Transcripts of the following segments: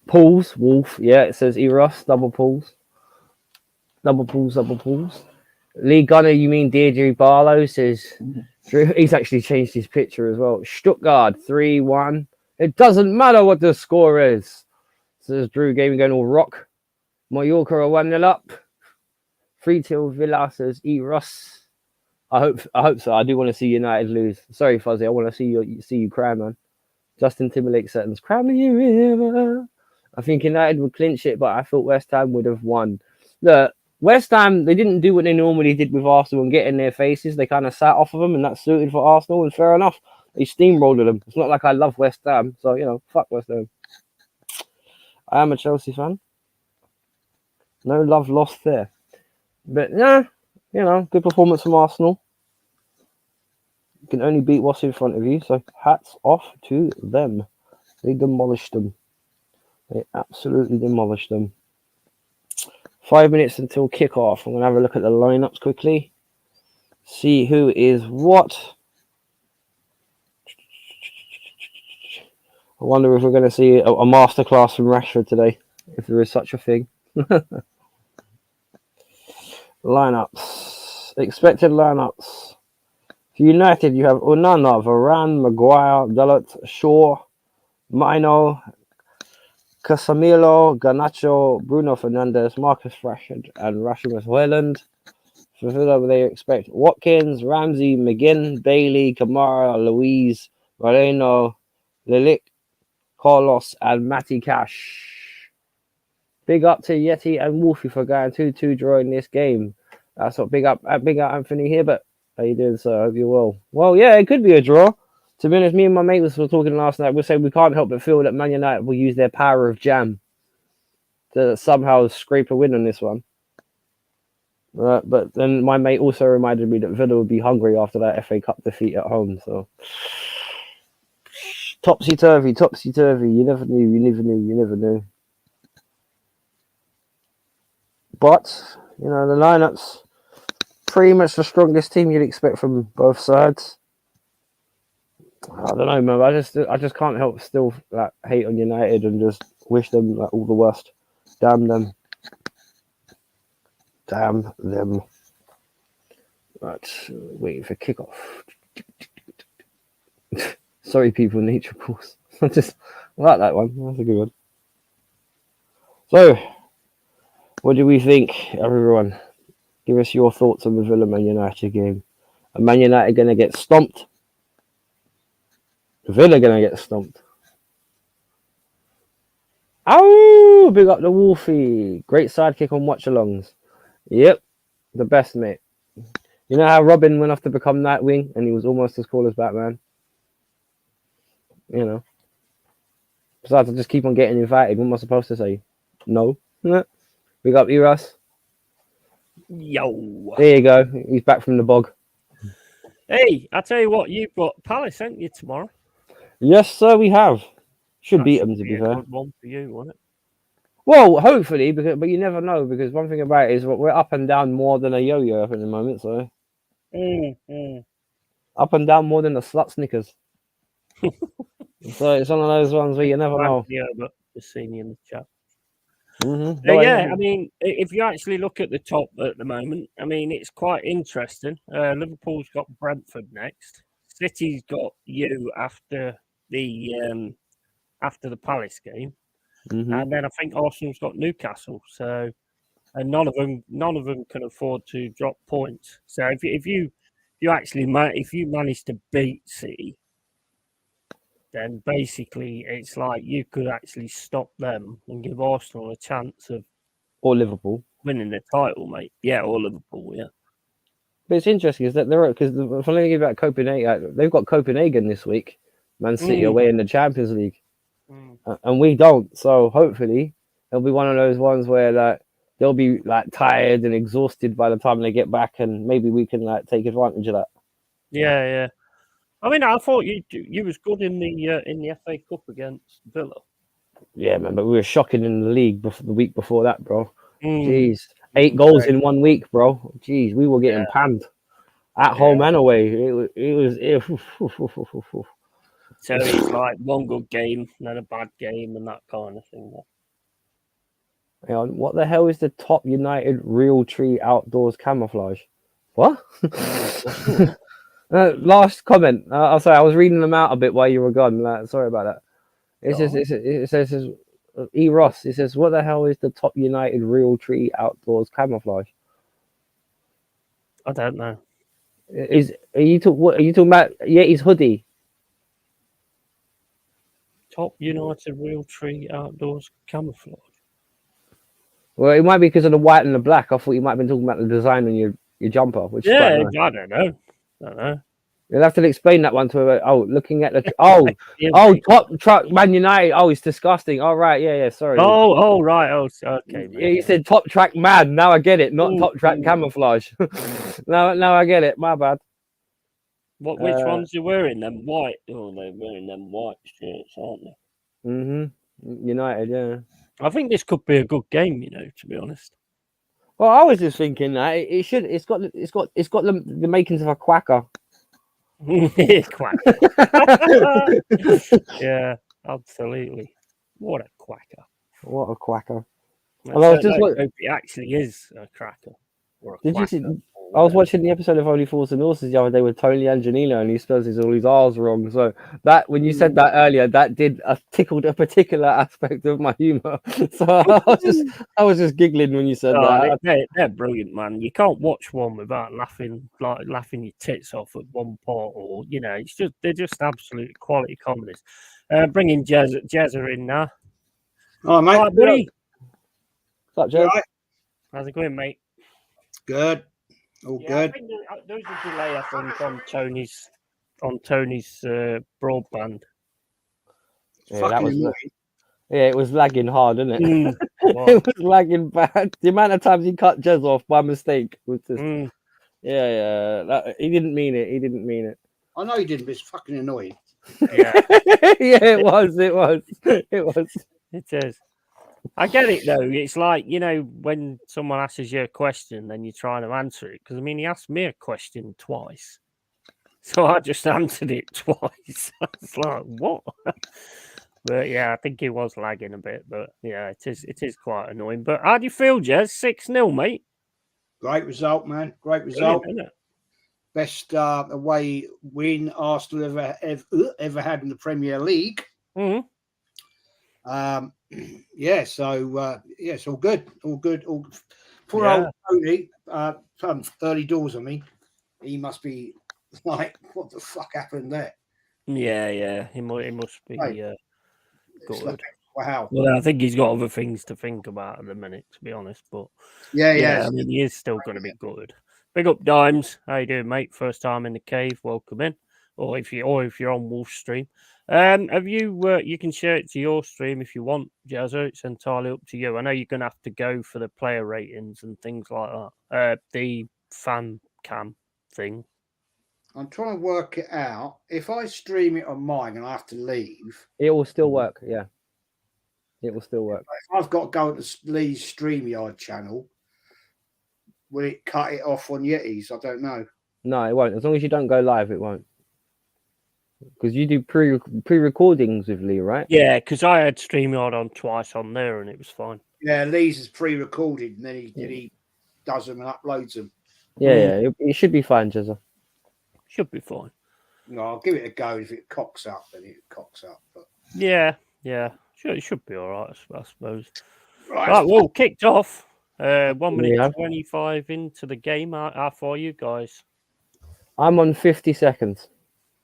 Pulls, Wolf. Yeah, it says Eros, double pulls. Double pulls, double pulls. Lee Gunner, you mean Deirdre Barlow says Drew. He's actually changed his picture as well. Stuttgart 3-1. It doesn't matter what the score is. Says Drew Gaming going all rock. Mallorca are 1-0 up. 3-2 Villa says Eros. I hope so. I do want to see United lose. Sorry, Fuzzy. I want to see you cry, man. Justin Timberlake sentence. Cry me a river. I think United would clinch it, but I thought West Ham would have won. Look, West Ham, they didn't do what they normally did with Arsenal and get in their faces. They kind of sat off of them, and that's suited for Arsenal, and fair enough. They steamrolled them. It's not like I love West Ham, so, fuck West Ham. I am a Chelsea fan. No love lost there. But, good performance from Arsenal. You can only beat what's in front of you, so hats off to them. They demolished them. They absolutely demolished them. 5 minutes until kickoff. I'm going to have a look at the lineups quickly. See who is what. I wonder if we're going to see a masterclass from Rashford today, if there is such a thing. Lineups. Expected lineups. For United, you have Onana, Varane, Maguire, Dalot, Shaw, Mino, Casemiro, Garnacho, Bruno Fernandes, Marcus Rashford, and Rasmus Hojlund. For Villa, they expect Watkins, Ramsey, McGinn, Bailey, Kamara, Louise, Moreno, Lilik, Carlos, and Matty Cash. Big up to Yeti and Wolfie for going 2-2 draw in this game. That's what big up Anthony here, but how you doing, sir? I hope you're well. Well, yeah, it could be a draw. To be honest, me and my mate were talking last night. We're saying we can't help but feel that Man United will use their power of jam to somehow scrape a win on this one. But then my mate also reminded me that Villa would be hungry after that FA Cup defeat at home. So topsy-turvy. You never knew. But, the lineup's pretty much the strongest team you'd expect from both sides. I don't know, man. I just can't help still hate on United and just wish them all the worst. Damn them. Right, waiting for kickoff. Sorry, people. Nature pause. I like that one. That's a good one. So, what do we think, everyone? Give us your thoughts on the Villa Man United game. Are Man United going to get stomped? Villa going to get stomped. Oh, big up the Wolfie. Great sidekick on watch-alongs. Yep, the best, mate. You know how Robin went off to become Nightwing and he was almost as cool as Batman? Besides, I just keep on getting invited. What am I supposed to say? No. Big up Eros. Yo. There you go. He's back from the bog. Hey, I tell you what, you've got Palace, haven't you, tomorrow? Yes, sir, we have. Should beat them, to be fair. Good one for you, won't it? Well, hopefully, but you never know, because one thing about it is we're up and down more than a yo-yo at the moment, so. Up and down more than the slut Snickers. So it's one of those ones where you never know. Yeah, but just seeing you in the chat. Mm-hmm. I mean, if you actually look at the top at the moment, I mean, it's quite interesting. Liverpool's got Brentford next. City's got you after the Palace game, and then I think Arsenal's got Newcastle. So, and none of them can afford to drop points. So if you manage to beat City, then basically it's like you could actually stop them and give Arsenal a chance of or Liverpool winning the title, mate. Yeah, or Liverpool, yeah. But it's interesting is that because the funny thing about Copenhagen, they've got Copenhagen this week, Man City away in the Champions League, and we don't. So hopefully it'll be one of those ones where they'll be tired and exhausted by the time they get back, and maybe we can take advantage of that. Yeah. I mean, I thought you was good in the FA Cup against Villa. Yeah, man, but we were shocking in the league the week before that, bro. Jeez, 8 goals in 1 week, bro. Jeez, we were getting panned at home and away. It was So it's like one good game, then a bad game, and that kind of thing. Hang on, what the hell is the Top United Real Tree Outdoors Camouflage? What? Last comment. I'm sorry, I was reading them out a bit while you were gone. Sorry about that. It says E. Ross. It says, what the hell is the Top United Real Tree Outdoors Camouflage? I don't know. Are you talking about Yeti's hoodie? Top United Real Tree Outdoors Camouflage. Well, it might be because of the white and the black. I thought you might have been talking about the design on your jumper, which is quite nice. I don't know. You'll have to explain that one to her. Oh, looking at the Top Truck Man United. Oh, it's disgusting. All right, yeah, sorry. Right. Oh, okay. Yeah, you said Top Track Man. Now I get it. Not Top Track Camouflage. now I get it. My bad. Which ones are wearing them white? Oh, they're wearing them white shirts, aren't they? United, yeah. I think this could be a good game, to be honest. Well, I was just thinking that it should. It's got the makings of a quacker. Quacker. Yeah, absolutely. What a quacker! What a quacker! I hope it actually is a cracker. Or a Did quacker, you see? I was watching the episode of Only Fools and Horses the other day with Tony Angelino, and he spells all his R's wrong. So that when you said that earlier, that did tickled a particular aspect of my humour. So I was just giggling when you said that. They're brilliant, man. You can't watch one without laughing your tits off at one part, or they're just absolute quality comedies. Bringing Jezza in now. Oh, mate. Right, buddy. What's up, Jez? Right. How's it going, mate? Good. All good. I think there was a delay, I think, on Tony's broadband. Yeah, it was lagging hard, isn't it? It was lagging bad. The amount of times he cut Jez off by mistake was just he didn't mean it. I know he didn't, but it's fucking annoying. Yeah. It was. It is. I get it though. It's like, when someone asks you a question, then you're trying to answer it. Because he asked me a question twice, so I just answered it twice. I was like, what? But yeah, I think he was lagging a bit. But yeah, it is quite annoying. But how do you feel, Jez? 6-0, mate. Great result, man. Great result. Brilliant, best away win Arsenal ever had in the Premier League. Mm-hmm. It's all good. Poor old Tony, early doors. I mean, he must be like, what the fuck happened there? Yeah. He must be good. Like, wow. Well, I think he's got other things to think about at the minute, to be honest. But yeah. I mean, he is still going to be good. Big up, Dimes. How you doing, mate? First time in the cave. Welcome in. Or if you're on Wolf Stream, have you? You can share it to your stream if you want, Jazzo. It's entirely up to you. I know you're going to have to go for the player ratings and things like that. The fan cam thing. I'm trying to work it out. If I stream it on mine and I have to leave, it will still work. Yeah, it will still work. If I've got to go to Lee's StreamYard channel, will it cut it off on Yetis? I don't know. No, it won't. As long as you don't go live, it won't. Because you do pre-recordings with Lee, right? Yeah, because I had StreamYard on twice on there and it was fine. Yeah, Lee's is pre-recorded and then he does them and uploads them. Yeah, it should be fine, Jezza. Should be fine. No, I'll give it a go. If it cocks up, then it cocks up. But yeah. Sure, it should be all right, I suppose. Right, well, kicked off. 1 minute 25 into the game. How far are you guys? I'm on 50 seconds.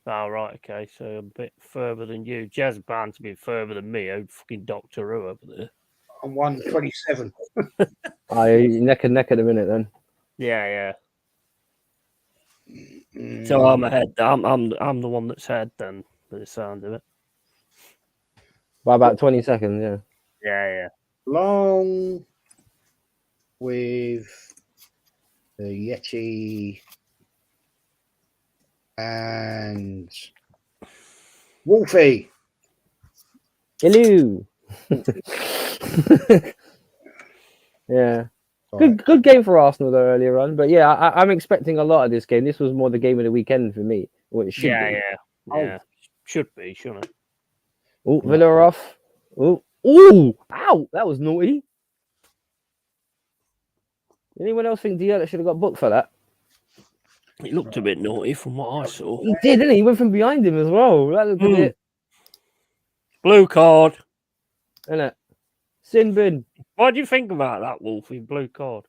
Oh, right, okay. So a bit further than you. Jazz bound to be further than me. Oh, fucking Doctor Who over there. I'm 127. Neck and neck at the minute then. Yeah. So I'm ahead. I'm the one that's ahead then, by the sound of it. By about 20 seconds, Yeah. Along with the Yeti and Wolfie. Hello. Yeah. Right. Good game for Arsenal though earlier on, but yeah, I'm expecting a lot of this game. This was more the game of the weekend for me. What it should be. Yeah. Should be, shouldn't it? Oh, Villa are off. Oh, ow! That was naughty. Anyone else think Villla should have got booked for that? It looked a bit naughty from what I saw. He did, didn't he? He went from behind him as well. That looked a bit, Blue card. innit? Sin bin. What do you think about that, Wolfie? Blue card.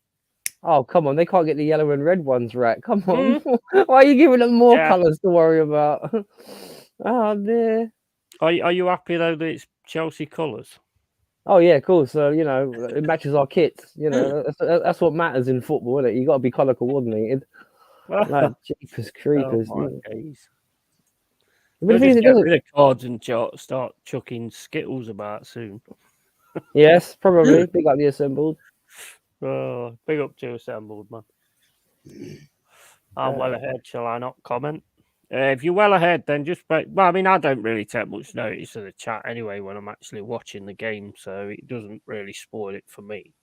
Oh, come on. They can't get the yellow and red ones right. Come on. Why are you giving them more colours to worry about? Oh, dear. Are you happy, though, that it's Chelsea colours? Oh, yeah, cool. So, it matches our kits. That's what matters in football, isn't it? You got to be colour coordinated. Like, jeepers creepers. Oh, my days. But We'll just get rid of cards and start chucking Skittles about soon. Yes, probably. Big up the assembled. Oh, big up to assembled, man. I'm well ahead. Shall I not comment? If you're well ahead, then just... Well, I mean, I don't really take much notice of the chat anyway when I'm actually watching the game, so it doesn't really spoil it for me.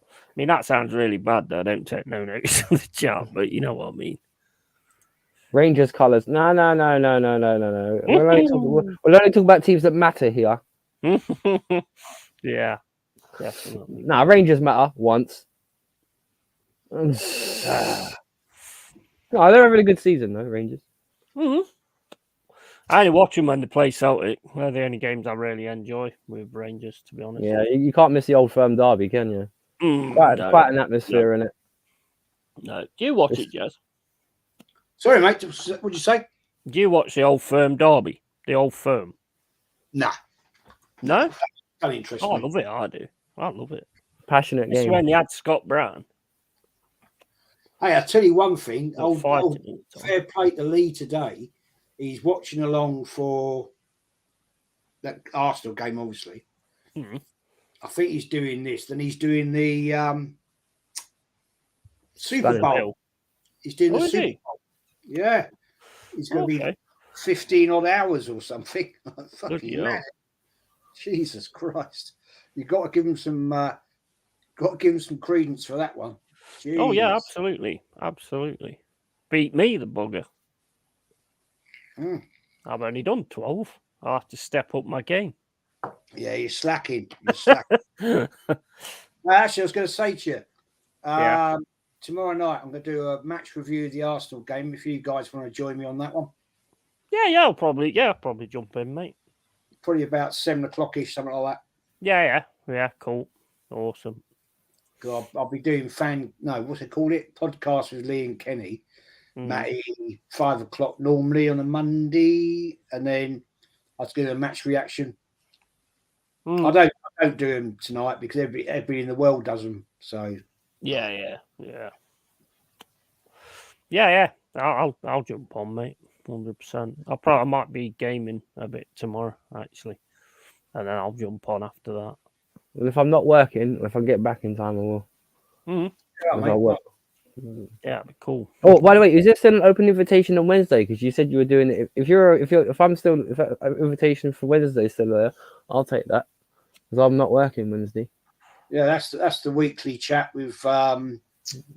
I mean, that sounds really bad, though. I don't take no notice of the chat, but you know what I mean. Rangers colours. No. We're only talking about teams that matter here. Yeah, definitely. Nah, Rangers matter once. No, they're having a good season, though, Rangers. Mm-hmm. I only watch them when they play Celtic. They're the only games I really enjoy with Rangers, to be honest. Yeah, you can't miss the Old Firm derby, can you? Quite an atmosphere in it. No. Do you watch it, Jez? Sorry, mate. What'd you say? Do you watch the Old Firm derby? The Old Firm? Nah. No? Don't interest I me. love it. I do. I love it. Passionate It's game. when they had Scott Brown. Hey, I'll tell you one thing. Old Fair play to Lee today. He's watching along for that Arsenal game, obviously. Mm-hmm. I think he's doing this. Then he's doing the Super Bowl. He's doing the Super Bowl. Yeah. He's going to be 15 odd hours or something. Fucking mad. Jesus Christ. You've got to give him some credence for that one. Jeez. Oh, yeah, absolutely. Beat me, the bugger. I've only done 12. I'll have to step up my game. Yeah, you're slacking. Actually, I was going to say to you, tomorrow night I'm going to do a match review of the Arsenal game. If you guys want to join me on that one. Yeah, I'll probably jump in, mate. Probably about 7 o'clock-ish, something like that. Yeah, cool. Awesome. I'll be doing what's it called? Podcast with Lee and Kenny. Matty, 5 o'clock normally on a Monday, and then I was doing a match reaction. I don't do them tonight because everybody in the world does them. So yeah. I'll jump on, mate. 100%. I might be gaming a bit tomorrow, actually, and then I'll jump on after that. Well, if I'm not working, if I get back in time, I will. If I work. Yeah, cool. Oh, by the way, is there still an open invitation on Wednesday? Because you said you were doing it. If I'm still, if an invitation for Wednesday is still there, I'll take that because I'm not working Wednesday. Yeah, that's the weekly chat with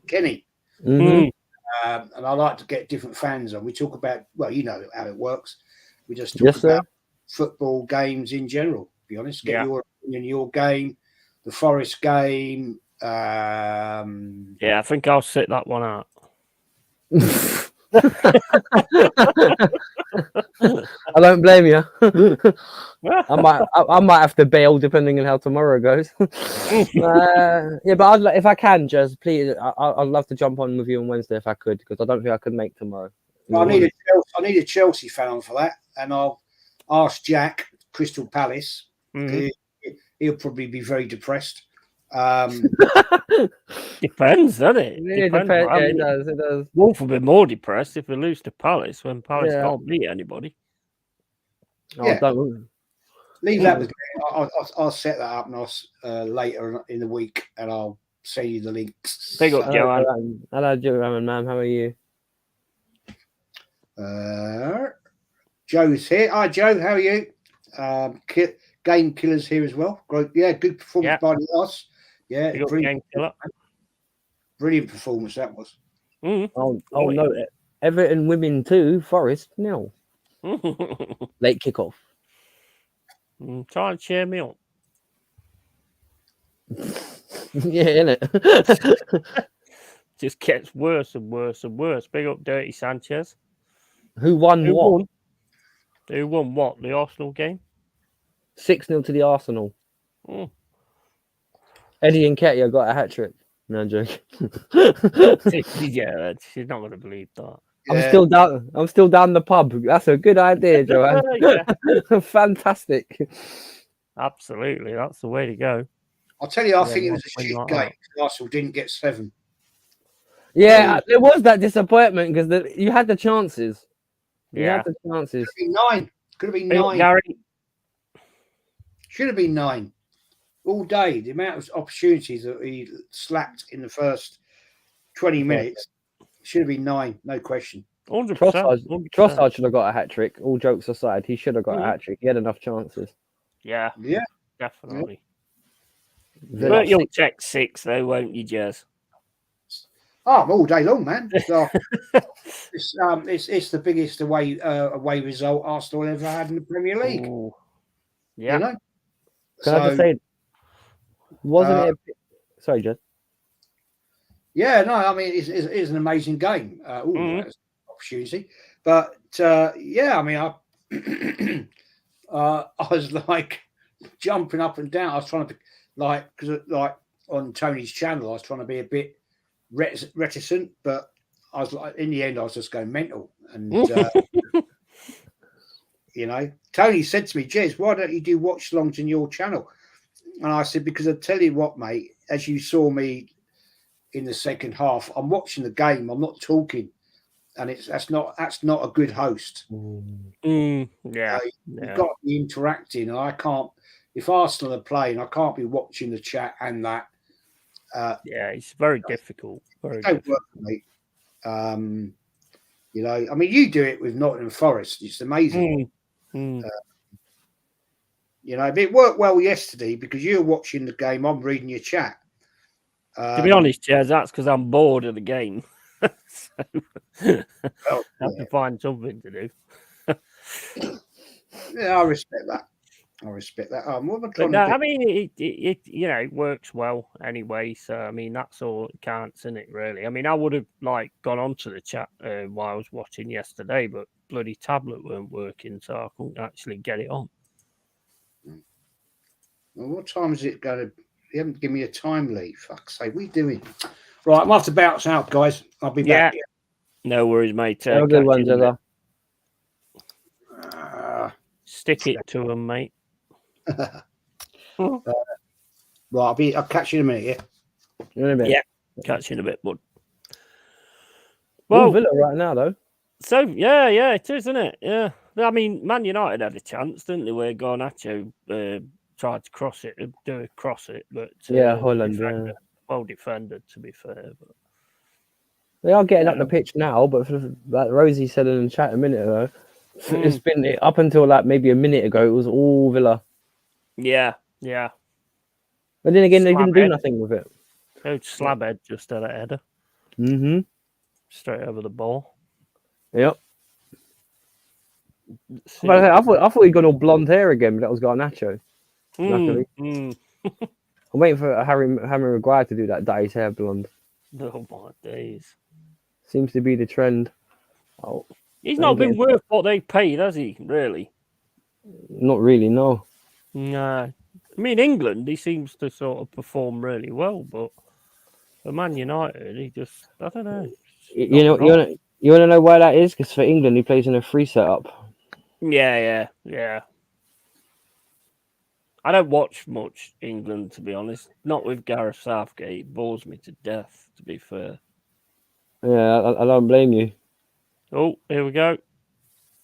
Kenny. Mm-hmm. And I like to get different fans on. We talk about, well, you know how it works. We just talk about football games in general. To be honest, get your opinion, your game, the Forest game. I think I'll sit that one out. I don't blame you. I might have to bail depending on how tomorrow goes. But if I can, just please, I'd love to jump on with you on Wednesday if I could, because I don't think I could make tomorrow. I need a Chelsea fan for that, and I'll ask Jack, Crystal Palace. He'll probably be very depressed. Depends, doesn't it? It depends. Yeah, it does. Wolf will be more depressed if we lose to Palace when Palace can't beat anybody. Leave that with me. I'll set that up and later in the week, and I'll send you the links. Big up, Joanne. Hello, Joanne, ma'am. How are you? Joe's here. Hi, Joe. How are you? Game Killer's here as well. Great. Yeah, good performance by the us. Yeah, brilliant performance that was. Oh no, Everton women 2, Forest 0. Late kickoff. Try and cheer me up. Yeah, innit? Just gets worse and worse and worse. Big up Dirty Sanchez. Who won what? Won? Who won what? The Arsenal game? 6-0 to the Arsenal. Mm. Eddie and Nketiah got a hat trick. No, I'm joking. Yeah, she's not going to believe that. I'm still down the pub. That's a good idea, Joanne. Yeah. Fantastic. Absolutely, that's the way to go. I'll tell you, I Yeah, think it yeah, was a win shit like game. that. Arsenal didn't get 7. Yeah, there was that disappointment because you had the chances. You Yeah. had the chances. Could have been 9. Could have been Hey, 9. Gary. Should have been 9. All day. The amount of opportunities that he slapped in the first 20 minutes should have been 9, no question. 100%. Trossard should have got a hat trick. All jokes aside, he should have got a hat trick. He had enough chances. Yeah. Yeah. Definitely. Yeah. But you'll check 6 though, won't you, Jez? Oh, all day long, man. So, it's the biggest away result Arsenal ever had in the Premier League. Ooh. Yeah. You know? Can I just say, wasn't it? Sorry, Jed. Yeah, no, I mean it's an amazing game. Opportunity, but yeah, I mean, I was like jumping up and down. I was trying to because on Tony's channel, I was trying to be a bit reticent, but I was like, in the end, I was just going mental. And you know, Tony said to me, "Jez, why don't you do watch longs in your channel?" And I said, "Because I tell you what, mate, as you saw me in the second half, I'm watching the game. I'm not talking, and that's not a good host. Yeah, you've got to be interacting. And I can't. If Arsenal are playing, I can't be watching the chat and that. Yeah, it's very difficult. Very don't difficult. work for me. You know, I mean, you do it with Nottingham Forest. It's amazing. You know, it worked well yesterday because you're watching the game. I'm reading your chat. To be honest, Jez, that's because I'm bored of the game. So I have to find something to do. Yeah, I respect that. What am I trying no, to do? I mean, it you know, it works well anyway. So I mean, that's all that counts, isn't it? Really. I mean, I would have gone onto the chat while I was watching yesterday, but bloody tablet weren't working, so I couldn't actually get it on. Well, what time is it going to? You haven't given me a time, Lee. Fuck's sake, what are you doing? Right, I'm have to bounce out, guys. I'll be back. No worries, mate. Have a good one, Jezza. Stick it to them, mate. Right, I'll catch you in a minute. Yeah, in a bit. Yeah, catch you in a bit, bud. Well, Villa right now though. So yeah, it is, isn't it? Yeah. I mean, Man United had a chance, didn't they? Where Garnacho tried to cross it, but Holland, well defended, to be fair. But they are getting up the pitch now, but like Rosie said in the chat a minute ago, it's been up until maybe a minute ago. It was all Villa. Yeah. But then again, they didn't do nothing with it. Slabhead just had a header. Straight over the ball. Yep. But I thought he got all blonde hair again, but that was Garnacho. Luckily. I'm waiting for Harry Maguire to do that, dye his hair blonde. Oh my days. Seems to be the trend. Oh, he's not been worth what they paid, has he? Really? Not really, no. No. I mean, England, he seems to sort of perform really well, but for Man United, he just, I don't know. You want to know why that is? Because for England, he plays in a free setup. Yeah. I don't watch much England, to be honest. Not with Gareth Southgate. It bores me to death, to be fair. Yeah, I don't blame you. Oh, here we go.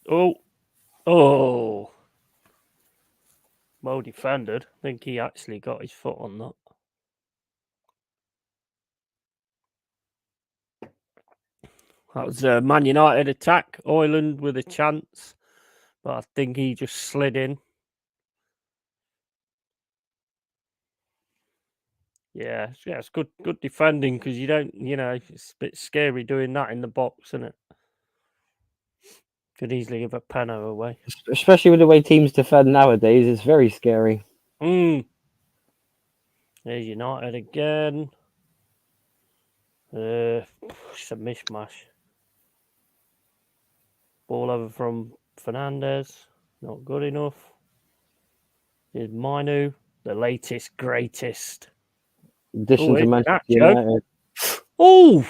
Oh. Well defended. I think he actually got his foot on that. That was a Man United attack. Oyland with a chance. But I think he just slid in. Yeah, it's good defending because you don't, it's a bit scary doing that in the box, isn't it? Could easily give a penno away. Especially with the way teams defend nowadays, it's very scary. There's United again. It's a mishmash. Ball over from Fernandez. Not good enough. Here's Minu, the latest, greatest. Addition to Manchester Garnacho. United. Oh,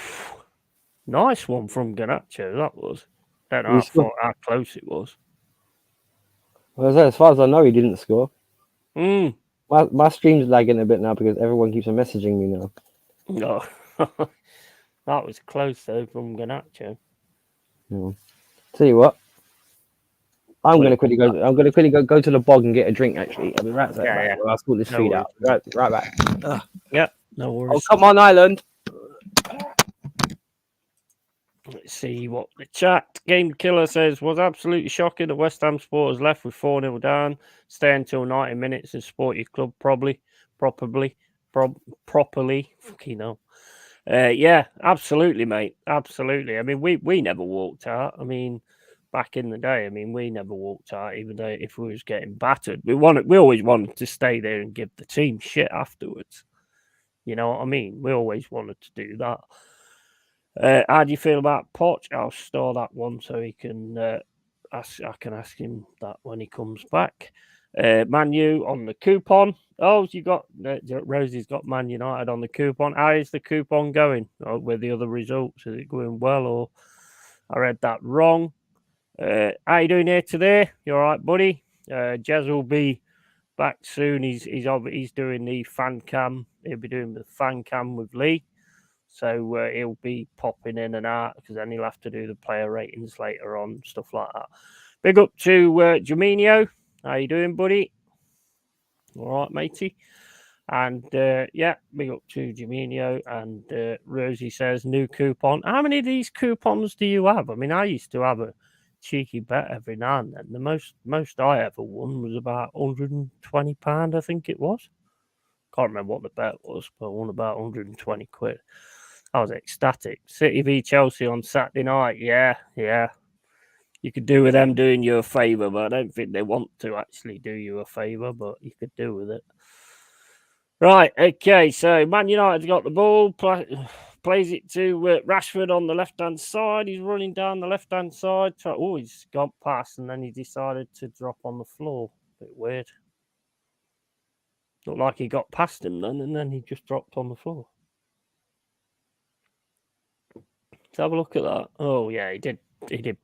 nice one from Garnacho. That was. Don't know how close it was. Well, as far as I know, he didn't score. Mm. My stream's lagging a bit now because everyone keeps on messaging me now. No, that was close though from Garnacho. Yeah. Tell you what, I'm gonna quickly go to the bog and get a drink. Actually, I'll be right back. Yeah. I'll sort this feed out. Right back. Yeah, no worries. Oh, come on, Ireland. Let's see what the chat game killer says. Was absolutely shocking that West Ham supporters left with 4-0 down, stay until 90 minutes and support your club properly. Fucking hell. Yeah, absolutely, mate. Absolutely. I mean, we never walked out. I mean, back in the day, I mean, we never walked out, even though if we was getting battered, we always wanted to stay there and give the team shit afterwards. You know what I mean? We always wanted to do that. How do you feel about Poch? I'll store that one so he can I can ask him that when he comes back. Man U on the coupon. Oh, you got Rosie's got Man United on the coupon. How is the coupon going with the other results? Is it going well, or I read that wrong? How you doing here today? You all right, buddy? Jez will be back soon. He's doing the fan cam. He'll be doing the fan cam with Lee. So he'll be popping in and out because then he'll have to do the player ratings later on, stuff like that. Big up to Jaminio. How you doing, buddy? All right, matey. And yeah, big up to Jaminio. And Rosie says, new coupon. How many of these coupons do you have? I mean, I used to have a cheeky bet every now and then. The most I ever won was about £120, I think it was. Can't remember what the bet was, but I won about 120 quid. I was ecstatic. City v Chelsea on Saturday night. Yeah. You could do with them doing you a favour, but I don't think they want to actually do you a favour, but you could do with it. Right, okay, so Man United's got the ball, plays it to Rashford on the left-hand side. He's running down the left-hand side. Oh, he's gone past, and then he decided to drop on the floor. A bit weird. Looked like he got past him then, and then he just dropped on the floor. Let's have a look at that. Oh, yeah, he did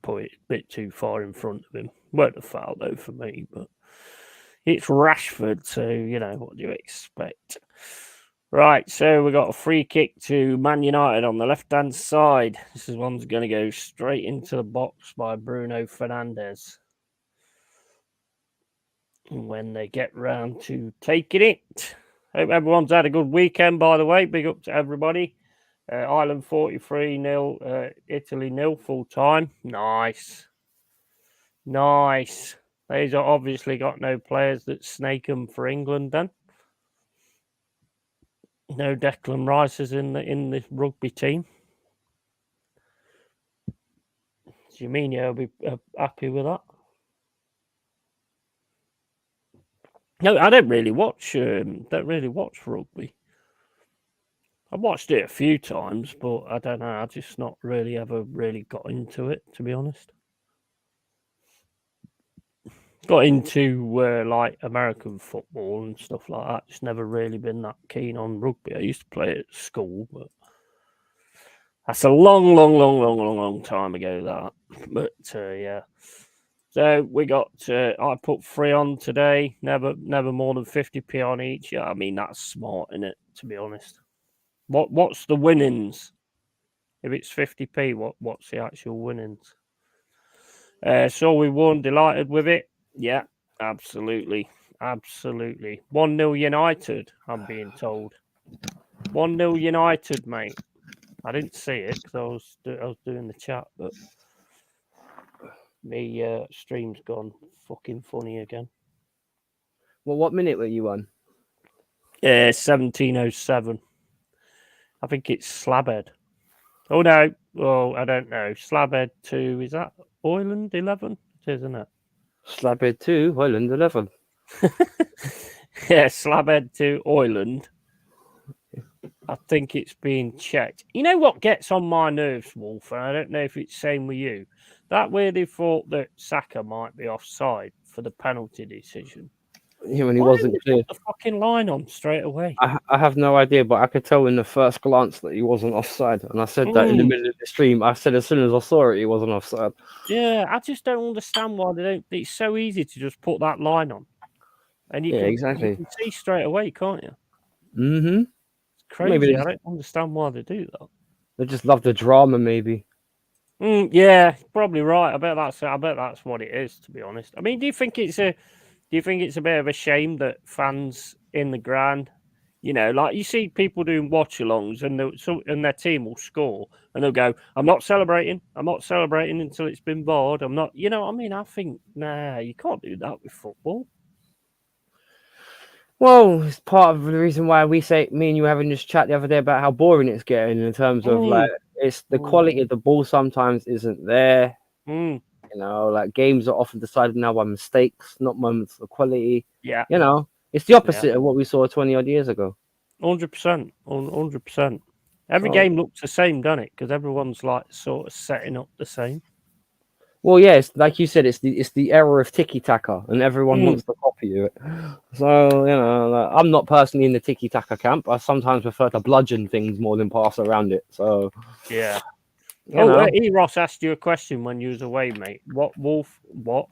put it a bit too far in front of him. Weren't a foul, though, for me, but it's Rashford, so, you know, what do you expect? Right, so we got a free kick to Man United on the left-hand side. This one's going to go straight into the box by Bruno Fernandes. And when they get round to taking it. Hope everyone's had a good weekend, by the way. Big up to everybody. Ireland 43-0, Italy 0 full time. Nice. These are obviously got no players that snake them for England then. No Declan Rice's in the rugby team. Jaminio will be happy with that. No, I don't really watch rugby. I've watched it a few times, but I don't know. I just not really ever really got into it, to be honest. Got into like American football and stuff like that. Just never really been that keen on rugby. I used to play it at school, but that's a long time ago. That, but yeah. So we got. I put 3 on today. Never more than 50p on each. Yeah, I mean that's smart, isn't it? To be honest. What's the winnings? If it's 50p, what's the actual winnings? So we won. Delighted with it. Yeah, absolutely. 1-0 United, I'm being told. 1-0 United, mate. I didn't see it because I was doing the chat, but the stream's gone fucking funny again. Well, what minute were you on? 1707. I think it's Slabhead. Oh no, well I don't know. Slabhead 2, is that Oiland 11? It is, isn't it? Slabhead 2, Highland 11. Yeah, Slabhead 2, Oiland. I think it's being checked. You know what gets on my nerves, Wolf, and I don't know if it's same with you. That where they thought that Saka might be offside for the penalty decision. Yeah, when he Why didn't wasn't they clear. put the fucking line on straight away? I have no idea, but I could tell in the first glance that he wasn't offside. And I said that in the middle of the stream. I said as soon as I saw it, he wasn't offside. Yeah, I just don't understand why they don't. It's so easy to just put that line on, and you Yeah, can exactly. see straight away, can't you? Mm-hmm. It's crazy. Maybe I don't understand why they do that. they just love the drama, maybe. Yeah, probably right. I bet that's what it is. To be honest, I mean, do you think it's a bit of a shame that fans in the ground, like you see people doing watch-alongs and their team will score and they'll go, I'm not celebrating until it's been barred. I'm not, what I mean? I think, nah, you can't do that with football. Well, it's part of the reason why me and you were having this chat the other day about how boring it's getting in terms of like it's the quality of the ball sometimes isn't there. Like games are often decided now by mistakes, not moments of quality. Yeah. It's the opposite of what we saw 20 odd years ago. 100%. 100%. Every game looks the same, doesn't it? Because everyone's like sort of setting up the same. Well, yes, like you said, it's the era of tiki taka, and everyone wants to copy it. So like, I'm not personally in the tiki taka camp. I sometimes prefer to bludgeon things more than pass around it. So yeah. Ross asked you a question when you was away, mate. What wolf? What?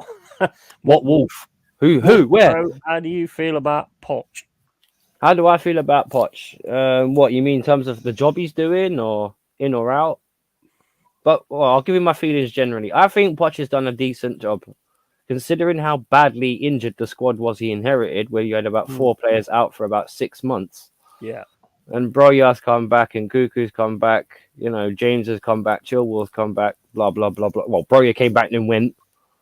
What wolf? Who? Where? Bro, how do you feel about Poch? How do I feel about Poch? What you mean in terms of the job he's doing, or in or out? But I'll give you my feelings generally. I think Poch has done a decent job, considering how badly injured the squad was he inherited, where you had about 4 players out for about 6 months. Yeah. And Broya's come back, and Cuckoo's come back. James has come back, Chilwell's come back. Blah blah blah blah. Well, Broya came back and went.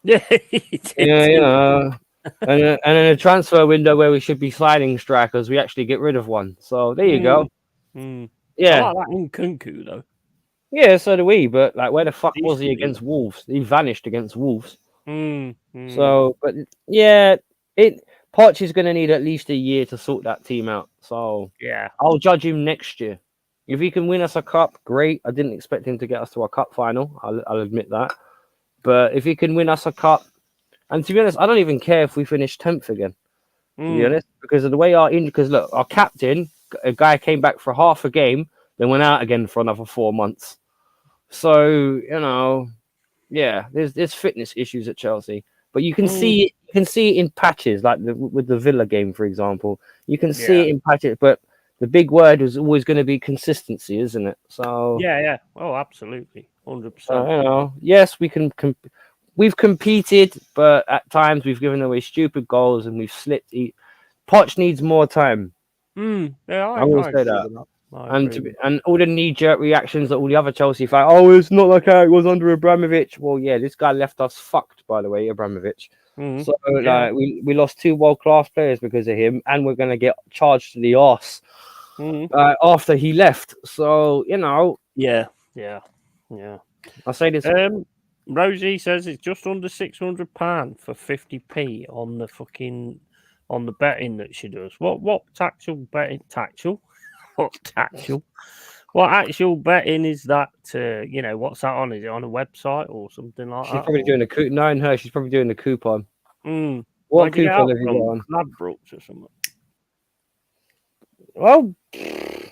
Yeah, he did. Yeah, and in a transfer window where we should be sliding strikers, we actually get rid of one. So there you go. Yeah, I like that in Kunku though. Yeah, so do we. But like, where the fuck was he against Wolves? He vanished against Wolves. So, but yeah, Poch is going to need at least a year to sort that team out. So yeah, I'll judge him next year. If he can win us a cup, great. I didn't expect him to get us to a cup final. I'll admit that. But if he can win us a cup, and to be honest, I don't even care if we finish 10th again. To be honest, because of the way because look, our captain, a guy came back for half a game, then went out again for another 4 months. So yeah, there's fitness issues at Chelsea, but you can see it in patches, like with the Villa game, for example. You can see it in patches, but the big word is always going to be consistency, isn't it? So yeah. Oh, absolutely, 100%. Yes, we've competed, but at times we've given away stupid goals and we've slipped. Poch needs more time. Yeah, I will say that. And and all the knee-jerk reactions that all the other Chelsea fans, it's not like how it was under Abramovich. Well, yeah, this guy left us fucked, by the way, Abramovich. So like we lost 2 world-class players because of him, and we're gonna get charged to the arse after he left. So yeah. I'll say this. Rosie says it's just under £600 for 50p on the betting that she does. What tactual betting? What actual betting is that? What's that on? Is it on a website or something like She's that? probably doing the coupon. Knowing her, she's probably doing the coupon. What coupon have you got on? Ladbrokes or something. Well, I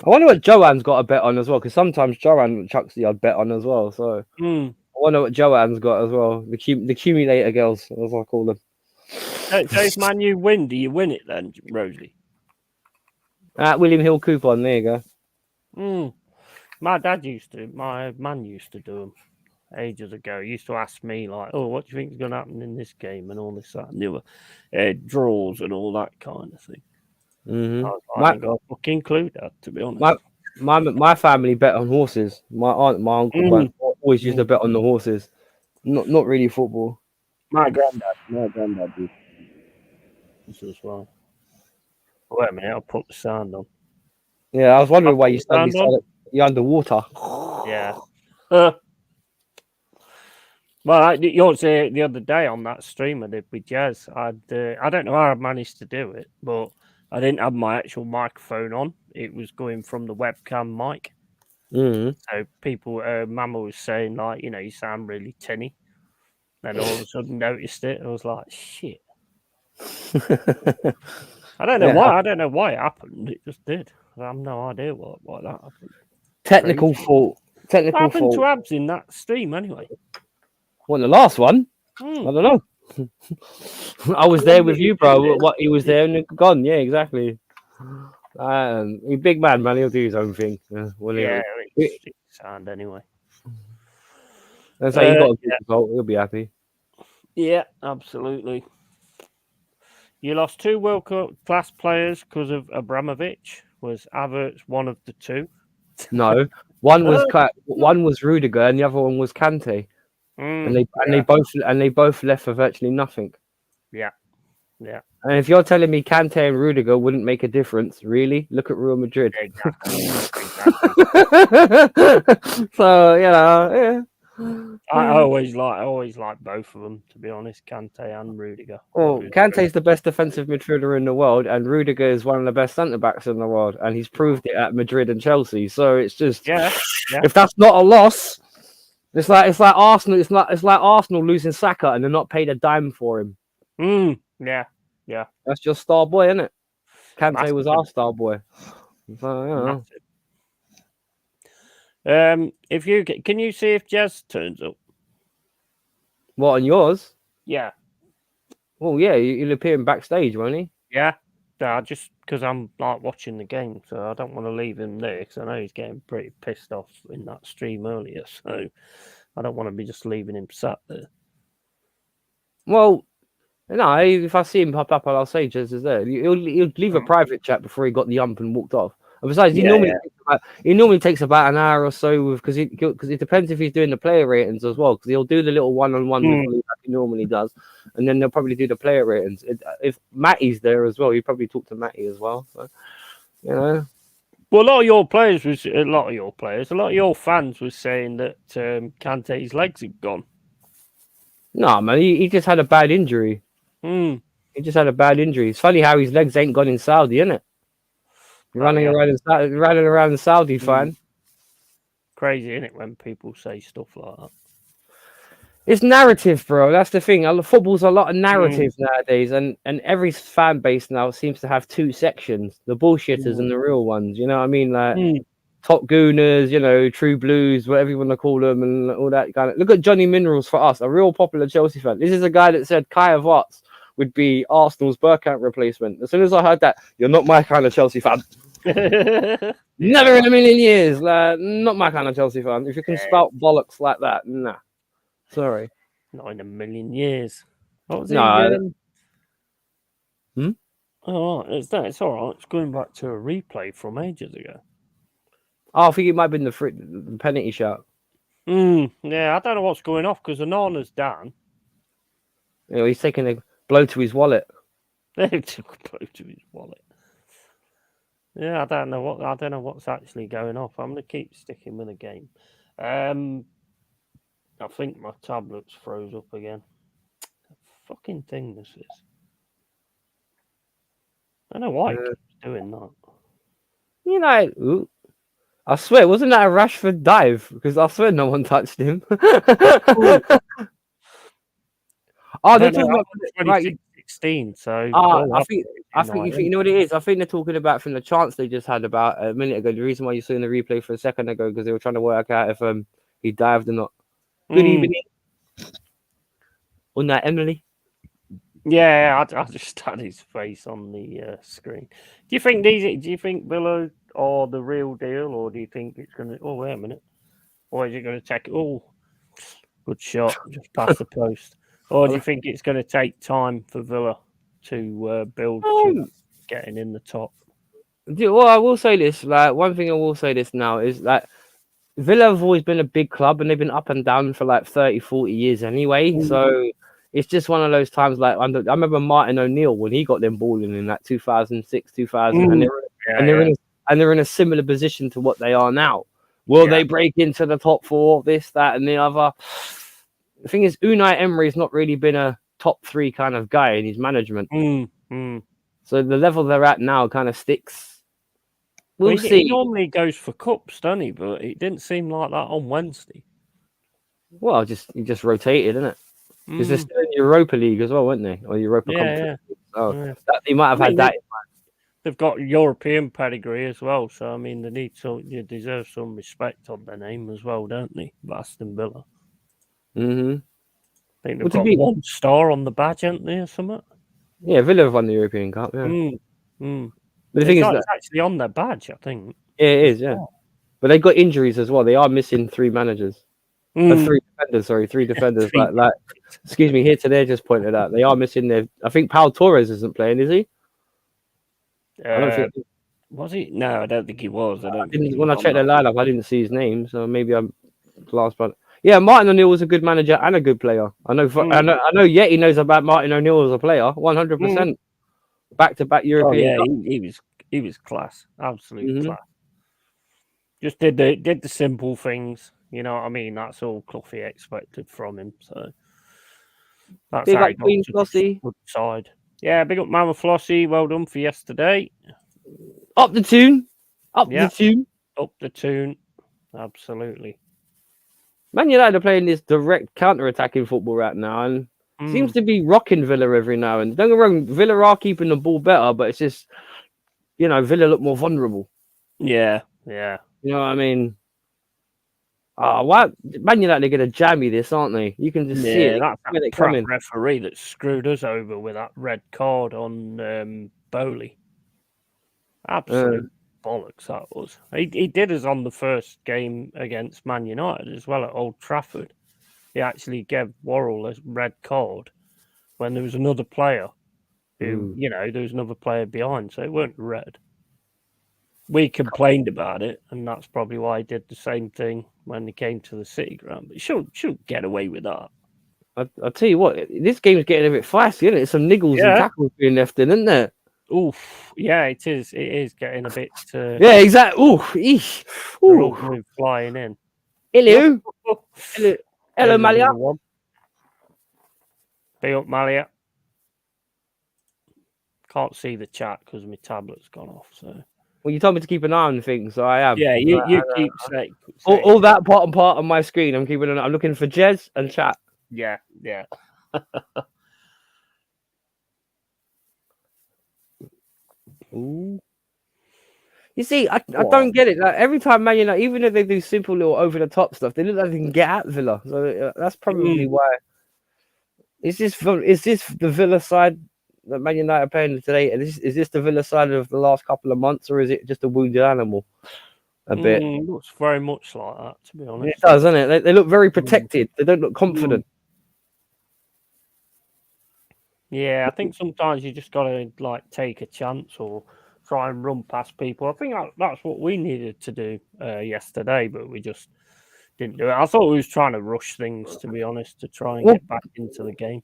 wonder what Joanne's got a bet on as well, because sometimes Joanne chucks the odd bet on as well. So I wonder what Joanne's got as well. The accumulator girls, as I call them. So if Man U win, do you win it then, Rosie? William Hill coupon. There you go. My man used to do them ages ago. He used to ask me like, "Oh, what do you think is going to happen in this game?" and all this, that, and the other, draws and all that kind of thing. I ain't got a fucking clue, Dad, to be honest. My family bet on horses. My aunt, my uncle always used to bet on the horses. Not really football. My granddad did this as well. Wait a minute, I'll put the sound on. Yeah, I was wondering why you suddenly started. You're underwater. Yeah. Well, you say the other day on that stream I did with Jez, I don't know how I managed to do it, but I didn't have my actual microphone on. It was going from the webcam mic. Mm. So people, Mama was saying, like, you know, you sound really tinny. Then all of a sudden noticed it. I was like, shit. I don't know why. I don't know why it happened. It just did. I have no idea why that happened. Technical Crazy. fault. What Technical happened fault. to Abs in that stream anyway? What, the last one? I don't know. I was there with you, bro. What, he was there and gone. Yeah, exactly. He's a big man, man. He'll do his own thing. Yeah, it's sound anyway. That's how you got a good Yeah. result. He'll be happy. Yeah, absolutely. You lost 2 World Cup class players because of Abramovich. Was Havertz one of the 2? No, one was Rudiger and the other one was Kante, and they both left for virtually nothing. Yeah. And if you're telling me Kante and Rudiger wouldn't make a difference, really? Look at Real Madrid. Exactly. So, you know, yeah. I always like both of them, to be honest, Kante and Rudiger. Well, Kante's the best defensive midfielder in the world, and Rudiger is one of the best centre backs in the world, and he's proved it at Madrid and Chelsea. So it's just, if that's not a loss, it's like Arsenal. It's like Arsenal losing Saka and they're not paid a dime for him. Yeah. That's your star boy, isn't it? Kante was our star boy. So, you know. If you can you see if Jez turns up? What, on yours? Yeah. Well, yeah, he'll appear in backstage, won't he? Yeah. Just because I'm like watching the game, so I don't want to leave him there because I know he's getting pretty pissed off in that stream earlier. So I don't want to be just leaving him sat there. Well, no, if I see him pop up, I'll say Jez is there. He'll leave a private chat before he got the ump and walked off. And besides, he normally takes about an hour or so because it depends if he's doing the player ratings as well. Because he'll do the little one-on-one with Lee like he normally does, and then they'll probably do the player ratings. If Matty's there as well, he'll probably talk to Matty as well. So, you know. Well, a lot of your fans was saying that Kante's legs had gone. No, man, he just had a bad injury. He just had a bad injury. It's funny how his legs ain't gone in Saudi, isn't it? Running around in Saudi, fine. Crazy, isn't it, when people say stuff like that? It's narrative, bro. That's the thing. Football's a lot of narrative nowadays, and every fan base now seems to have 2 sections: the bullshitters and the real ones. You know what I mean? Like top gooners, you know, true blues, whatever you want to call them, and all that kind of. Look at Johnny Minerals for us, a real popular Chelsea fan. This is a guy that said Kai Havertz would be Arsenal's Bergkamp replacement. As soon as I heard that, you're not my kind of Chelsea fan. Never in a million years. Not my kind of Chelsea fan. If you can spout bollocks like that, nah. Sorry. Not in a million years. What was it? Oh, it's all right. It's going back to a replay from ages ago. Oh, I think it might have been the penalty shot. Yeah, I don't know what's going off because Onana's down. You know, he's taking a blow to his wallet. They took a blow to his wallet. Yeah, I don't know what's actually going off. I'm gonna keep sticking with the game. I think my tablet's froze up again. Fucking thing this is. I don't know why it keeps doing that. You know, I swear, wasn't that a Rashford dive? Because I swear no one touched him. Oh, they're talking about 2016. So I think you know what it is. I think they're talking about from the chance they just had about a minute ago. The reason why you saw in the replay for a second ago because they were trying to work out if he dived or not. Good evening. On that, Emily. Yeah, I just had his face on the screen. Do you think Villla are the real deal, or do you think it's going to? Oh, wait a minute. Or is it going to take? Oh, good shot, just past the post. Or do you think it's going to take time for Villla to build to getting in the top? Well, I will say this. Like one thing I will say this now is that Villa have always been a big club and they've been up and down for like 30, 40 years anyway. So it's just one of those times like I remember Martin O'Neill when he got them balling in like 2006, 2000, and they're in a similar position to what they are now. Will Yeah. they break into the top 4? This, that, and the other. The thing is, Unai Emery's not really been a top 3 kind of guy in his management. So the level they're at now kind of sticks. We'll see. He normally goes for cups, doesn't he? But it didn't seem like that on Wednesday. Well, he just rotated, isn't it? Because they're still in Europa League as well, weren't they? Or Europa Conference. Yeah. So he might have had that in mind. They've got European pedigree as well, so I mean, they deserve some respect on their name as well, don't they? Aston Villa. Mm-hmm. I think they've got 1 star on the badge, haven't they, or something? Yeah, Villa have won the European Cup. Yeah. But the thing is, it's actually on their badge, I think. Yeah, it is. Yeah, but they got injuries as well. They are missing 3 managers. 3 defenders. Sorry, 3 defenders. like, excuse me, here today just pointed out they are missing their. I think Pau Torres isn't playing, is he? I don't think. Was he? No, I don't think he was. When I checked the lineup, I didn't see his name, so maybe I'm last. But yeah, Martin O'Neill was a good manager and a good player. I know Yeti knows about Martin O'Neill as a player, 100%. Back-to-back European. Oh, yeah, he was class, absolute class. Just did the simple things. You know what I mean? That's all Cloughie expected from him. So that's Big how up he got Queen to Flossie. the good side. Yeah, big up Mama Flossie. Well done for yesterday. Up the tune. The tune. Absolutely. Man United are playing this direct counter-attacking football right now, and seems to be rocking Villa every now and. Don't get me wrong, Villa are keeping the ball better, but it's just, Villa look more vulnerable. Yeah. You know what I mean? Why Man United are going to jammy this, aren't they? You can just see it. That's that crap referee that screwed us over with that red card on Bowley. Absolute bollocks that was. He did us on the first game against Man United as well at Old Trafford. He actually gave Worrell a red card when there was another player who, there was another player behind, so it weren't red. We complained about it, and that's probably why he did the same thing when he came to the City ground. But he shouldn't get away with that. I'll tell you what, this game's getting a bit feisty, isn't it? Some niggles and tackles being left in, isn't there? Oof, yeah, it is. It is getting a bit. Yeah, exactly. Eesh. Flying in. Hello, hello, Malia. Big up, Malia. Can't see the chat because my tablet's gone off. So. Well, you told me to keep an eye on things, so I have. Yeah, you keep saying all that bottom part of my screen. I'm keeping an eye. I'm looking for Jez and chat. Yeah. Ooh. You see, I don't get it. Like, every time Man United, even if they do simple little over the top stuff, they look like they can get at Villa. So that's probably why. Is this the Villa side that Man United are playing today? Is this the Villa side of the last couple of months, or is it just a wounded animal? A bit. It looks very much like that, to be honest. It does, doesn't it? They look very protected. They don't look confident. Yeah, I think sometimes you just got to take a chance or try and run past people. I think that's what we needed to do yesterday, but we just didn't do it. I thought we was trying to rush things, to be honest, to try and get back into the game.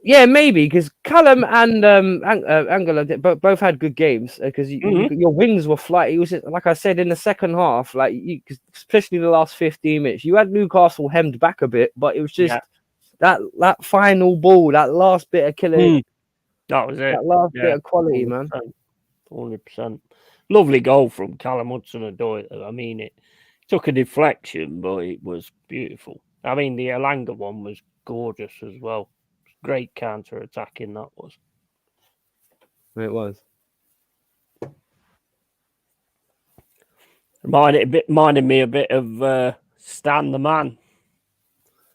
Yeah, maybe because Callum and Angela both had good games because your wings were flight. It was just, like I said in the second half, especially the last 15 minutes, you had Newcastle hemmed back a bit, but it was just that final ball, that last bit of killing. That was it. That last bit of quality, 100%. Man. 100%. Lovely goal from Callum Hudson-Odoi. I mean, it took a deflection, but it was beautiful. I mean, the Elanga one was gorgeous as well. Great counter-attacking that was. It was. Reminded me a bit of Stan the Man.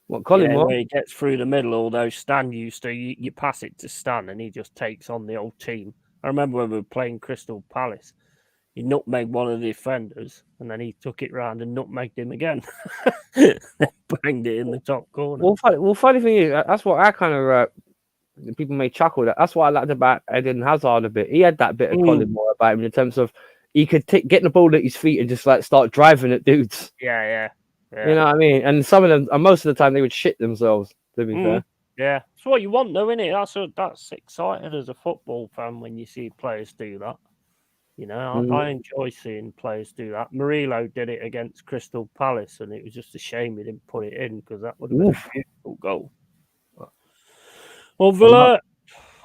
What, Colin? Where he gets through the middle, although Stan used to, you pass it to Stan and he just takes on the old team. I remember when we were playing Crystal Palace, he nutmegged one of the defenders and then he took it round and nutmegged him again. Banged it in the top corner. Well, funny thing is, that's what I kind of, people may chuckle at. That's what I liked about Eden Hazard a bit. He had that bit of Colin Moore about him in terms of he could get the ball at his feet and just start driving at dudes. Yeah. You know what I mean? And some of them, and most of the time, they would shit themselves, to be fair. Yeah. It's what you want, though, isn't it? That's exciting as a football fan when you see players do that. You know, I enjoy seeing players do that. Murillo did it against Crystal Palace, and it was just a shame he didn't put it in because that would have been a beautiful goal. Well, Villa,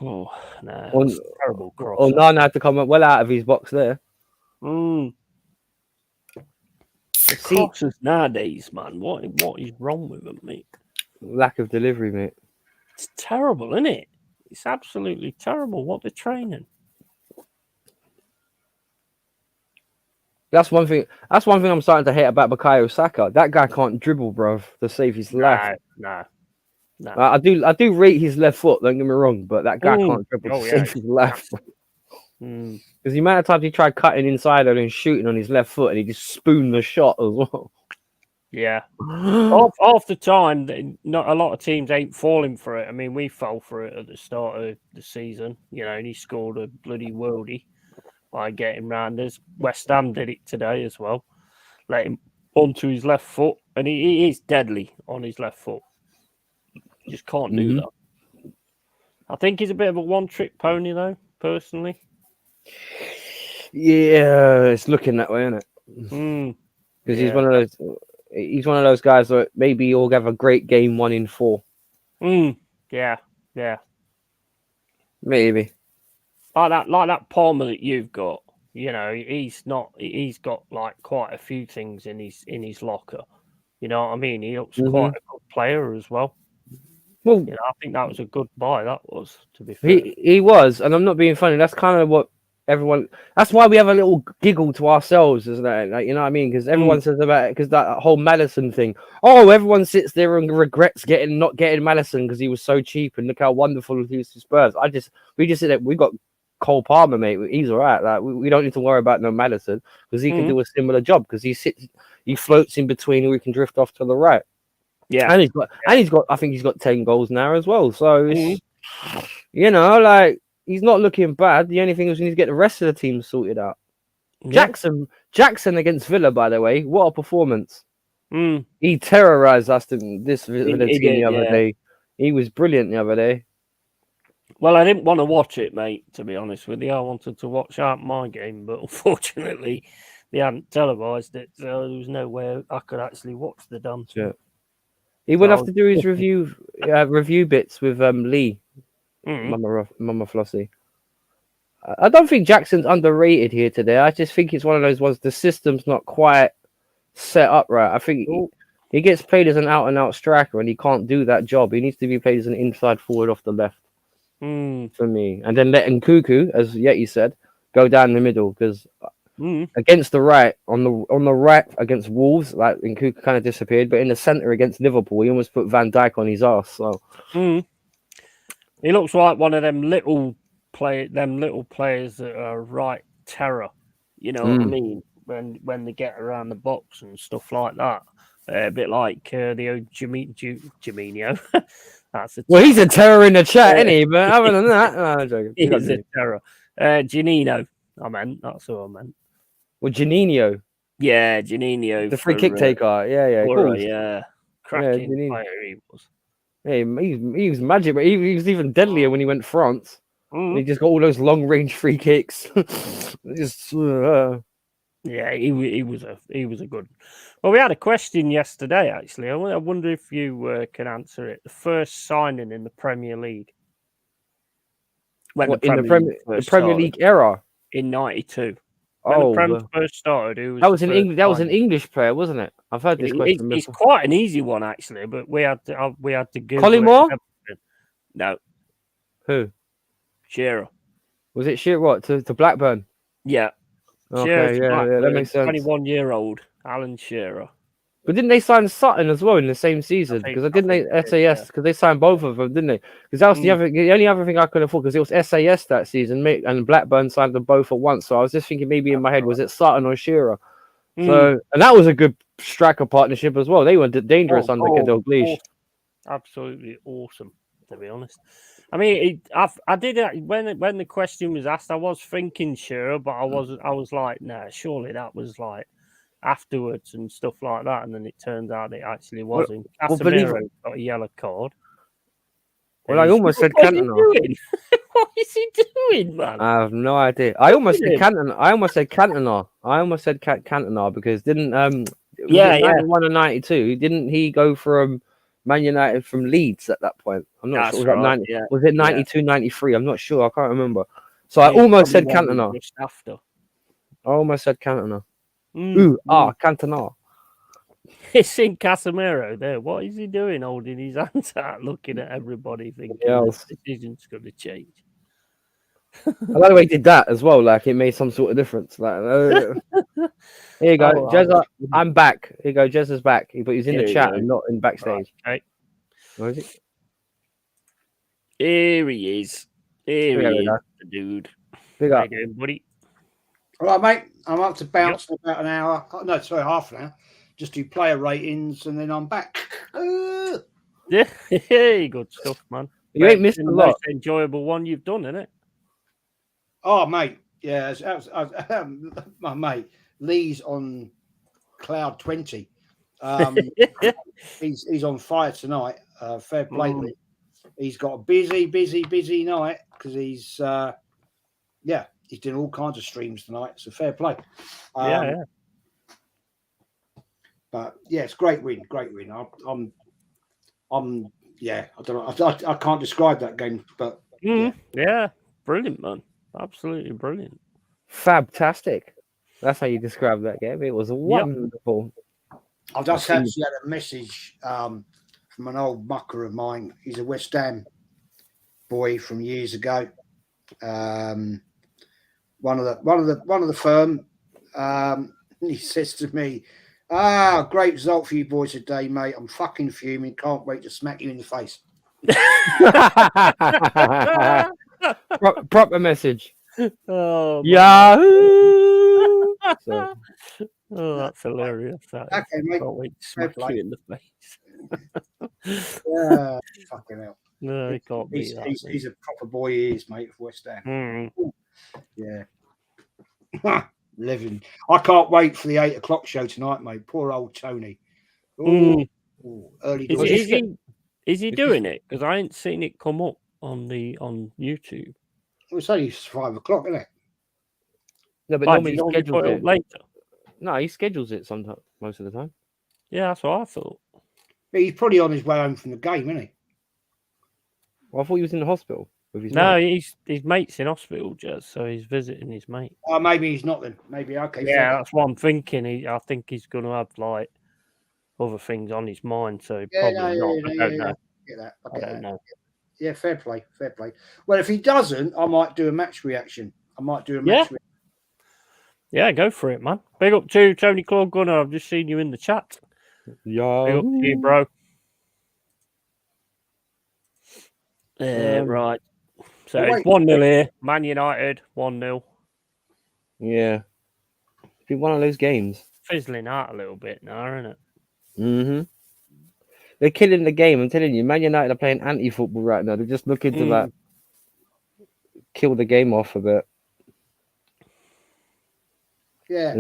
no, it's a terrible cross. Oh, Nana had to come well out of his box there. Crosses nowadays, man. What is wrong with them, mate? Lack of delivery, mate. It's terrible, isn't it? It's absolutely terrible what they're training. That's one thing I'm starting to hate about Bukayo Saka. That guy can't dribble, bruv, to save his left. No. I do rate his left foot, don't get me wrong, but that guy can't dribble to save his left. Because the amount of times he tried cutting inside and shooting on his left foot and he just spooned the shot as well. Yeah. Half the time, not a lot of teams ain't falling for it. I mean, we fell for it at the start of the season, you know, and he scored a bloody worldie by getting round us. West Ham did it today as well. Let him onto his left foot, and he is deadly on his left foot. You just can't do that. I think he's a bit of a one-trick pony, though, personally. Yeah, it's looking that way, isn't it? Because he's one of those. He's one of those guys that maybe he'll have a great game 1 in 4. Yeah. Maybe. Like that Palmer that you've got. You know, he's got like quite a few things in his locker. You know what I mean? He looks quite a good player as well. Well, you know, I think that was a good buy. That was, to be fair. He was, and I'm not being funny. That's kind of what everyone. That's why we have a little giggle to ourselves, isn't it? Like, you know what I mean? Because everyone says about it, because that whole Maddison thing. Oh, everyone sits there and regrets not getting Maddison because he was so cheap, and look how wonderful he was to Spurs. We just said that we got Cole Palmer, mate. He's all right. Like we don't need to worry about no Maddison because he can do a similar job because he floats in between and we can drift off to the right. Yeah, and he's got. I think he's got 10 goals now as well. So it's, you know, like he's not looking bad. The only thing is we need to get the rest of the team sorted out. Yeah. Jackson against Villa, by the way, what a performance! He terrorized us in this Villa team the other day. He was brilliant the other day. Well, I didn't want to watch it, mate, to be honest with you. I wanted to watch out my game, but unfortunately, they hadn't televised it, so there was no way I could actually watch the damn thing. Yeah. He would have to do his review bits with Lee, Mama Flossie. I don't think Jackson's underrated here today. I just think it's one of those ones, the system's not quite set up right. I think he gets played as an out-and-out striker, and he can't do that job. He needs to be played as an inside forward off the left. For me, and then letting Cuckoo, as Yeti said, go down the middle because against the right on the right against Wolves, like Cuckoo kind of disappeared, but in the centre against Liverpool, he almost put Van Dijk on his ass. So he looks like one of them little players that are right terror. You know what I mean? When they get around the box and stuff like that, a bit like the old Jiminho. He's a terror in the chat, isn't he? But other than that, no, I'm joking. He's a terror. Janino, that's who I meant. Well, Janino. Yeah, Janino. The free kick taker. Yeah. Cool. Yeah. Cracking player he was. Hey, he was magic, but he was even deadlier when he went France. He just got all those long-range free kicks. Yeah, he was a good. Well, we had a question yesterday. Actually, I wonder if you can answer it. The first signing in the Premier League. In the Premier League era in '92. When the Prem first started, that was an English player, wasn't it? I've heard this question. It's quite an easy one actually, but we had to Google Collymore? No. Who? Shearer. Was it Shearer? What to Blackburn? Yeah. Okay, yeah, that makes sense. 21-year-old Alan Shearer. But didn't they sign Sutton as well in the same season? Because SAS? Because they signed both of them, didn't they? Because that was the only other thing I could afford. Because it was SAS that season, and Blackburn signed them both at once. So I was just thinking, maybe in my head, was it Sutton or Shearer? So, and that was a good striker partnership as well. They were dangerous under Dalglish. Absolutely awesome, to be honest. I mean, I did when the question was asked, I was thinking Shearer, but I was like, nah, surely that was like afterwards and stuff like that, and then it turns out it actually wasn't. Casemiro got a yellow card. Well, I almost said Cantona. What is he doing, man? I have no idea. I almost at said him. Cantona. I almost said Cantona. I almost said Cantona because didn't was Yeah, it yeah. 91 or 92? Didn't he go from Man United from Leeds at that point? I'm not That's sure. Was that right, 90? yeah, Was it yeah. 92, 93? I'm not sure. I can't remember. So I He's almost said probably one Cantona. just after. I almost said Cantona. Mm, Cantona. It's seen Casemiro there. What is he doing holding his hands out, looking at everybody, thinking Else. the decision's going to change? I like the way he did that as well. Like it made some sort of difference. Like here you go, Oh, Jezza. I'm back. Here you go, Jezza's back. But he's in the Here you chat go. and not in backstage. Right, okay. Where is he? Here he is. Here There he we is, go. the dude. Big How up. you doing, buddy? All right, mate. I'm up to bounce in about an hour. Oh, no, sorry, half an hour. Just do player ratings and then I'm back. Yeah, hey, good stuff, man. You ain't missed It's a the lot. most enjoyable one you've done, isn't it? Oh, mate. Yeah, my mate Lee's on cloud 20. He's on fire tonight. Fair play. Mm. He's got a busy night because he's doing all kinds of streams tonight. So fair play. Yeah. But yeah, it's great win. I don't know. I can't describe that game, but Yeah, brilliant, man. Absolutely brilliant. Fabtastic. That's how you describe that game. It was wonderful. I've just actually had a message from an old mucker of mine. He's a West Ham boy from years ago. One of the firm. He says to me, great result for you boys today, mate. I'm fucking fuming. Can't wait to smack you in the face. Proper message. Oh, Yahoo! So, oh, that's hilarious. That Okay, mate. can't wait to smack you in the face. Yeah, fucking hell. No, he can't be that. He's a proper boy, he is, mate, of West Ham. Yeah. Living. I can't wait for the 8 o'clock show tonight, mate. Poor old Tony. Ooh, early. Is he doing it? Because I ain't seen it come up on YouTube. It's only 5 o'clock, isn't it? no, but Why, normally do he you schedules put it it. up later. No, he schedules it sometimes, most of the time. Yeah, that's what I thought. But he's probably on his way home from the game, isn't he? Well, I thought he was in the hospital with his No, mate. his mate's in hospital, just so he's visiting his mate. Oh, maybe he's not then. Maybe okay. Yeah, fair. that's what I'm thinking. I think he's going to have like other things on his mind, so Yeah, probably not. I don't know. Get that. I don't know. Yeah, fair play. Well, if he doesn't, I might do a match reaction. Yeah, go for it, man. Big up to Tony Claude Gunner. I've just seen you in the chat. Big up to you, bro. Right. So it's 1-0 here. Man United, 1-0. Yeah. It's been one of those games. Fizzling out a little bit now, isn't it? Mm-hmm. They're killing the game. I'm telling you, Man United are playing anti-football right now. They're just looking to kill the game off a bit. Yeah.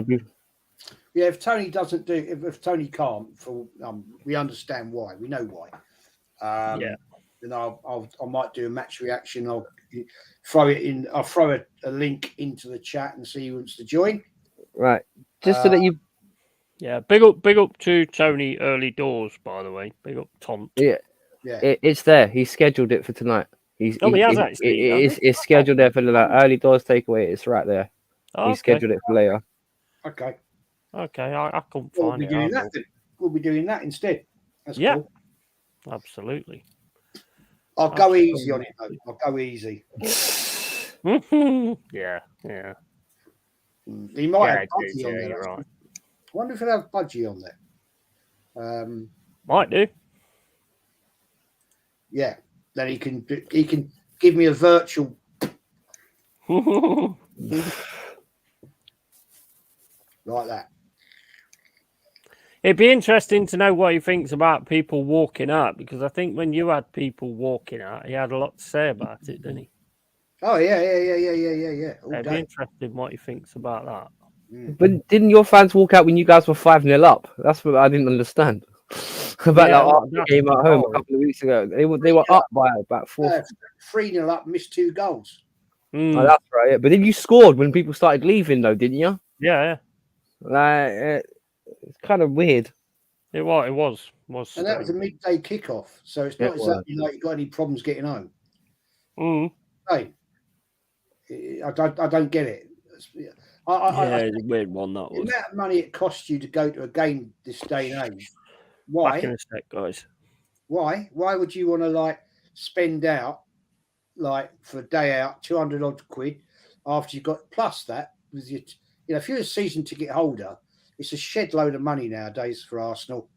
Yeah, if Tony doesn't if Tony can't, we understand why. We know why. Then I might do a match reaction. I'll throw it in. I'll throw a link into the chat and see who wants to join. Right, just so that you. Yeah, big up to Tony early doors, by the way. Big up Tom. Yeah. It's there. He scheduled it for tonight. It's scheduled there for the early doors takeaway. It's right there. Oh, he scheduled it for later. Okay. I couldn't find it. We'll be doing that instead. That's cool. Absolutely. I'll go easy on it, though. I'll go easy. Yeah. He might have Budgie on there. You're right. I wonder if he'll have Budgie on there. Might do. Yeah. Then he can give me a virtual. Like that. It'd be interesting to know what he thinks about people walking out, because I think when you had people walking out, he had a lot to say about it, didn't he? Oh yeah. It'd be interesting what he thinks about that. But didn't your fans walk out when you guys were 5-0 up? That's what I didn't understand. about Yeah, that after that's game at home a bizarre. couple of weeks ago. They were up by about 4. 3-0 up, missed 2 goals. Oh, that's right. Yeah. But then you scored when people started leaving, though, didn't you? Yeah, Like it's kind of weird. it was. And that was a midday kickoff, so it's It not exactly like you got any problems getting home. Hey, I don't get it. It's a weird one, that The was. amount of money it costs you to go to a game this day and age. Back in Why? a sec, guys. Why would you want to like spend out like for a day out 200 odd quid after you got plus that with your, if you're a season ticket holder, it's a shed load of money nowadays for Arsenal.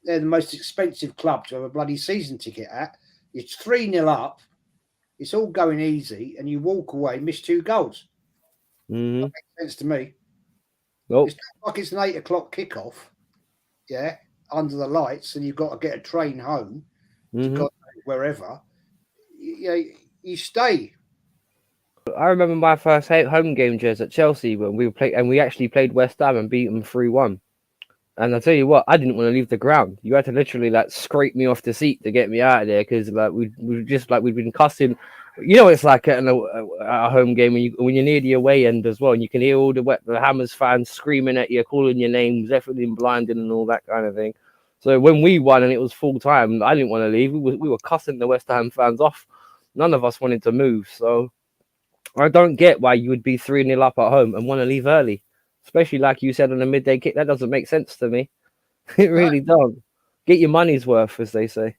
They're the most expensive club to have a bloody season ticket at. It's 3-0 up. It's all going easy, and you walk away, miss 2 goals. Mm-hmm. That makes sense to me. Nope. It's not like it's an 8 o'clock kickoff, under the lights, and you've got to get a train home to go wherever. You stay. I remember my first home game just at Chelsea when we actually played West Ham and beat them 3-1. And I tell you what, I didn't want to leave the ground. You had to literally like scrape me off the seat to get me out of there because like we'd been cussing. You know, it's like at a home game when you're near the away end as well, and you can hear all the Hammers fans screaming at you, calling your names, definitely blinding and all that kind of thing. So when we won and it was full time, I didn't want to leave. We were cussing the West Ham fans off. None of us wanted to move. So I don't get why you would be 3-0 up at home and want to leave early. Especially like you said on a midday kick, that doesn't make sense to me. It really don't. Get your money's worth, as they say.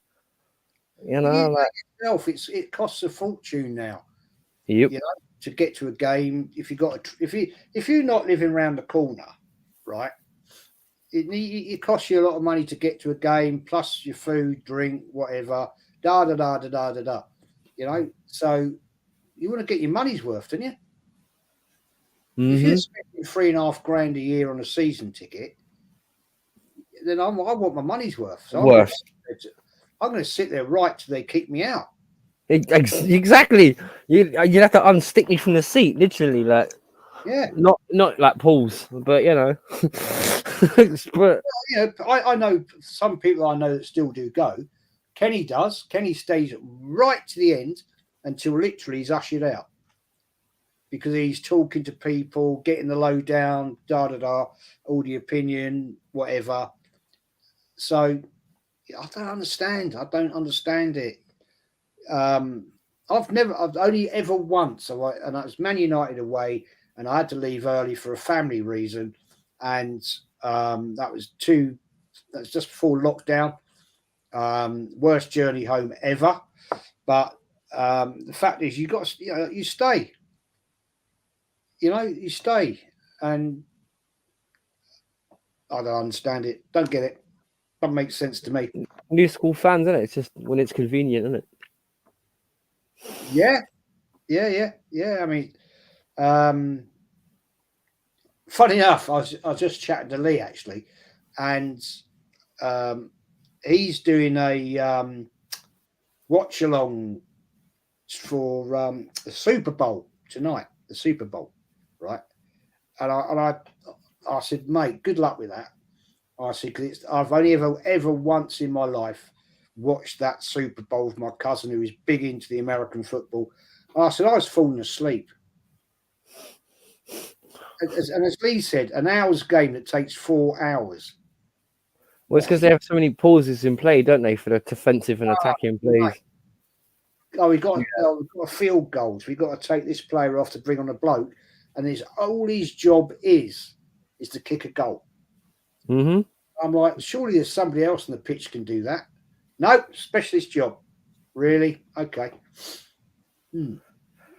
You know, it costs a fortune now. Yep. To get to a game. If you're not living around the corner, right? It costs you a lot of money to get to a game, plus your food, drink, whatever. Da da da da da da da. So you want to get your money's worth, don't you? If you're spending $3,500 a year on a season ticket, then I want my money's worth. So I'm going to sit there right till they kick me out. Exactly. You'd have to unstick me from the seat, literally, like. Yeah. Not like Paul's, but but I know some people I know that still do go. Kenny does. Kenny stays right to the end until literally he's ushered out. Because he's talking to people, getting the lowdown, all the opinion, whatever. So I don't understand. it. I've only ever once, and that was Man United away, and I had to leave early for a family reason, and that was just before lockdown. Worst journey home ever, but the fact is, you stay. You stay, and I don't understand it. Don't get it. Doesn't make sense to me. New school fans, isn't it? It's just when it's convenient, isn't it? Yeah. I mean, funny enough, I was just chatting to Lee actually, and he's doing a watch along for the Super Bowl tonight. The Super Bowl, right? And I said, mate, good luck with that. I said, because I've only ever once in my life watched that Super Bowl with my cousin who is big into the American football. I said, I was falling asleep. And as Lee said, an hour's game that takes 4 hours. Well, it's because they have so many pauses in play, don't they, for the defensive and attacking plays? Right. Oh, we've got a field goals. We've got to take this player off to bring on a bloke. And all his job is to kick a goal. Mm-hmm. I'm like, surely there's somebody else on the pitch can do that. No, specialist job. Really? Okay.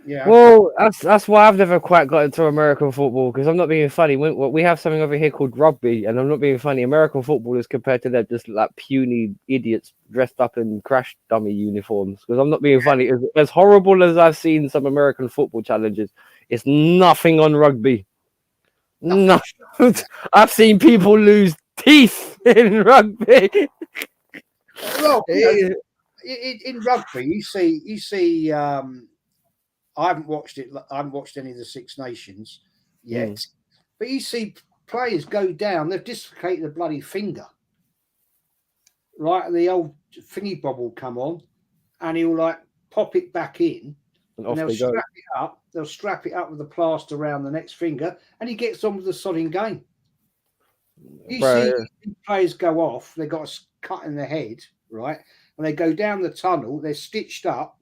Yeah. Well, that's why I've never quite got into American football, because I'm not being funny. We have something over here called rugby, and I'm not being funny. American football is compared to them just like puny idiots dressed up in crash dummy uniforms. Because I'm not being funny. As horrible as I've seen some American football challenges, it's nothing on rugby. Nothing. I've seen people lose teeth in rugby. Well, in rugby, you see. I haven't watched it. I haven't watched any of the Six Nations yet, but you see players go down. They've dislocated a bloody finger. right? And the old thingy bob will come on, and he'll like pop it back in, And and off they'll they go. strap it up. They'll strap it up with the plaster around the next finger, and he gets on with the sodding game. You Bro, see players go off, they got a cut in the head, right? And they go down the tunnel, they're stitched up,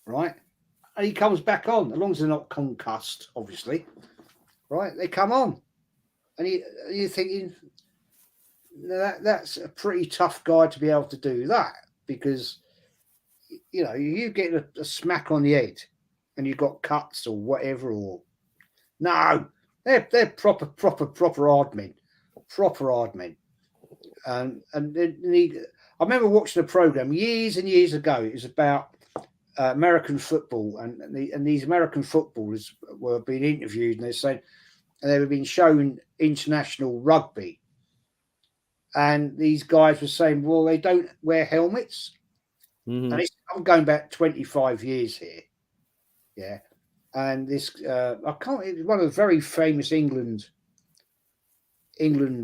right? And he comes back on, as long as they're not concussed, obviously, right? They come on. And you're thinking, that's a pretty tough guy to be able to do that, because, you know, you get a smack on the head and you've got cuts or whatever, or no, they're proper hard men. Proper hard men. I remember watching a program years and years ago. It was about American football, and these American footballers were being interviewed, and they were being shown international rugby, and these guys were saying, well, they don't wear helmets. mm-hmm. And I'm going back 25 years here, yeah. And this it's one of the very famous England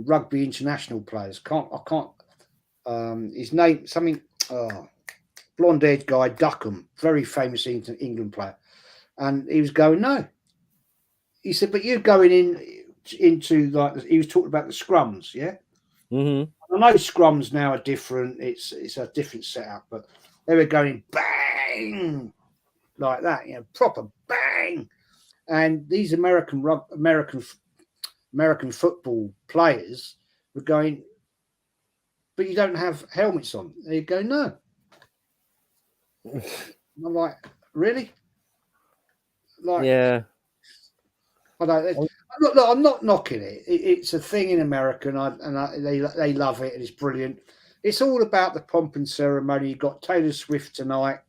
rugby international players. His name something. Blonde-haired guy, Duckham, very famous England player, and he was going, no. He said, but you're going into like, he was talking about the scrums, yeah. Mm-hmm. I know scrums now are different. It's a different setup, but they were going bang like that, you know, proper bang. And these American football players were going, but you don't have helmets on. And you go, no. I'm like, really? Like, Yeah. I don't. I'm not knocking it. It's a thing in America, and they love it, and it's brilliant. It's all about the pomp and ceremony. You've got Taylor Swift tonight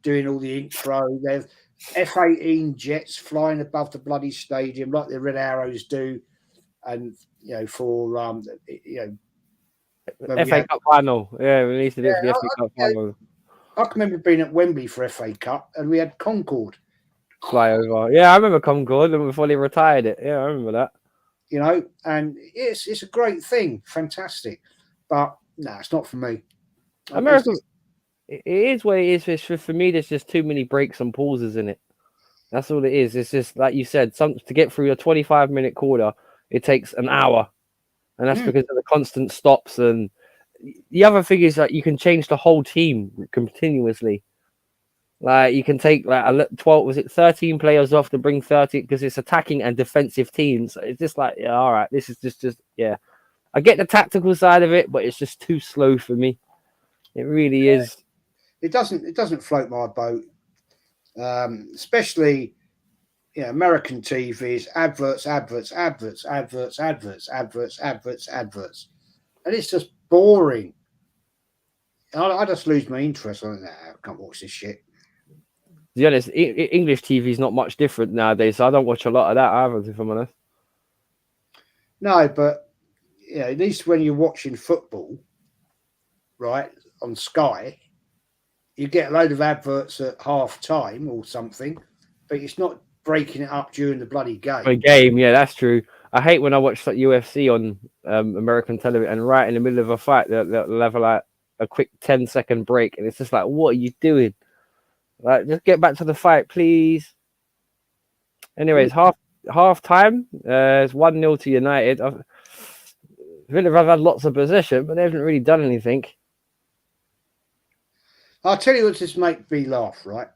doing all the intro. There's F-18 jets flying above the bloody stadium like the Red Arrows do, and you know, for you know, FA Cup final. Yeah, we used to do it for the FA Cup final. I can remember being at Wembley for FA Cup, and we had Concorde Fly over. Yeah, I remember Concorde and before they retired it. Yeah, I remember that. You know, and it's a great thing, fantastic. But no, it's not for me. America, it is what it is. For me, there's just too many breaks and pauses in it. That's all it is. It's just like you said, to get through a 25-minute quarter, it takes an hour, and that's because of the constant stops. And the other thing is that you can change the whole team continuously. Like you can take like 13 players off to bring 30 because it's attacking and defensive teams. So it's just like, yeah, all right, this is just yeah. I get the tactical side of it, but it's just too slow for me. It really is. It doesn't float my boat. Especially, you know, American TVs, adverts, and it's just boring. I just lose my interest. I can't watch this shit. To be honest, English TV is not much different nowadays, so I don't watch a lot of that either, if I'm honest. No, but you know, at least when you're watching football, right, on Sky, you get a load of adverts at half time or something, but it's not breaking it up during the bloody game. A game, yeah, that's true. I hate when I watch like UFC on American television, and right in the middle of a fight, they'll have like a quick 10-second break, and it's just like, what are you doing? Like, just get back to the fight, please. Anyways, half time. It's 1-0 to United. Villa have had lots of possession, but they haven't really done anything. I'll tell you what this make me laugh, right?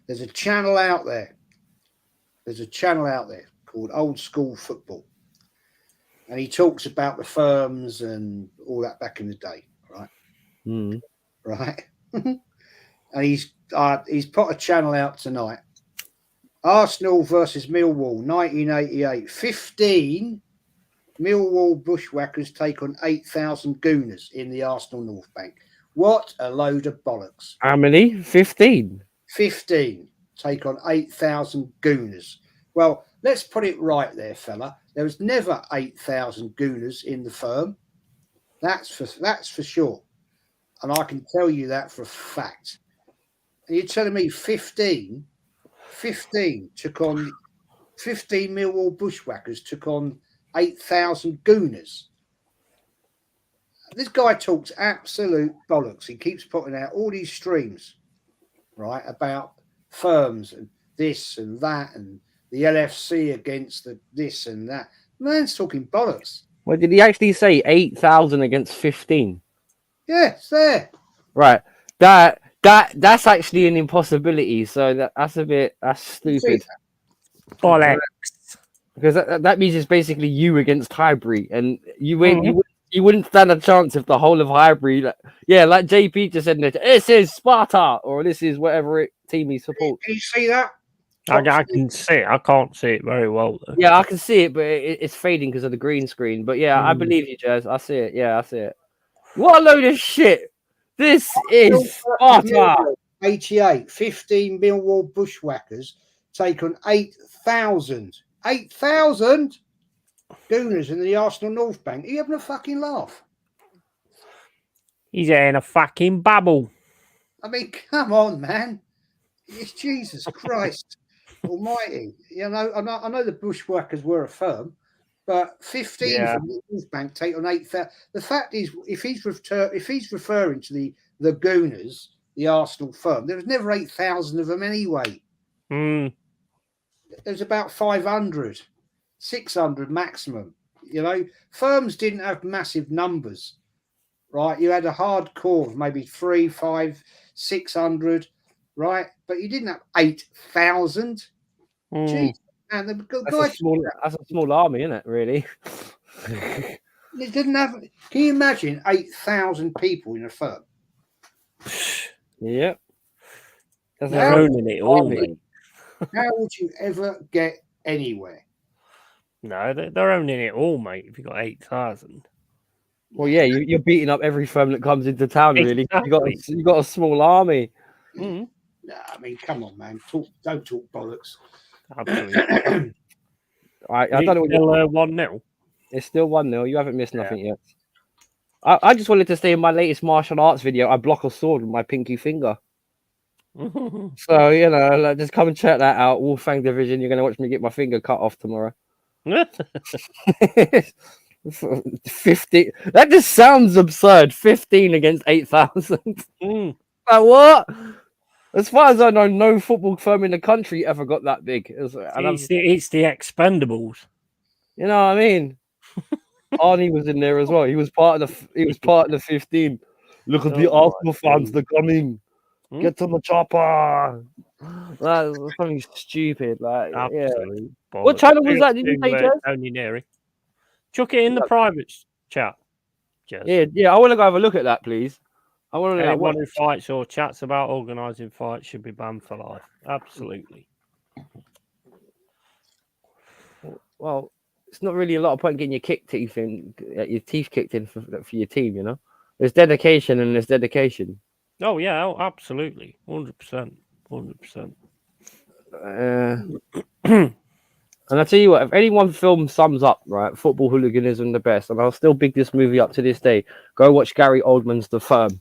There's a channel out there. Called Old School Football. And he talks about the firms and all that back in the day, right? Right? And he's put a channel out tonight. Arsenal versus Millwall, 1988. 15 Millwall bushwhackers take on 8,000 gooners in the Arsenal North Bank. What a load of bollocks. How many? 15. 15 take on 8,000 gooners. Well, let's put it right there, fella. There was never 8,000 gooners in the firm. That's for sure. And I can tell you that for a fact. And you're telling me 15 took on 15 Millwall bushwhackers took on 8,000 gooners. This guy talks absolute bollocks. He keeps putting out all these streams, right, about firms and this and that and the LFC against the this and that. Man's talking bollocks. Well, did he actually say 8,000 against 15? Yeah, it's there. Right. That's actually an impossibility. So that's stupid. Bollocks. Because that means it's basically you against Highbury, and you wouldn't stand a chance if the whole of Highbury, like JP just said, this is Sparta or this is whatever team he supports. Can you see that? I can see it. I can't see it very well, though. Yeah, I can see it, but it's fading because of the green screen. But yeah, I believe you, Jazz. I see it. Yeah, I see it. What a load of shit! This is Sparta. 88, 15 Millwall Bushwhackers take on 8,000. 8,000 Gooners in the Arsenal North Bank. Are you having a fucking laugh? He's in a fucking bubble. I mean, come on, man. It's Jesus Christ Almighty. You know, I know the Bushwhackers were a firm, but 15 from the North Bank take on 8,000. The fact is, if he's referring to the Gooners, the Arsenal firm, there was never 8,000 of them anyway. There's about 500, 600 maximum. You know, firms didn't have massive numbers, right? You had a hardcore of maybe 3, 5, 600, right? But you didn't have 8,000. Jeez, man, that's a small army, isn't it? Really? It didn't have. Can you imagine 8,000 people in a firm? Yep. They're owning it all, mate. How would you ever get anywhere? No, they're owning it all, mate. If you got 8,000. Well, yeah, you're beating up every firm that comes into town. Really, Exactly. you got a small army. Nah, I mean, come on, man. Don't talk bollocks. Absolutely. I don't know. Still 1-0. It's still 1-0. You haven't missed nothing yet. I just wanted to say in my latest martial arts video, I block a sword with my pinky finger. So, you know, just come and check that out. Wolfang Division. You're going to watch me get my finger cut off tomorrow. 50. That just sounds absurd. 15 against 8,000. Like what? As far as I know, no football firm in the country ever got that big. It's the Expendables. You know what I mean? Arnie was in there as well. He was part of the 15. Look at the Arsenal fans, they're coming. Get to the chopper. That's something stupid. Like, absolutely. Yeah. What channel was that? Did you say, Jez? Tony Neri. Chuck it in the private chat. Jez. Yeah. I want to go have a look at that, please. I want to know anyone who fights or chats about organising fights should be banned for life. Absolutely. Well, it's not really a lot of point getting your teeth kicked in for your team. You know, there's dedication and there's dedication. Oh yeah, absolutely, 100%, 100%. And I tell you what, if anyone film sums up right football hooliganism the best, and I'll still big this movie up to this day, go watch Gary Oldman's The Firm.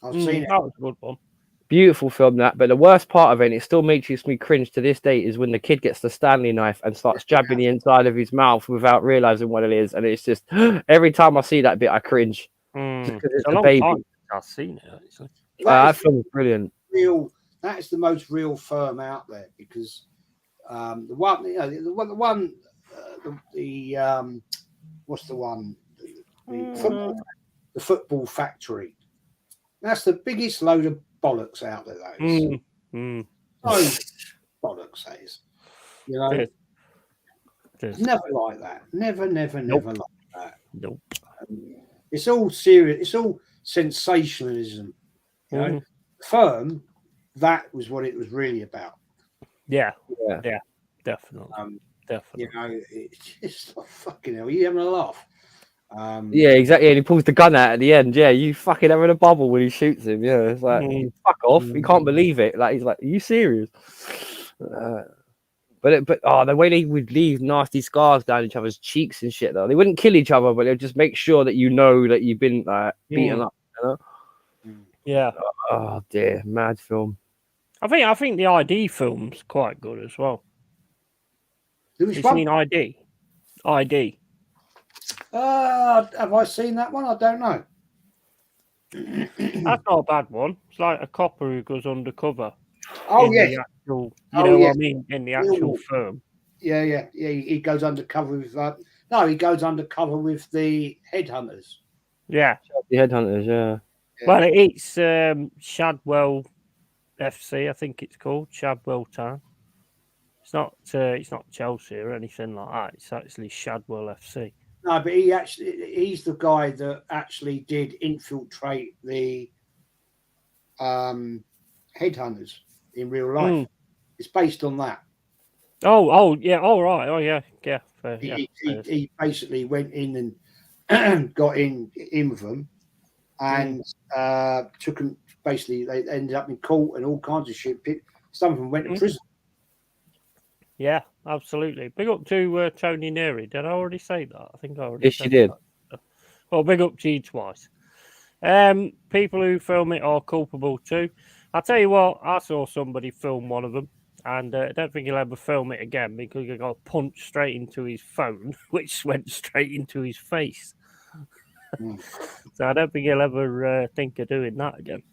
I've seen it. That was a good one. Beautiful film, that. But the worst part of it, and it still makes me cringe to this day, is when the kid gets the Stanley knife and starts jabbing the inside of his mouth without realizing what it is. And it's just every time I see that bit, I cringe. Just because it's a baby. Time. I've seen it. Actually. That film is brilliant. That is the most real firm out there because the one, you know, what's the one? The football factory. That's the biggest load of bollocks out there, those. So bollocks, that is. You know, never like that. Never like that. Nope. It's all serious. It's all sensationalism. You know, firm. That was what it was really about. Yeah, definitely. Definitely. You know, it's just like, fucking hell. You having a laugh? Yeah, exactly. And he pulls the gun out at the end. Yeah, you fucking having a bubble when he shoots him. Yeah, it's like fuck off. You can't believe it. Like he's like, are you serious? But the way they would leave nasty scars down each other's cheeks and shit though. They wouldn't kill each other, but they'd just make sure that you know that you've been beaten up. You know? Yeah. Oh dear, mad film. I think the ID film's quite good as well. Which one? ID. ID. Have I seen that one? I don't know. That's not a bad one. It's like a copper who goes undercover. Oh, in yes. the actual, Oh, what I yes. mean, in the actual firm. Yeah. He goes undercover with. No, he goes undercover with the headhunters. Yeah. The headhunters, yeah. Well, it's Shadwell FC, I think it's called Shadwell Town. It's not Chelsea or anything like that. It's actually Shadwell FC. No, but he's the guy that actually did infiltrate the headhunters in real life. It's based on that. Oh, yeah. All right. Oh, yeah. Yeah. He basically went in and got in with them and took them. Basically, they ended up in court and all kinds of shit. Some of them went to prison. Yeah, absolutely. Big up to Tony Neary. Did I already say that? I think I already Yes, said you did. that. Well, big up to you twice. People who film it are culpable too. I'll tell you what, I saw somebody film one of them, and I don't think he'll ever film it again because he got punched straight into his phone, which went straight into his face. So I don't think he'll ever think of doing that again.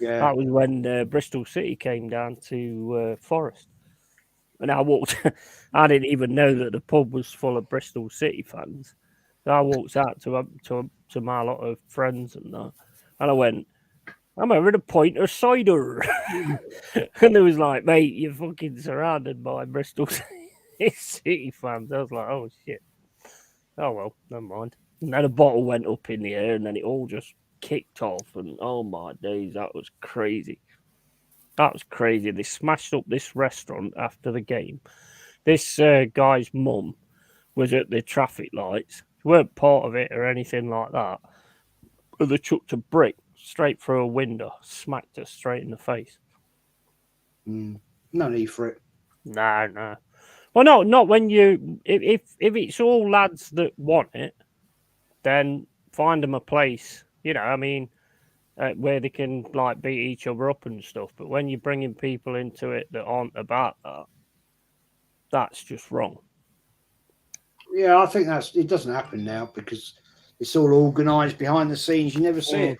Yeah. That was when Bristol City came down to Forest. And I walked, I didn't even know that the pub was full of Bristol City fans. So I walked out to my lot of friends and that. And I went, I'm having a pint of cider. And it was like, mate, you're fucking surrounded by Bristol City fans. I was like, oh, shit. Oh, well, never mind. And then a bottle went up in the air and then it all just kicked off. And oh, my days, that was crazy. That was crazy. They smashed up this restaurant after the game. This guy's mum was at the traffic lights. She weren't part of it or anything like that. But they chucked a brick straight through a window, smacked her straight in the face. No need for it. No. Well, not when you. If it's all lads that want it, then find them a place. You know, I mean, where they can like beat each other up and stuff. But when you're bringing people into it that aren't about that, that's just wrong. Yeah, I think it doesn't happen now because it's all organised behind the scenes. You never see it.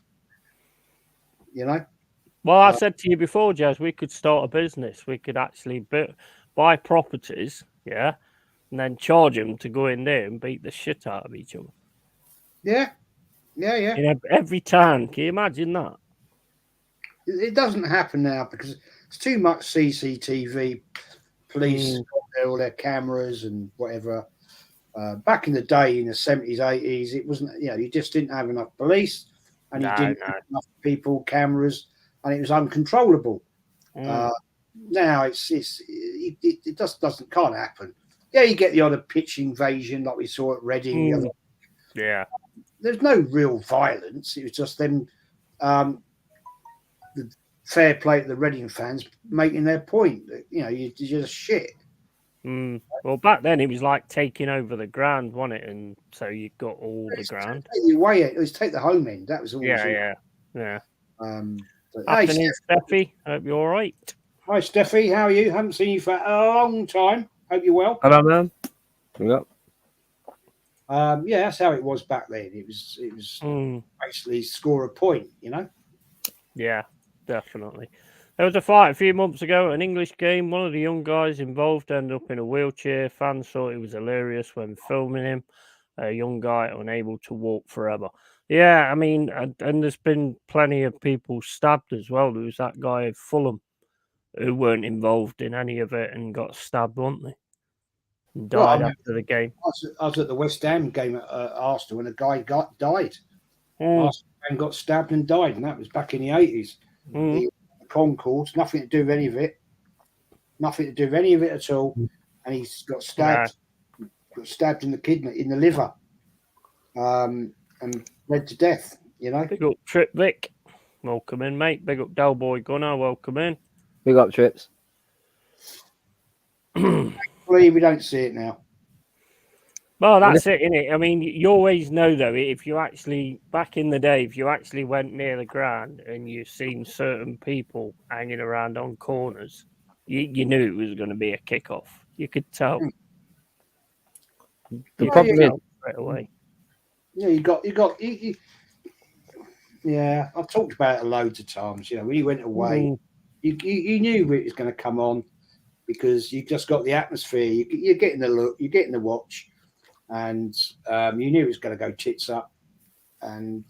You know. Well, I said to you before, Jazz, we could start a business. We could actually buy properties, yeah, and then charge them to go in there and beat the shit out of each other. Yeah. In every town. Can you imagine that? It doesn't happen now because it's too much CCTV. Police got all their cameras and whatever. Back in the day, in the 70s, 80s, it wasn't. You just didn't have enough police, and you didn't have enough people, cameras, and it was uncontrollable. Now it just can't happen. Yeah, you get the odd pitch invasion like we saw at Reading. Yeah. There's no real violence. It was just them. The fair play to the Reading fans making their point. You're just shit. Well, back then it was like taking over the ground, wasn't it? And so you got all the ground. It was take the home end. That was all. Yeah. Afternoon, Steffi. Hope you're all right. Hi, Steffi. How are you? Haven't seen you for a long time. Hope you're well. Hello, man. Yep. Yeah, that's how it was back then. It was basically score a point, Yeah, definitely. There was a fight a few months ago at an English game. One of the young guys involved ended up in a wheelchair. Fans thought it was hilarious when filming him. A young guy unable to walk forever. Yeah, I mean, and there's been plenty of people stabbed as well. There was that guy at Fulham who weren't involved in any of it and got stabbed, weren't they? And died after the game. I was at the West Ham game at Arsenal and a guy died. Arsenal got stabbed and died, and that was back in the 80s. The concourse, nothing to do with any of it. Nothing to do with any of it at all. And he's got stabbed. Yeah. Got stabbed in the kidney, in the liver, and bled to death. Big up Trip Vic, welcome in, mate. Big up Del Boy Gunner, welcome in. Big up Trips. Thankfully, we don't see it now. Well, that's it, innit? I mean, you always know, though, if you actually, back in the day, if you actually went near the ground and you've seen certain people hanging around on corners, you knew it was going to be a kickoff. You could tell. The You problem know is, straight away. Yeah, yeah, I've talked about it loads of times. You know, when you went away, you knew it was going to come on because you just got the atmosphere. You're getting the look, you're getting the watch, and you knew it was going to go tits up. And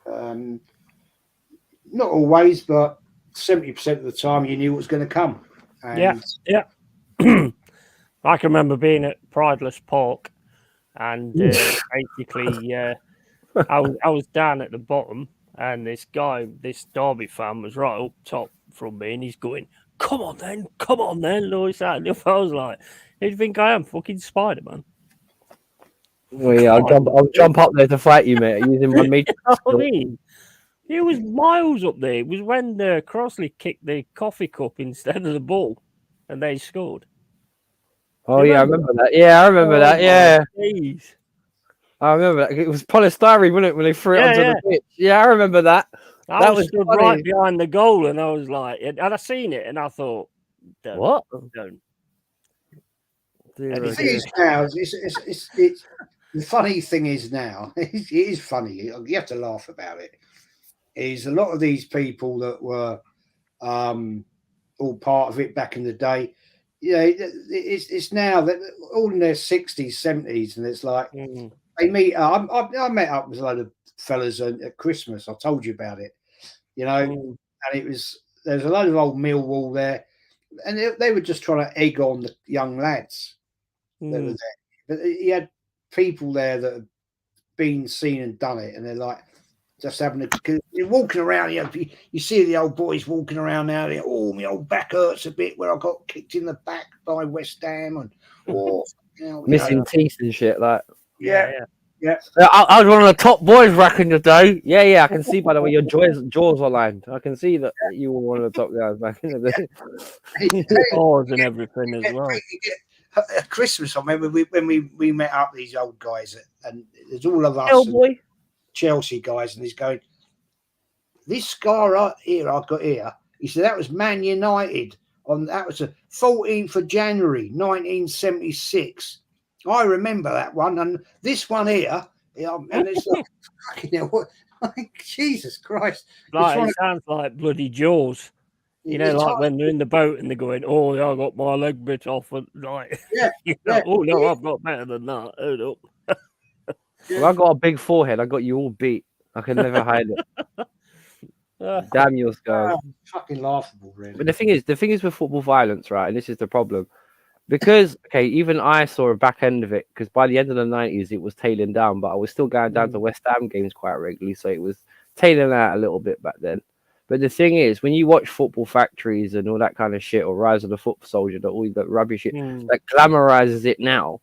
not always, but 70% of the time, you knew what was going to come. And Yeah. I can remember being at Prideless Park, and basically, I was down at the bottom, and this guy, this Derby fan, was right up top from me, and he's going, come on then, and all this, that, and the other. I was like, who do you think I am, fucking Spider-Man? well, yeah, I'll jump up there to fight you, mate, using my matrix. I mean, it was miles up there. It was when Crossley kicked the coffee cup instead of the ball, and they scored. Oh yeah, I remember that. Yeah, I remember that. Yeah, Jeez. I remember that. It was polystyrene, wasn't it, when they threw it onto the pitch? Yeah, I remember that. I That was was stood funny. right behind the goal, and I was like, and I seen it, and I thought, don't, What? don't. the thing is now, it's the funny thing is now, it is funny. You have to laugh about it. Is a lot of these people that were all part of it back in the day. You know, it's now that all in their 60s, 70s, and it's like they meet. I met up with a load of fellas at Christmas. I told you about it. You know, and there's a load of old Millwall there, and they were just trying to egg on the young lads that were there. But he had people there that have been seen and done it, and they're like just having you're walking around. You see the old boys walking around now. Oh, my old back hurts a bit where I got kicked in the back by West Ham, and missing teeth and shit like. Yeah. I was one of the top boys back in the day. Yeah. I can see by the way your jaws are lined. I can see that you were one of the top guys back in the day. Oars and everything as well. At Christmas, I remember when we met up these old guys, and there's all of us and Chelsea guys, and he's going, this scar right here I've got here. He said that was Man United that was the 14th of January 1976. I remember that one, and this one here, and it's like, fucking hell, what? Like, Jesus Christ! Like, it sounds like bloody Jaws. You know, like when they're in the boat and they're going, "Oh, yeah, I got my leg bit off," and like, oh no, I've got better than that. Hold up. Well, I got a big forehead. I got you all beat. I can never hide it. Damn your scars. Fucking laughable, really. But the thing is with football violence, right? And this is the problem. Because even I saw a back end of it, because by the end of the 90s it was tailing down, but I was still going down to West Ham games quite regularly, so it was tailing out a little bit back then. But the thing is, when you watch Football Factories and all that kind of shit, or Rise of the Foot Soldier, all that rubbish shit that glamorizes it now,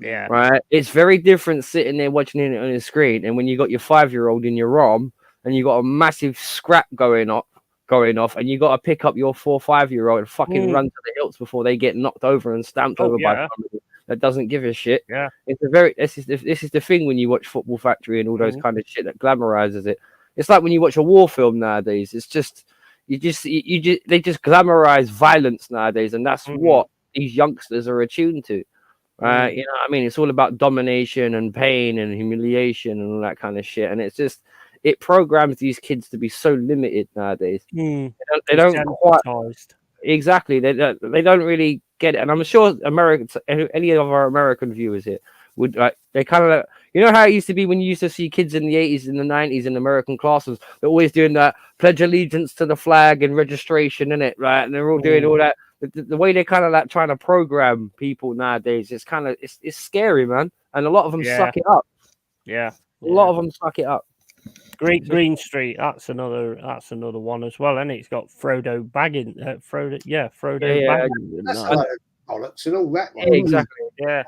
right? It's very different sitting there watching it on the screen, and when you got your 5-year-old in your arm and you got a massive scrap going off, and you got to pick up your 4 or 5-year-old and fucking run to the hilts before they get knocked over and stamped over by somebody that doesn't give a shit. It's this is the thing when you watch Football Factory and all those kind of shit that glamorizes it. It's like when you watch a war film nowadays. It's just they just glamorize violence nowadays, and that's what these youngsters are attuned to. Right? You know what I mean? It's all about domination and pain and humiliation and all that kind of shit, and it's just it programs these kids to be so limited nowadays. They don't quite exactly. They don't really get it. And I'm sure Americans, any of our American viewers here, would like. They kind of, you know how it used to be when you used to see kids in the 80s and the 90s in American classes. They're always doing that pledge allegiance to the flag and registration in it, right? And they're all doing all that. The way they're kind of like trying to program people nowadays, it's kind of it's scary, man. And a lot of them suck it up. A lot of them suck it up. Green Street, that's another one as well, and it's got Frodo Baggins. Frodo Baggins. That's like bollocks and all that one. Yeah, exactly. Yeah.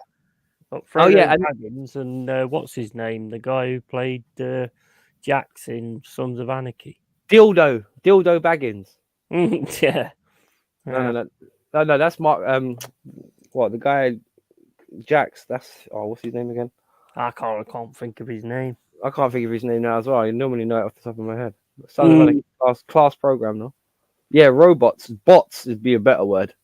But Frodo Baggins and what's his name? The guy who played Jax in Sons of Anarchy. Dildo Baggins. Yeah. No, that's Mark. What the guy Jax? That's what's his name again? I can't think of his name. I can't think of his name now as well. I normally know it off the top of my head. Sounds like a class program, though. Yeah, bots would be a better word.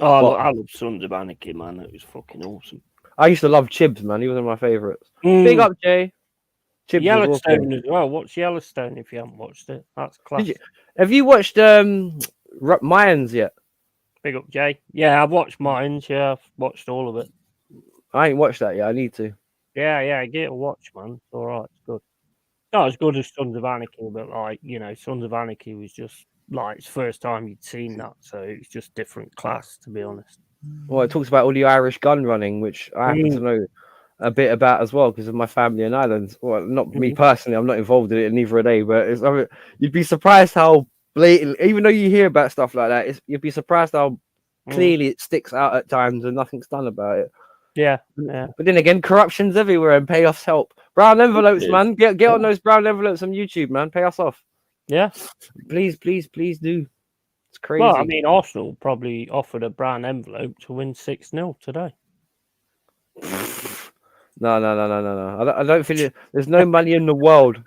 Oh, I love Sons of Anarchy, man. That was fucking awesome. I used to love Chibs, man. He was one of my favourites. Mm. Big up, Jay. Chibs was Yellowstone awesome. as well. Watch Yellowstone if you haven't watched it. That's class. Have you watched Mayans yet? Big up, Jay. Yeah, I've watched Mines. Yeah, I've watched all of it. I ain't watched that yet. I need to. Yeah, get it a watch, man. It's all right. It's good. Not as good as Sons of Anarchy, but like, you know, Sons of Anarchy was just like it's first time you'd seen that, so it's just different class, to be honest. Well, it talks about all the Irish gun running, which I happen to know a bit about as well because of my family in Ireland. Well, not me personally, I'm not involved in it, neither are they. But it's, I mean, you'd be surprised how blatant, even though you hear about stuff like that, you'd be surprised how clearly it sticks out at times and nothing's done about it. Yeah. But then again, corruption's everywhere and payoffs help. Brown envelopes, man. Get on those brown envelopes on YouTube, man. Pay us off. Yeah. Please do. It's crazy. Well, I mean, Arsenal probably offered a brown envelope to win 6-0 today. No. I don't feel it. There's no money in the world.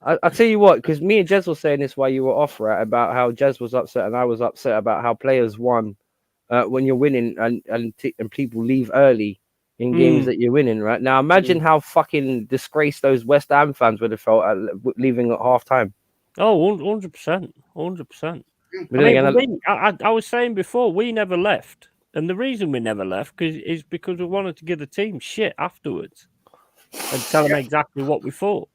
I'll tell you what, because me and Jez were saying this while you were off, right? About how Jez was upset and I was upset about how players won when you're winning and people leave early in games that you're winning, right? Now imagine how fucking disgraced those West Ham fans would have felt at leaving at half time. Oh, 100%. 100%. I was saying before, we never left. And the reason we never left is because we wanted to give the team shit afterwards and tell them exactly what we thought.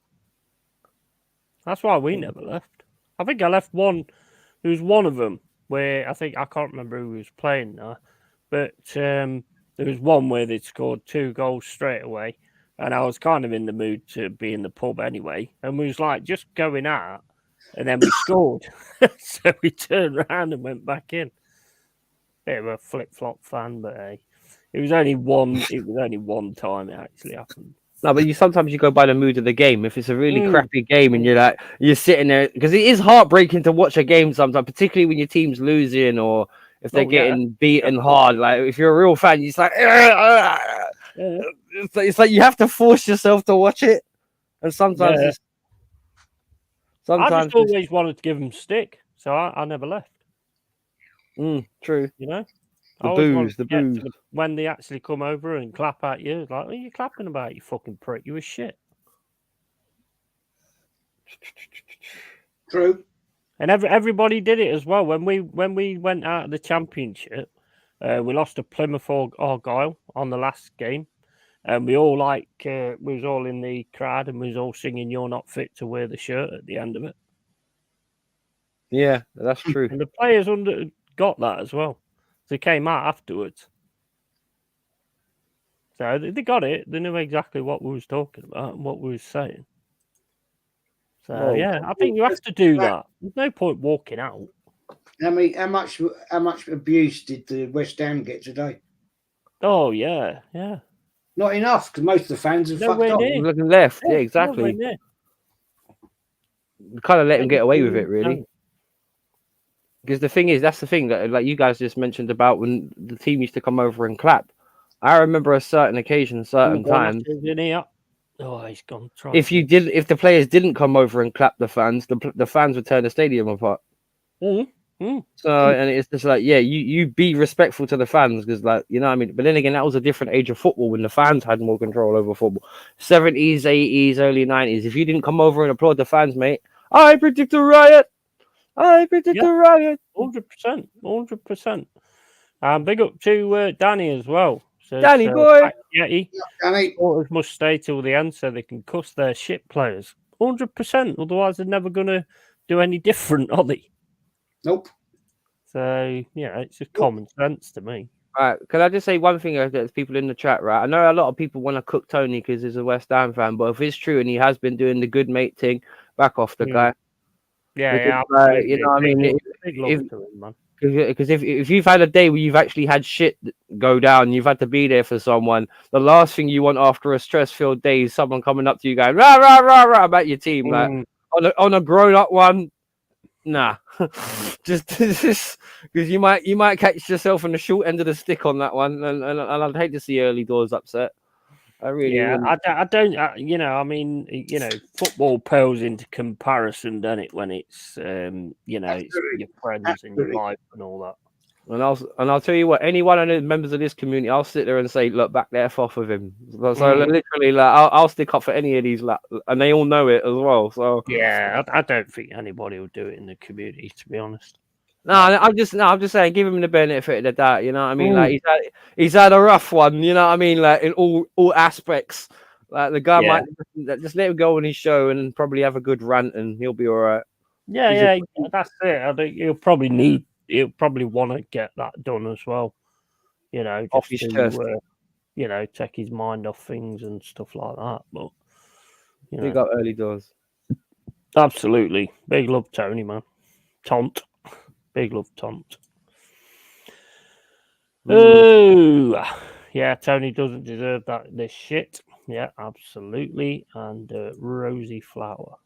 That's why we never left. I think I left one. There was one of them where I can't remember who was playing now, but there was one where they'd scored 2 goals straight away, and I was kind of in the mood to be in the pub anyway, and we was like just going out, and then we scored, so we turned around and went back in. Bit of a flip-flop fan, but hey, it was only one. It was only one time it actually happened. No, but sometimes you go by the mood of the game. If it's a really crappy game and you're sitting there, because it is heartbreaking to watch a game sometimes, particularly when your team's losing or if they're getting beaten hard. Like if you're a real fan, you're just like, it's like you have to force yourself to watch it, and sometimes I just always wanted to give them stick, so I never left. True. You know, the booze. When they actually come over and clap at you, like, what are you clapping about, you fucking prick? You were shit. True. And everybody did it as well. When we went out of the championship, we lost to Plymouth Argyle on the last game, and we all we was all in the crowd and we was all singing "You're Not Fit to Wear the Shirt" at the end of it. Yeah, that's true. And the players got that as well. They came out afterwards. So they got it. They knew exactly what we was talking about and what we was saying. So I think you have to do that. There's no point walking out. I mean, how much abuse did the West Ham get today? Oh yeah. Not enough, because most of the fans have fucked off. Looking left, yeah, exactly. You kind of let him get away with it, really. Because the thing is, that's the thing that, like you guys just mentioned about when the team used to come over and clap. I remember a certain occasion, certain times. Oh, he's gone. If the players didn't come over and clap the fans, the fans would tear the stadium apart. And it's just like, you be respectful to the fans, because, like, you know what I mean. But then again, that was a different age of football when the fans had more control over football. 70s, 80s, early 90s. If you didn't come over and applaud the fans, mate, I predict a riot. A riot. 100%. Big up to Danny as well. Says, Danny boy. Yeti. Danny. Supporters must stay till the end so they can cuss their shit players. 100%. Otherwise, they're never going to do any different, are they? Nope. So, it's just common sense to me. All right, can I just say one thing? There's people in the chat, right? I know a lot of people want to cook Tony because he's a West Ham fan, but if it's true and he has been doing the good mate thing, back off the guy. Yeah, you know what I mean? Because if you've had a day where you've actually had shit go down, you've had to be there for someone, the last thing you want after a stress-filled day is someone coming up to you going rah rah rah rah about your team. Like on a grown-up one, nah. just because you might catch yourself on the short end of the stick on that one, and I'd hate to see early doors upset. I really wouldn't. I don't. I mean, football pales into comparison, doesn't it? When it's, it's your friends and your life and all that. And I'll tell you what, any one of the members of this community, I'll sit there and say, look, back the F off of him. So literally, like, I'll stick up for any of these, like, and they all know it as well. So yeah, I don't think anybody will do it in the community, to be honest. no, I'm just saying, give him the benefit of the doubt. You know what I mean? Like he's had a rough one. You know what I mean? Like in all aspects. Like the guy might just let him go on his show and probably have a good rant, and he'll be all right. Yeah, that's it. I think he'll probably want to get that done as well. You know, just Off his chest. You know, take his mind off things and stuff like that. But you Big know, up early doors. absolutely, big love, Tony, man. Tont, big love, Tont. Oh, yeah, Tony doesn't deserve this shit. Yeah, absolutely. And Rosy Flower.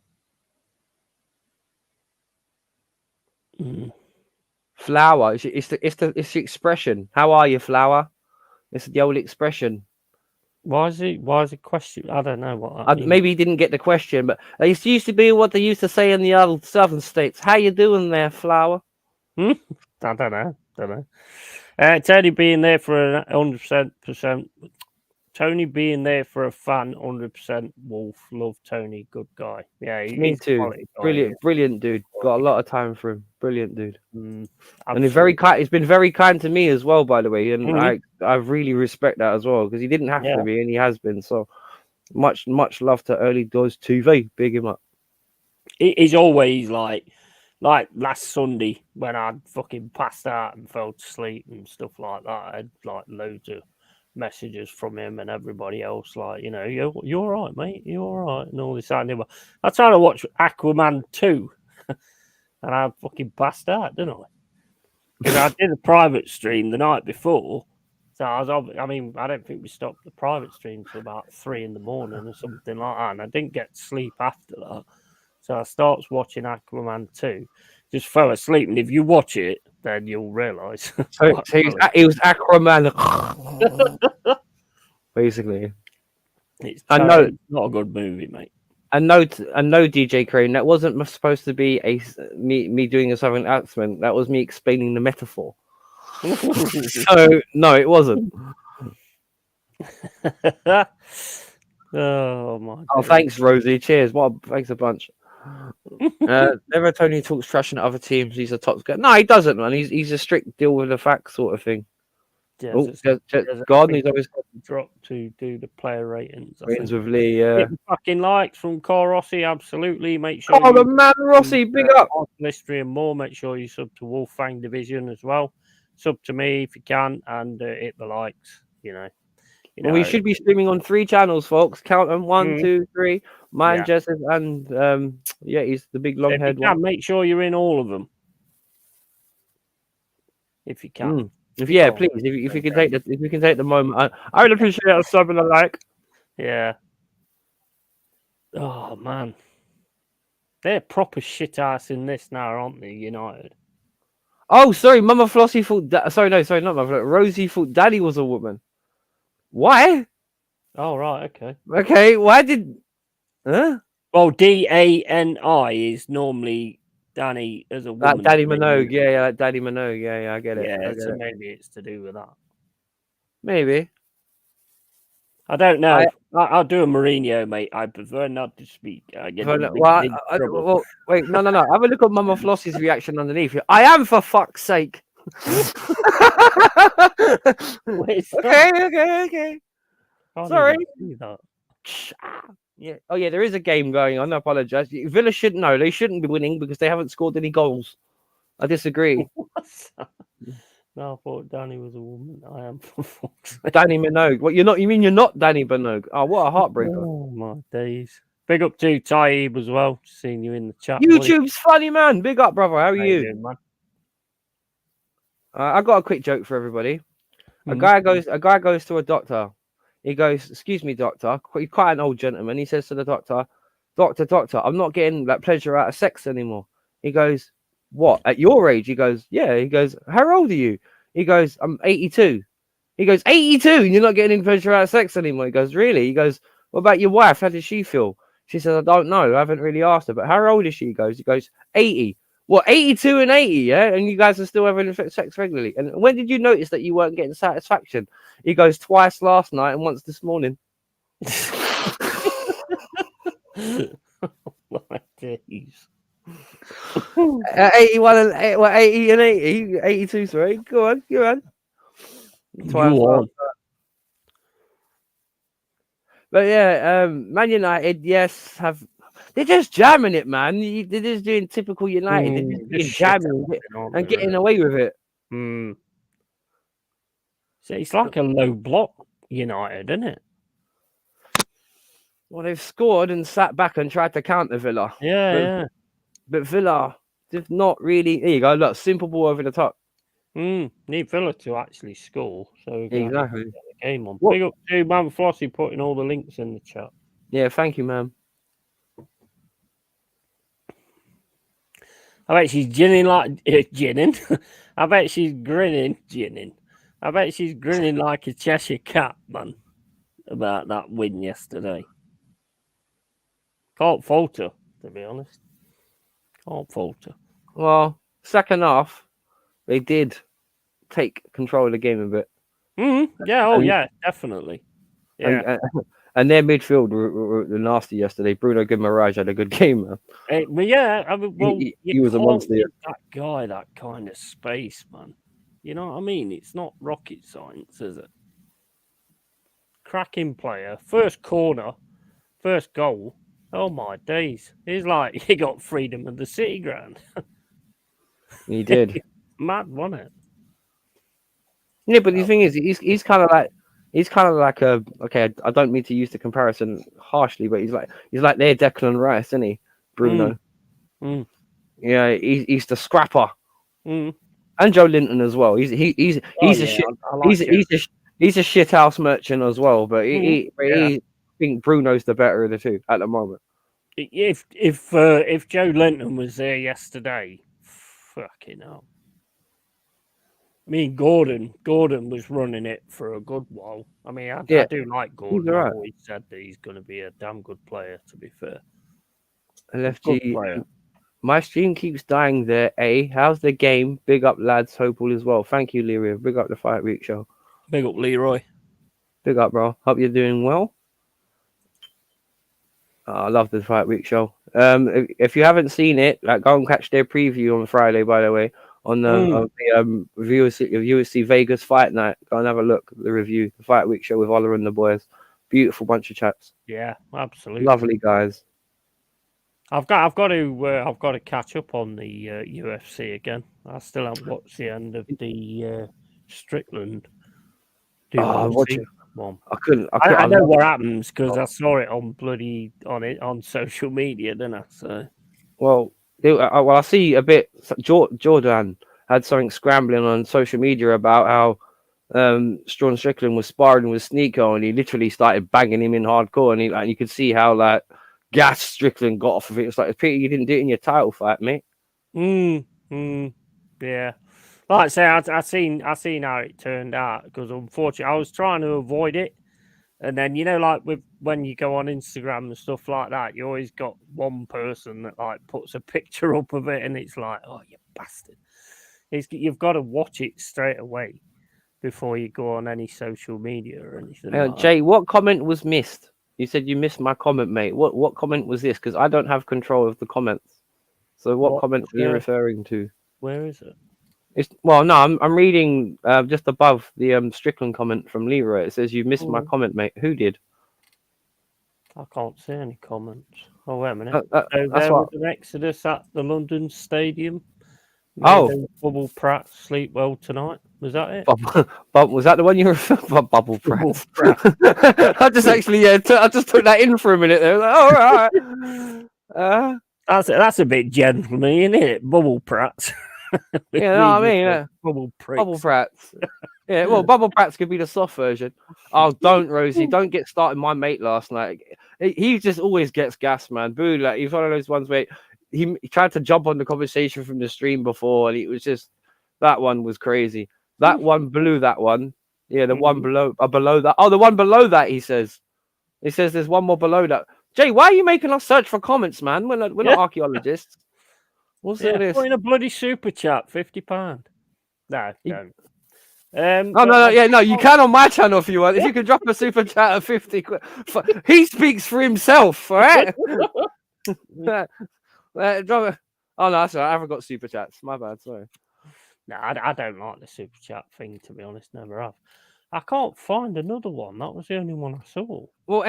Flower. It's the expression. How are you, Flower? It's the old expression. Why is it question? I don't know what that means. Maybe he didn't get the question, but it used to be what they used to say in the other southern states. How you doing there, Flower? I don't know. Tony being there for 100%. Tony being there for a fan, 100%. Wolf, love Tony, good guy. Yeah, me too. Brilliant dude. Got a lot of time for him. Brilliant dude. And he's very kind. He's been very kind to me as well, by the way. And I really respect that as well because he didn't have to be, and he has been. So much love to Early Doors TV. Big him up. He's always like last Sunday when I fucking passed out and fell to sleep and stuff like that. I had like loads of messages from him and everybody else, like, you know, you're all right, mate, you're all right, and all this and the other. I tried to watch Aquaman 2 and I fucking passed out, didn't I? Because I did a private stream the night before. So I don't think we stopped the private stream till about 3 a.m. or something like that, and I didn't get sleep after that. So I started watching Aquaman 2, just fell asleep, and if you watch it, then you'll realise. So he was Aquaman, basically. It's not a good movie, mate. And no, DJ Crane, that wasn't supposed to be me doing a Southern accent. That was me explaining the metaphor. So no, it wasn't. Oh my! Oh, thanks, Rosie. Cheers. Thanks a bunch. Never Tony talks trash on other teams. He's a top guy. No, he doesn't, man. He's a strict deal with the facts sort of thing. Yeah, Gardner's always dropped to do the player ratings. Ratings with Lee. Yeah. Fucking likes from Carl Rossi. Absolutely. Make sure. Oh, the man Rossi, big up. History and more. Make sure you sub to Wolfgang Division as well. Sub to me if you can, and hit the likes. You know. We should be streaming on 3 channels, folks. Count them: 1, 2, 3. Mine, Jess's, and he's the big long head one. Make sure you're in all of them, if you can. Please, if you can take the moment, I would appreciate a sub and a like. Yeah. Oh man, they're proper shit ass in this now, aren't they? United. Oh, sorry, Mama Flossie thought. Sorry, not Mama. Rosie thought Daddy was a woman. Why? Oh right, okay. Okay, why did? Huh? Well, Dani is normally Danny as a woman. Daddy Minogue, like Daddy Minogue, yeah, I get it. Yeah, so maybe it's to do with that. Maybe. I don't know. I'll do a Mourinho, mate. I prefer not to speak. Wait, no. Have a look at Mama Flossie's reaction underneath. I am, for fuck's sake. Okay. Sorry. Yeah. Oh yeah, there is a game going on. I apologize. Villa should know. They shouldn't be winning because they haven't scored any goals. I disagree. No, I thought Danny was a woman. I am, for fuck's sake. Danny Minogue. What, you're not? You mean you're not Danny Minogue? Oh, what a heartbreaker. Oh my days. Big up to Taib as well. Seeing you in the chat. YouTube's funny, man. Big up, brother. How are you? Doing, man? I got a quick joke for everybody. A guy goes to a doctor. He goes, "Excuse me, doctor." He's quite an old gentleman. He says to the doctor, "Doctor, I'm not getting that pleasure out of sex anymore." He goes, "What? At your age?" He goes, "Yeah." He goes, "How old are you?" He goes, "I'm 82." He goes, "82, and you're not getting any pleasure out of sex anymore?" He goes, "Really?" He goes, "What about your wife? How does she feel?" She says, "I don't know. I haven't really asked her, but how old is she?" He goes, 80. What, 82 and 80, yeah? And you guys are still having sex regularly. And when did you notice that you weren't getting satisfaction? He goes, twice last night and once this morning. My days. 81 and 80 and 80, 82, sorry. Go on. Twice last. But yeah, Man United, yes, they're just jamming it, man. They're just doing typical United. They're just being jamming it and getting away with it. So it's like a low block United, isn't it? Well, they've scored and sat back and tried to counter Villa. Yeah, But Villa, just not really. There you go. Look, simple ball over the top. Need Villa to actually score. So exactly. Get the game on. Big up to Man Flossie putting all the links in the chat. Yeah, thank you, man. I bet she's ginning like ginning. I bet she's ginning. I bet she's grinning like a Cheshire cat, man, about that win yesterday. Can't fault her, to be honest. Can't fault her. Well, second half, they did take control of the game a bit. Yeah, yeah, definitely. Yeah. And their midfield were nasty yesterday. Bruno Guimaraes had a good game, man. But yeah, I mean, he was a monster. That guy, that kind of space, man. You know what I mean? It's not rocket science, is it? Cracking player. First corner, first goal. Oh my days. He's like he got freedom of the city ground. He did. Mad, wasn't it? Yeah, but the thing is, he's kind of like a okay. I don't mean to use the comparison harshly, but he's like their Declan Rice, isn't he, Bruno? Yeah, he's the scrapper, and Joe Linton as well. He's a shit house merchant as well. But I think Bruno's the better of the two at the moment. If Joe Linton was there yesterday, fucking hell. I mean, Gordon was running it for a good while. I mean, I do like Gordon. Right. I've always said that he's going to be a damn good player, to be fair. LFG, my stream keeps dying there, eh? How's the game? Big up, lads. Hope all is well. Thank you, Leroy. Big up the Fight Week show. Big up, Leroy. Big up, bro. Hope you're doing well. I love the Fight Week show. If you haven't seen it, go and catch their preview on Friday, by the way. On the UFC Vegas Fight Night. Go and have a look at the review. The Fight Week show with Ola and the boys. Beautiful bunch of chaps. Yeah, absolutely. Lovely guys. I've got to catch up on the UFC again. I still haven't watched the end of the Strickland. One. I know what happens because I saw it on social media, didn't I? So well, I see a bit. Jordan had something scrambling on social media about how Sean Strickland was sparring with Sneeko, and he literally started banging him in hardcore, and you could see how like gas Strickland got off of it. It's like, it's pity you didn't do it in your title fight, mate. Yeah. Like I say, I seen how it turned out because unfortunately I was trying to avoid it, and then like when you go on Instagram and stuff like that, you always got one person that like puts a picture up of it, and it's like, oh, you bastard! You've got to watch it straight away before you go on any social media or anything. Jay, what comment was missed? You said you missed my comment, mate. What comment was this? Because I don't have control of the comments. So what comment are you referring to? Where is it? I'm reading just above the Strickland comment from Leroy. It says you missed my comment, mate. Who did? I can't see any comments. Oh, wait a minute. That's was an exodus at the London Stadium. Bubble Pratt sleep well tonight. Was that it? Was that the one you were Bubble Pratt? I just actually I just took that in for a minute there. Like, all right. That's a bit gentleman, isn't it? Bubble Pratt. Yeah, know what I mean? Bubble Prats. Yeah, well, Bubble Prats could be the soft version. Oh, don't, Rosie. Don't get started. My mate last night, he just always gets gas, man. Boo, like, he's one of those ones where he tried to jump on the conversation from the stream before, and it was just, that one was crazy. That one blew that one. Yeah, the one below that. Oh, the one below that, he says. He says there's one more below that. Jay, why are you making us search for comments, man? We're not archaeologists. What's all this? Put in a bloody super chat, £50. No, don't. Oh no, no, you can on my channel if you want. If you can drop a super chat of 50 quid, he speaks for himself, all right? Drop it. Oh no, that's all right. I haven't got super chats. My bad, sorry. No, I don't like the super chat thing, to be honest. Never have. I can't find another one. That was the only one I saw. Well,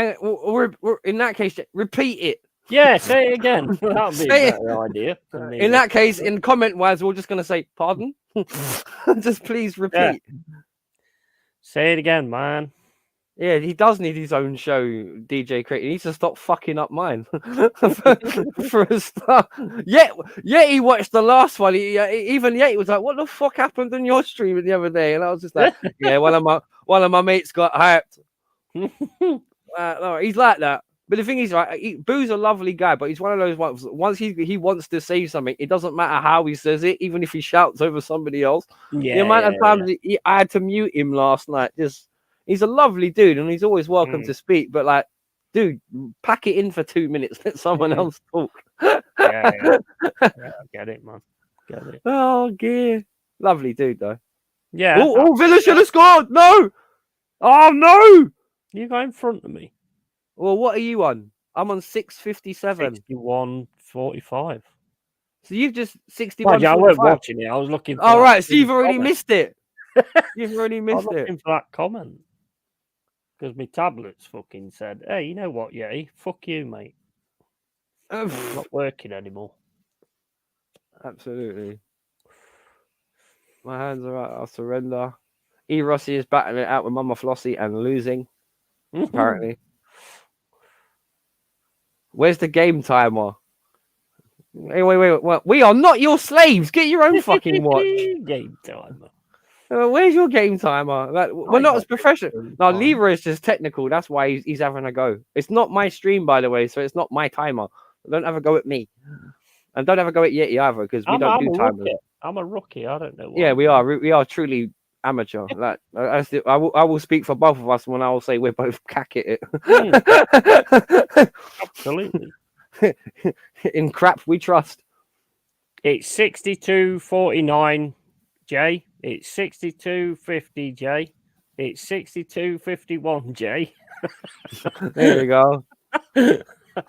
in that case, repeat it. Yeah, say it again. That would be Say a it. better idea. In that case, in comment wise, we're just gonna say pardon. Just please repeat. Say it again, man. Yeah, he does need his own show, DJ Craig. He needs to stop fucking up mine. for a start. Yeti watched the last one. Even Yeti was like, "What the fuck happened on your stream the other day?" And I was just like, "Yeah, one of my mates got hyped." No, he's like that. But the thing is, right, Boo's a lovely guy, but he's one of those ones. Once he wants to say something, it doesn't matter how he says it, even if he shouts over somebody else. Yeah, the amount of times I had to mute him last night. He's a lovely dude, and he's always welcome to speak. But like, dude, pack it in for 2 minutes. Let someone else talk. Yeah, I get it, man. Get it. Oh, dear. Lovely dude, though. Yeah. Oh, Villa should have scored. No. Oh no. You go in front of me. Well, what are you on? I'm on 657. 61.45. So you've just 61. I wasn't watching it. I was looking for right, so you've already missed it. You've already missed I was it. looking for that comment. Because my tablets fucking said, "Hey, you know what, Yeti? Fuck you, mate. It's not working anymore." Absolutely. My hands are out. I'll surrender. E. Rossi is battling it out with Mama Flossie and losing, apparently. Where's the game timer? Hey, wait. We are not your slaves. Get your own fucking watch. Game timer. Where's your game timer? Like, we're not as professional. No, Leroy is just technical. That's why he's having a go. It's not my stream, by the way, so it's not my timer. Don't have a go at me. And don't have a go at Yeti either, because we don't do timers. I'm a rookie. I don't know why. Yeah, we are. We are truly amateur. Like, I will speak for both of us when I will say we're both cack at it. Absolutely. In crap, we trust. It's 62.49, Jay. It's 62.50, Jay. It's 62.51, Jay. There we go.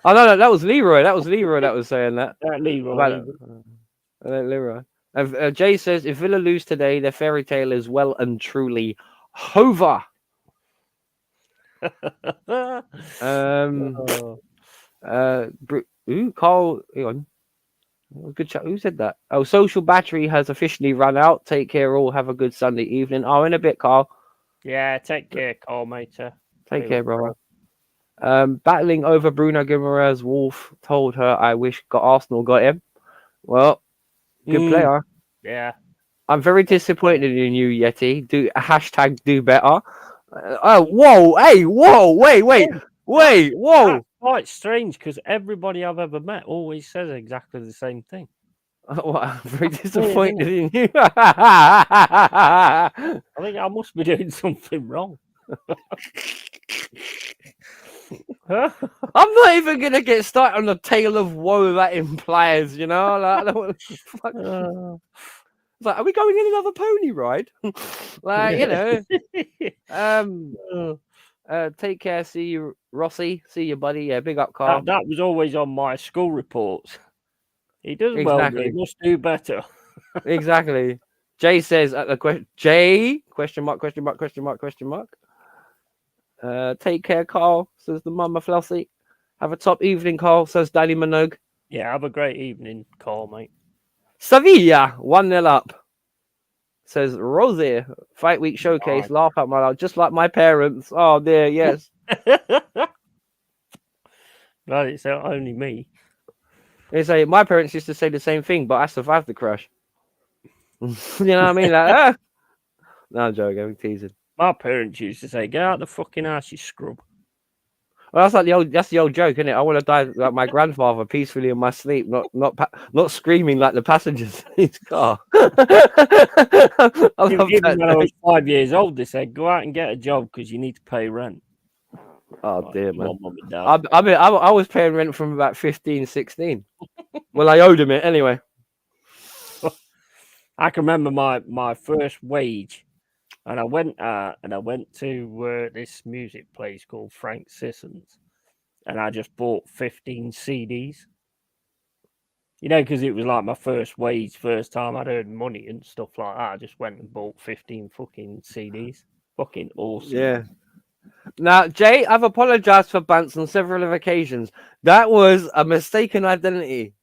Oh no, that was Leroy. That was Leroy that was saying that. Leroy. Jay says, if Villa lose today, their fairy tale is well and truly over. Carl, hang on. Good chat. Who said that? Oh, social battery has officially run out. Take care, all. Have a good Sunday evening. Oh, in a bit, Carl. Yeah, take care, Carl, mate. Take care, brother. Battling over Bruno Guimaraes, Wolf told her, "I wish Arsenal got him." Well, good player. Yeah. I'm very disappointed in you, Yeti. Do better. Whoa, hey, whoa, wait, whoa. That's quite strange because everybody I've ever met always says exactly the same thing. I'm very disappointed in you. I think I must be doing something wrong. I'm not even gonna get started on the tale of woe that implies, you know. It's like, are we going in another pony ride? Like, you know. Take care. See you, Rossi. See you, buddy. Yeah, big up, Carl. That was always on my school reports. He does well. He must do better. Exactly. Jay says at the question. Jay ? Take care, Carl. Says the Mama Flossie. Have a top evening, Carl. Says Danny Minogue. Yeah, have a great evening, Carl, mate. Sevilla 1-0 up. Says Rosie. Fight week showcase. Laugh out my loud. Just like my parents. Oh dear, yes. Right, it's only me. They say my parents used to say the same thing, but I survived the crash. You know what I mean? Like, no, I'm joking. I'm teasing. My parents used to say, "Get out the fucking house, you scrub." Well, that's like the old joke, isn't it? I want to die like my grandfather, peacefully in my sleep, not screaming like the passengers in his car. When I was 5 years old, they said, "Go out and get a job because you need to pay rent." Oh dear, man. Mum and Dad. I was paying rent from about 15, 16. Well, I owed him it anyway. I can remember my first wage, and I went to this music place called Frank Sisson's, and I just bought 15 CDs. You know, because it was like my first wage, first time I'd earned money and stuff like that. I just went and bought 15 fucking CDs. Fucking awesome. Yeah. Now, Jay, I've apologized for Bants on several occasions. That was a mistaken identity.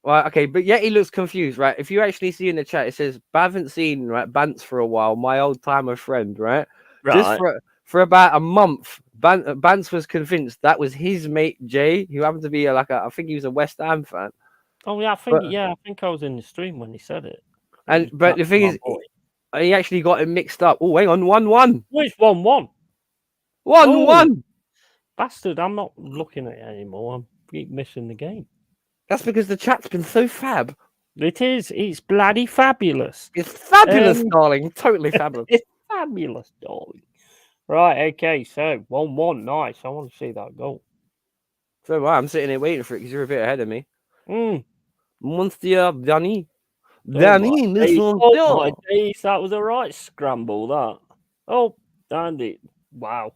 Right, okay, but yet he looks confused, right? If you actually see in the chat, it says, I haven't seen Bants for a while, my old timer friend, right? Just for about a month, Bants was convinced that was his mate Jay, who happened to be I think he was a West Ham fan. Oh yeah, I think I was in the stream when he said it. But the thing is, he actually got it mixed up. Oh, hang on, 1-1. Oh, it's 1-1. 1-1. Bastard, I'm not looking at it anymore. I keep missing the game. That's because the chat's been so fab. It is. It's bloody fabulous. It's fabulous, darling. Totally fabulous. It's fabulous, darling. Right, okay, so 1-1. Nice. I want to see that goal. So I'm sitting here waiting for it because you're a bit ahead of me. Oh Monsieur Danny. my days, that was a right scramble, that. Oh, dandy. Wow.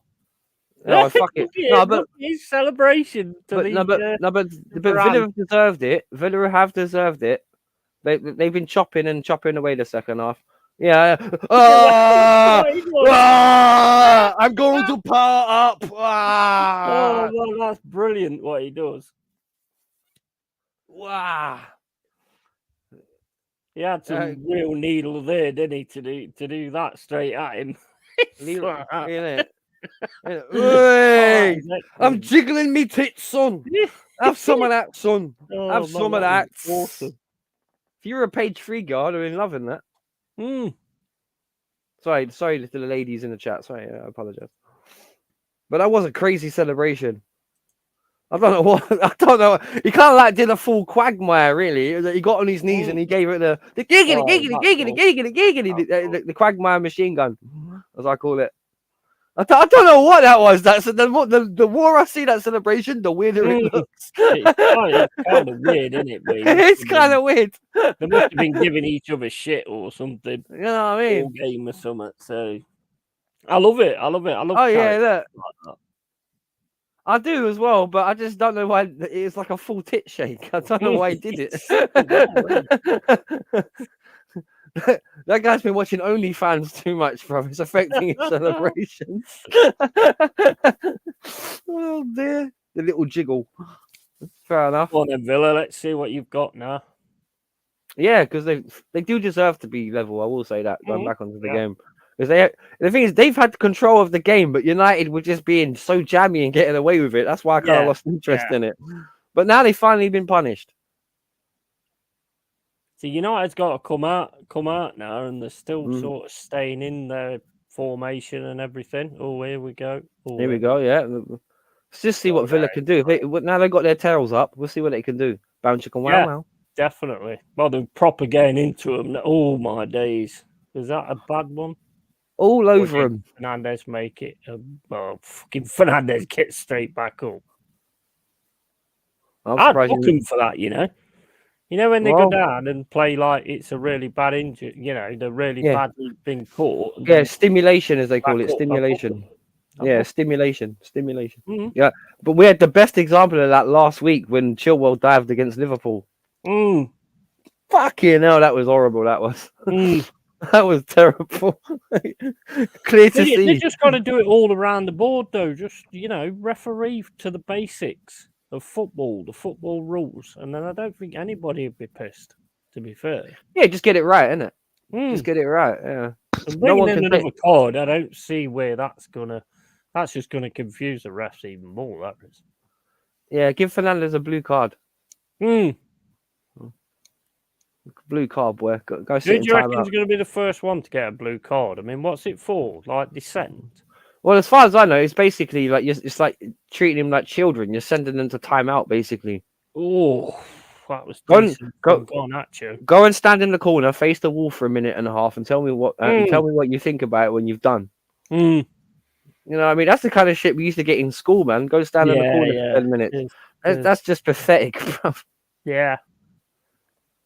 No, fuck it. No, but his celebration. But Villa have deserved it. Villa have deserved it. They've been chopping away the second half. Yeah. I'm going to power up. Oh, well, that's brilliant what he does. Wow. He had some real needle there, didn't he, to do that straight at him. Hey, I'm jiggling me tits, son. Have some of that, son. Have some of that. Awesome. If you're a page 3 guard, I've been loving that. Sorry to the ladies in the chat. Sorry, I apologize. But that was a crazy celebration. I don't know what. I don't know. He kind of did a full quagmire, really. He got on his knees and he gave it the giggity, the quagmire machine gun, as I call it. I don't know what that was. That's the more I see that celebration, the weirder it looks. It's kind of weird, isn't it? It's kind of weird. They must have been giving each other shit or something. You know what I mean? All game or something. So I love it. I love look. Like I do as well, but I just don't know why it's like a full tit shake. I don't know why he did it. That guy's been watching OnlyFans too much, bro. It's affecting his celebrations. Oh dear, the little jiggle. Fair enough. Come on then, Villa. Let's see what you've got now. Yeah, because they do deserve to be level. I will say that going back onto the game, because the thing is they've had control of the game, but United were just being so jammy and getting away with it. That's why I kind of lost interest in it. But now they've finally been punished. So United's got to come out now, and they're still sort of staying in their formation and everything. Oh, here we go. Here we go. Yeah, let's just see what Villa can do. Now they've got their tails up. We'll see what they can do. Bound chicken, wow. Definitely. Well, they're proper getting into them. Oh my days! Is that a bad one? All over him. Fernandez make it. Fucking Fernandez gets straight back up. I'd book him for that, you know. You know, when they go down and play like it's a really bad injury, you know, they're really badly being caught. Yeah, stimulation, as they call it. Stimulation. Yeah, stimulation. Yeah, but we had the best example of that last week when Chilwell dived against Liverpool. Fucking hell, that was horrible. That was. That was terrible. Clear to see. They just got to do it all around the board, though. Just, you know, referee to the basics of football, the football rules, and then I don't think anybody would be pissed, to be fair. Yeah, just get it right, innit? Just get it right, yeah. No one can another card. I don't see where that's just gonna confuse the refs even more, that is. Yeah, give Fernandez a blue card. Blue card, boy. Go sit in timeout. Who do you reckon is going to be the first one to get a blue card? I mean, what's it for? Like dissent? Well, as far as I know, it's basically like it's like treating them like children. You're sending them to timeout, basically. Oh, that was go at you. Go and stand in the corner, face the wall for a minute and a half, and tell me what you think about it when you've done. You know, what I mean, that's the kind of shit we used to get in school, man. Go stand in the corner for 10 minutes. That's just pathetic, bro. Yeah.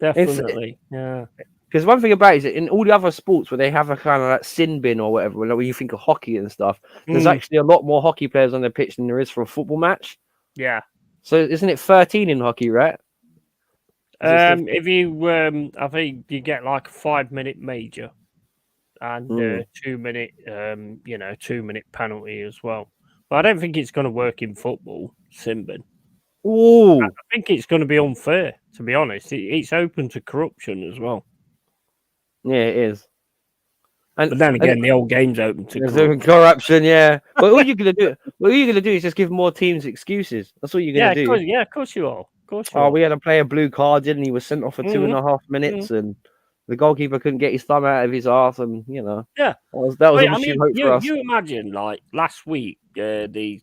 Definitely. Yeah. Because one thing about it is that in all the other sports where they have a kind of like sin bin or whatever, when you think of hockey and stuff, there's actually a lot more hockey players on the pitch than there is for a football match. Yeah. So isn't it 13 in hockey, right? If you, I think you get like a 5-minute major and 2-minute, 2-minute penalty as well. But I don't think it's going to work in football, sin bin. Ooh. I think it's going to be unfair, to be honest. It's open to corruption as well. Yeah, it is. But then again, the whole game's open to corruption. Yeah, but all you're gonna do is just give more teams excuses. That's all you're gonna do. Of course you are. Of course you Oh, are. we had a player blue carded and he was sent off for 2.5 minutes, and the goalkeeper couldn't get his thumb out of his arse, and Yeah, that was obviously hope for us. You imagine like last week, the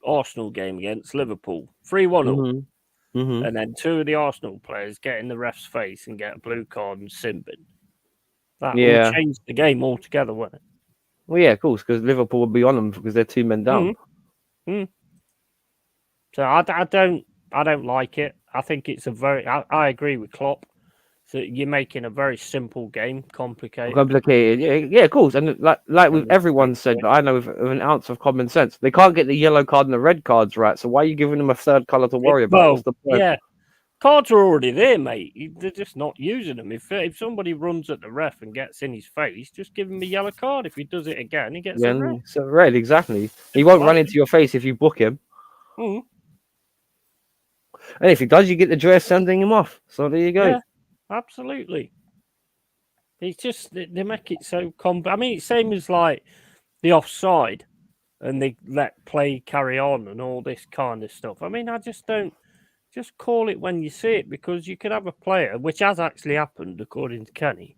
Arsenal game against Liverpool, 3-1 up. And then 2 of the Arsenal players get in the ref's face and get a blue card and sin bin. That will change the game altogether, won't it? Well, yeah, of course, because Liverpool will be on them because they're 2 men down. So I don't like it. I think it's I agree with Klopp. So you're making a very simple game complicated. Yeah, of course. And like with everyone said, I know with an ounce of common sense, they can't get the yellow card and the red cards right. So why are you giving them a third color to worry about? What's the point? Yeah, cards are already there, mate. They're just not using them. If somebody runs at the ref and gets in his face, just give him a yellow card. If he does it again, he gets a red. So red, exactly. He won't run into your face if you book him. And if he does, you get the dress sending him off. So there you go. Yeah, absolutely. It's just they make it so I mean, it's same as like the offside, and they let play carry on and all this kind of stuff. I mean, I just don't. Just call it when you see it, because you could have a player, which has actually happened according to Kenny.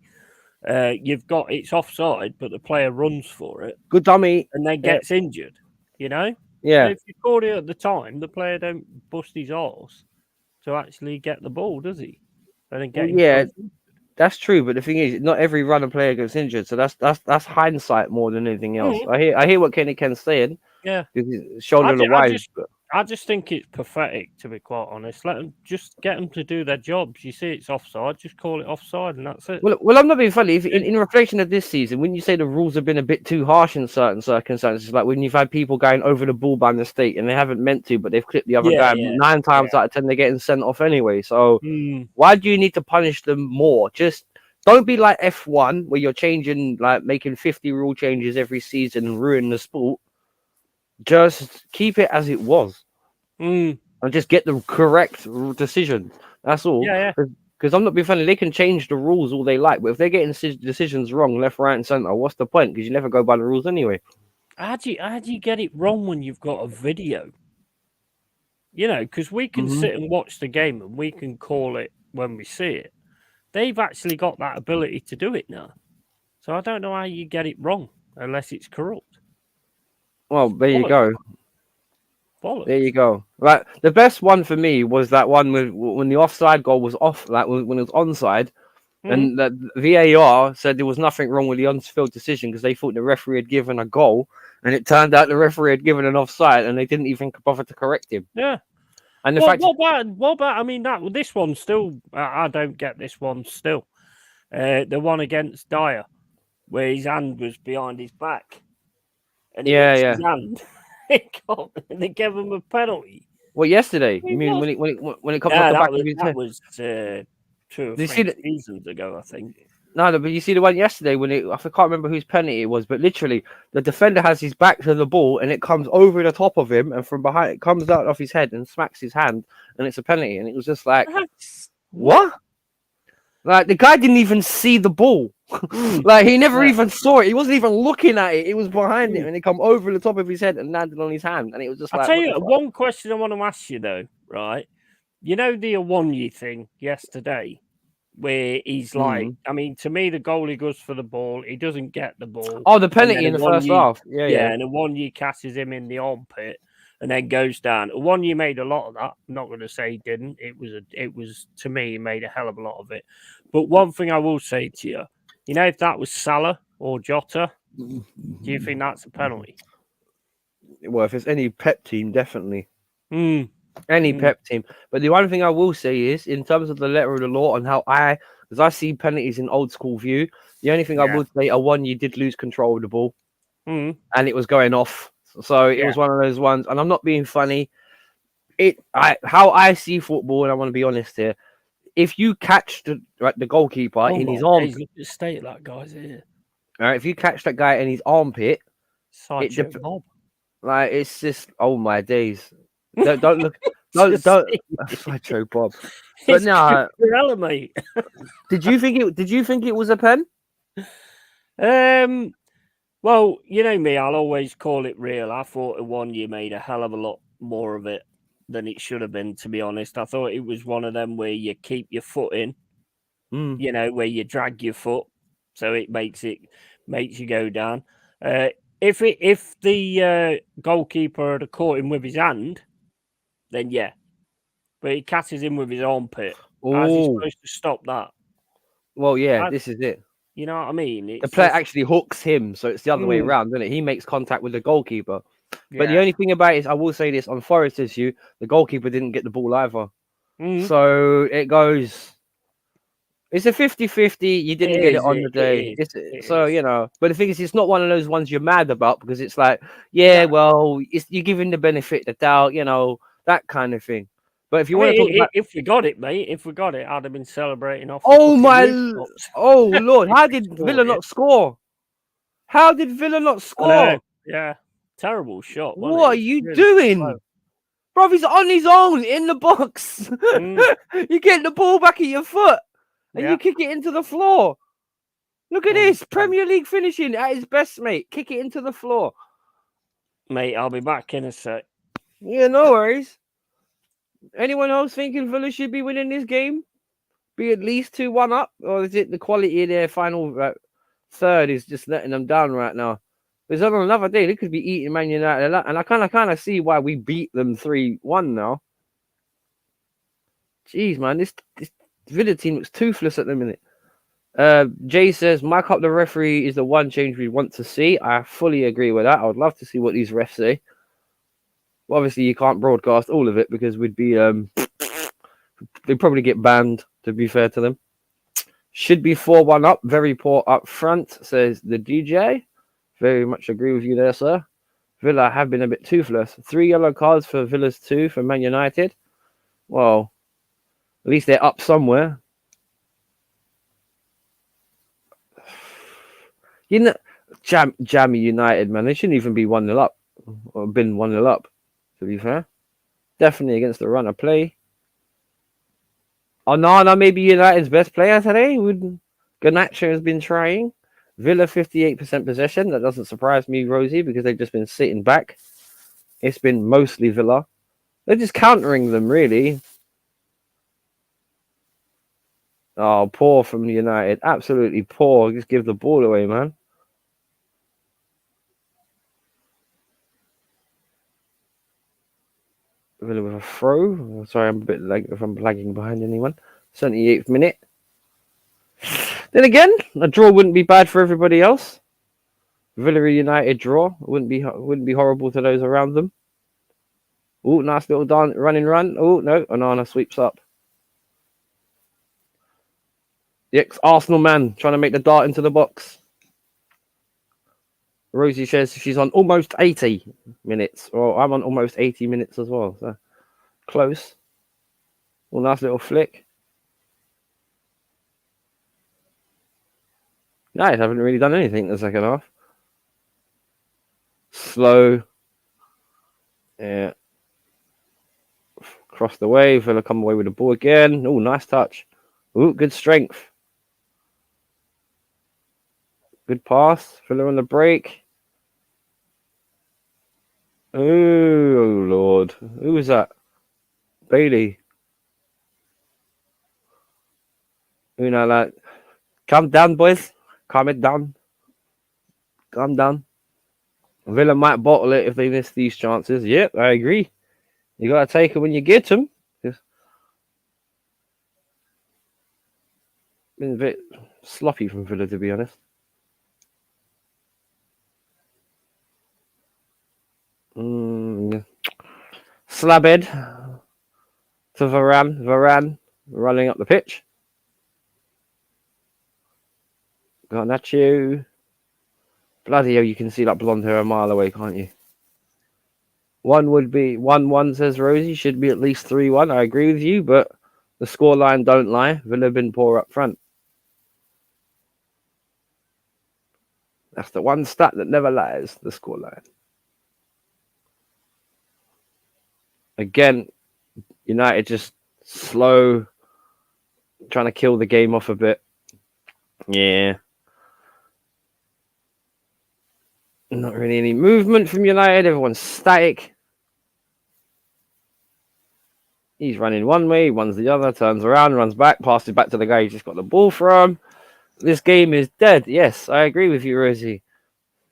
You've got it's offside, but the player runs for it. Good dummy. And then gets injured, Yeah. So if you called it at the time, the player don't bust his arse to actually get the ball, does he? And then that's true. But the thing is, not every runner player gets injured, so that's hindsight more than anything else. I hear what Ken's saying. Yeah, because he's shoulder the wise. I just think it's pathetic, to be quite honest. Let them get them to do their jobs. You see it's offside, just call it offside, and that's it. Well, I'm not being funny. If in reflection of this season, wouldn't you say the rules have been a bit too harsh in certain circumstances? Like when you've had people going over the ball by mistake and they haven't meant to, but they've clipped the other guy. 9 times out of 10, they're getting sent off anyway. So why do you need to punish them more? Just don't be like F1, where you're changing, like making 50 rule changes every season and ruin the sport. Just keep it as it was, and just get the correct decision. That's all. Yeah. Because I'm not being funny. They can change the rules all they like, but if they're getting decisions wrong, left, right, and center, what's the point? Because you never go by the rules anyway. How do you get it wrong when you've got a video? Because we can sit and watch the game and we can call it when we see it. They've actually got that ability to do it now. So I don't know how you get it wrong unless it's corrupt. Well, there you go. Bollocks. There you go. Right, the best one for me was that one when the offside goal was off, like when it was onside, and the VAR said there was nothing wrong with the on-field decision because they thought the referee had given a goal, and it turned out the referee had given an offside, and they didn't even bother to correct him. Yeah. And the fact, what about? I mean, this one still. I don't get this one still. The one against Dyer, where his hand was behind his back. And his hand, they gave him a penalty. Well, yesterday, you mean when it comes off the back of his head? That was 2 or 3 seasons ago, I think. No, but you see the one yesterday when I can't remember whose penalty it was, but literally the defender has his back to the ball and it comes over the top of him, and from behind it comes out of his head and smacks his hand, and it's a penalty. And it was just like, what? Like the guy didn't even see the ball. Like he never even saw it. He wasn't even looking at it. It was behind him, and it come over the top of his head and landed on his hand. And it was just I'll tell you one question I want to ask you though, right? You know the Awonyi thing yesterday, where he's like, I mean, to me the goalie goes for the ball, he doesn't get the ball. Oh, the penalty in the first half. Yeah. And Awonyi catches him in the armpit and then goes down. Awonyi made a lot of that. I'm not going to say he didn't. It was to me, he made a hell of a lot of it. But one thing I will say to you, if that was Salah or Jota, do you think that's a penalty? Well, if it's any Pep team, definitely. Any Pep team. But the one thing I will say is, in terms of the letter of the law and how because I see penalties in old school view, the only thing I would say, you did lose control of the ball, and it was going off. So it was one of those ones, and I'm not being funny. How I see football, and I want to be honest here. If you catch the goalkeeper in his armpit, look at the state of that guy's here. right? If you catch that guy in his armpit, Sideshow Bob. like it's just my days. Don't look. Don't sideshow Bob. But no, mate. Did you think it was a pen? Well, you know me, I'll always call it real. I thought you made a hell of a lot more of it than it should have been, to be honest. I thought it was one of them where you keep your foot in, you know, where you drag your foot, so it makes you go down. If the goalkeeper had caught him with his hand, then yeah. But he catches him with his armpit. How's he supposed to stop that? Well, yeah, this is it. You know what I mean? The player actually hooks him, so it's the other way around, isn't it? He makes contact with the goalkeeper. Yeah. But the only thing about it is, I will say this, on Forest's view, the goalkeeper didn't get the ball either. So it goes... It's a 50-50. You didn't get it on the day. So, you know. But the thing is, it's not one of those ones you're mad about, because it's like, well, you're giving the benefit of the doubt, you know, that kind of thing. But if you want to talk about... If we got it, mate, I'd have been celebrating off. Oh, Lord. How did Villa not score? How did Villa not score? Yeah. Terrible shot. What are you doing? Bro, he's on his own in the box. You get the ball back at your foot and you kick it into the floor. Look at this. Premier League finishing at his best, mate. Kick it into the floor. Mate, I'll be back in a sec. Yeah, no worries. Anyone else thinking Villa should be winning this game? Be at least 2-1 up? Or is it the quality of their final third is just letting them down right now? Because on another day, they could be eating Man United a lot. And I kind of see why we beat them 3-1 now. Jeez, man. This Villa team looks toothless at the minute. Jay says, Mike up the referee is the one change we want to see. I fully agree with that. I would love to see what these refs say. Well, obviously, you can't broadcast all of it because we'd be... they'd probably get banned, to be fair to them. Should be 4-1 up. Very poor up front, says the DJ. Very much agree with you there, sir. Villa have been a bit toothless. 3 yellow cards for Villa's 2 for Man United. Well, at least they're up somewhere. You know, Jammy United, man. They shouldn't even be 1-0 up. Or been 1-0 up, to be fair. Definitely against the run of play. Onana may be United's best player today. Garnacho has been trying. Villa 58% possession. That doesn't surprise me, Rosie, because they've just been sitting back. It's been mostly Villa. They're just countering them, really. Oh, poor from United. Absolutely poor. Just give the ball away, man. Villa with a throw. Sorry, I'm a bit if I'm lagging behind anyone. 78th minute. Then again, a draw wouldn't be bad for everybody else. Villa United draw wouldn't be horrible to those around them. Oh, nice little run. Oh no, Onana sweeps up. The ex-Arsenal man trying to make the dart into the box. Rosie says she's on almost 80 minutes. Well, I'm on almost 80 minutes as well. So close. Oh, nice little flick. United haven't really done anything in the second half. Slow. Yeah. Cross the way. Villa come away with the ball again. Oh, nice touch. Oh, good strength. Good pass. Villa on the break. Oh, Lord. Who was that? Bailey. You know, like, calm down, boys. Calm it down. Calm down. Villa might bottle it if they miss these chances. Yep, I agree. You got to take it when you get them. It's been a bit sloppy from Villa, to be honest. Slabhead. to Varane. Varane running up the pitch. Garnacho. Bloody hell, you can see that blonde hair a mile away, can't you? 1 would be 1-1, says Rosie. Should be at least 3-1. I agree with you, but the scoreline don't lie. Villa have been poor up front. That's the one stat that never lies, the scoreline. Again, United just slow, trying to kill the game off a bit. Yeah. Not really any movement from United. Everyone's static. He's running one way, runs the other, turns around, runs back, passes back to the guy he just got the ball from. This game is dead. Yes, I agree with you, Rosie.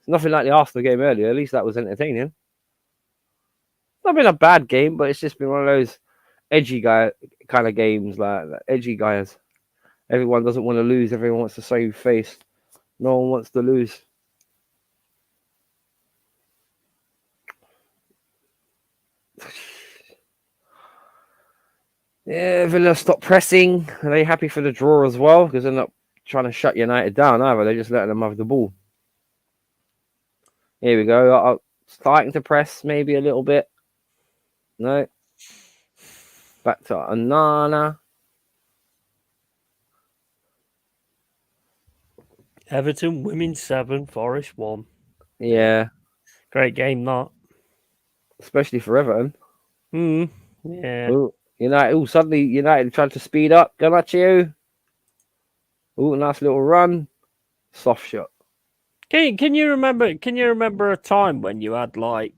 It's nothing like the Arsenal game earlier. At least that was entertaining. Not been a bad game, but it's just been one of those edgy guy kind of games, like edgy guys. Everyone doesn't want to lose. Everyone wants to save face. No one wants to lose. Yeah, Villa stop pressing. Are they happy for the draw as well? Because they're not trying to shut United down either. They're just letting them have the ball. Here we go. Starting to press maybe a little bit. No. Back to Anana. Everton, Women's 7, Forest 1. Yeah. Great game, that. Especially for Everton. Yeah. Ooh, United. Ooh, suddenly United tried to speed up. Garnacho. Ooh, nice little run. Soft shot. Can you remember a time when you had like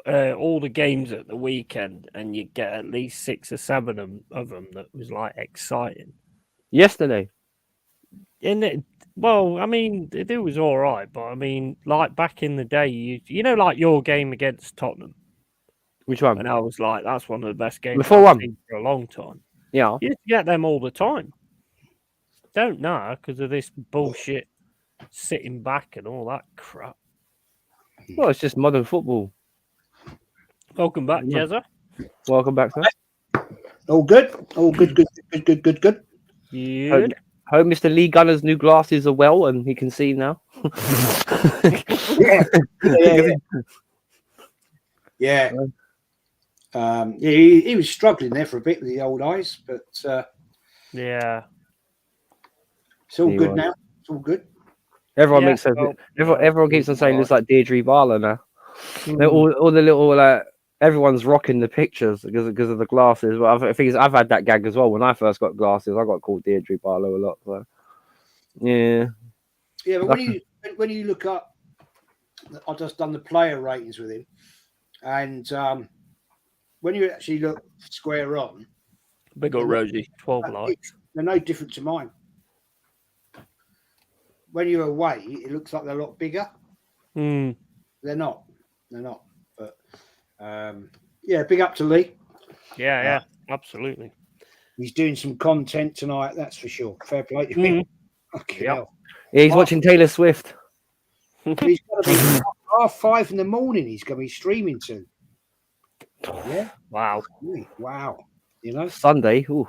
all the games at the weekend and you get at least 6 or 7 of them that was like exciting? Yesterday. Well, I mean, it was all right, but I mean, like back in the day, you know, like your game against Tottenham. Which one? And I was like, that's one of the best games The 4-1 I've seen for a long time. Yeah. You used to get them all the time. Don't know because of this bullshit sitting back and all that crap. Well, it's just modern football. Welcome back, Jezza. Welcome back, sir. All good. All good. Good. Good. Hope Mr. Lee Gunner's new glasses are well and he can see now. Yeah. He was struggling there for a bit with the old eyes, but yeah, it's all good now. It's all good. Everyone makes sense. Everyone keeps on saying looks like Deirdre Barlow now. All the little everyone's rocking the pictures because of the glasses. Well, I think I've had that gag as well. When I first got glasses, I got called Deirdre Barlow a lot. So yeah. Yeah, but when you look up, I've just done the player ratings with him, and when you actually look square on, big old Rosie, 12 likes. They're no different to mine. When you're away, it looks like they're a lot bigger. They're not. But yeah, big up to Lee. Yeah, absolutely. He's doing some content tonight, that's for sure. Fair play to him. Okay, yeah, he's watching Taylor Swift. He's got to be 5:30 in the morning. He's going to be streaming to. Yeah. Wow. You know, Sunday. Ooh.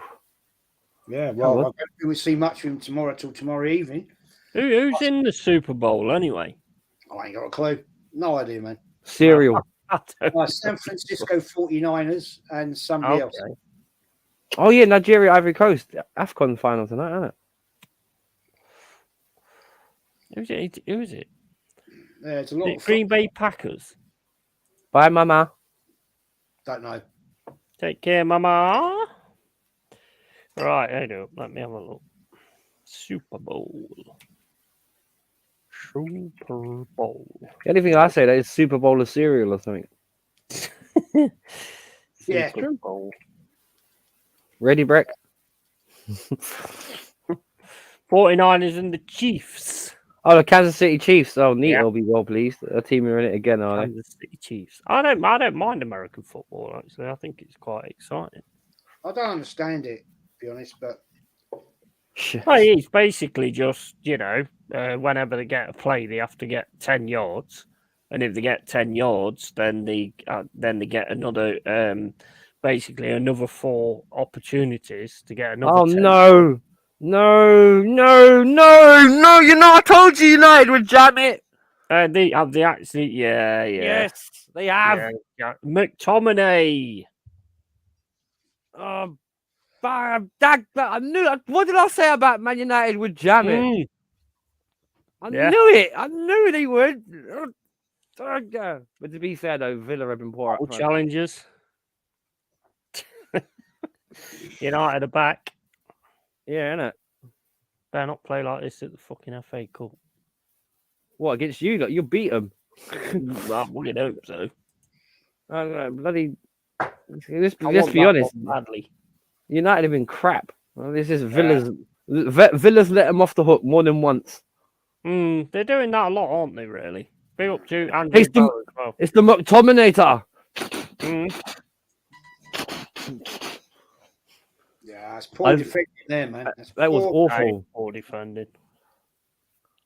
Yeah. Well, I don't think we'll see much of him till tomorrow evening. Who's in the Super Bowl anyway? I ain't got a clue. No idea, man. Cereal. San Francisco 49ers and somebody else. Oh yeah, Nigeria, Ivory Coast, AFCON final tonight, isn't it? Who is it? Yeah, it's a lot of Green Bay Packers. Bye, Mama. Don't know. Take care, Mama. Right, I do. Let me have a look. Super Bowl. Super Bowl. The only thing I say that is Super Bowl of cereal or something. Yeah. Super Bowl. Ready, Breck? 49ers and the Chiefs. Oh, the Kansas City Chiefs. Oh, neat. I'll be well pleased. A team are in it again, are they? Kansas City Chiefs. I don't mind American football, actually. I think it's quite exciting. I don't understand it, to be honest, but well, it's basically just, whenever they get a play, they have to get 10 yards. And if they get 10 yards, then they get another basically another 4 opportunities to get another. Oh 10. no, no! You know I told you United would jam it. They actually, yeah. Yes, they have. Yeah. McTominay. I knew. What did I say about Man United would jam it? Mm, I Yeah. knew it. I knew they would. But to be fair though, Villa have been poor all up front. challenges. United are back. Yeah, innit? Better not play like this at the fucking FA Cup. What against you? Like, you beat them. I would hope so. Bloody. I Let's want be that honest. one badly. United have been crap. Well, this is Villa's. Villa's let them off the hook more than once. They're doing that a lot, aren't they? Really. Big up to Andrew It's the- Barrow as well. It's the McTominator. Yeah, it's poor defending there, man. That was awful. Poor defending.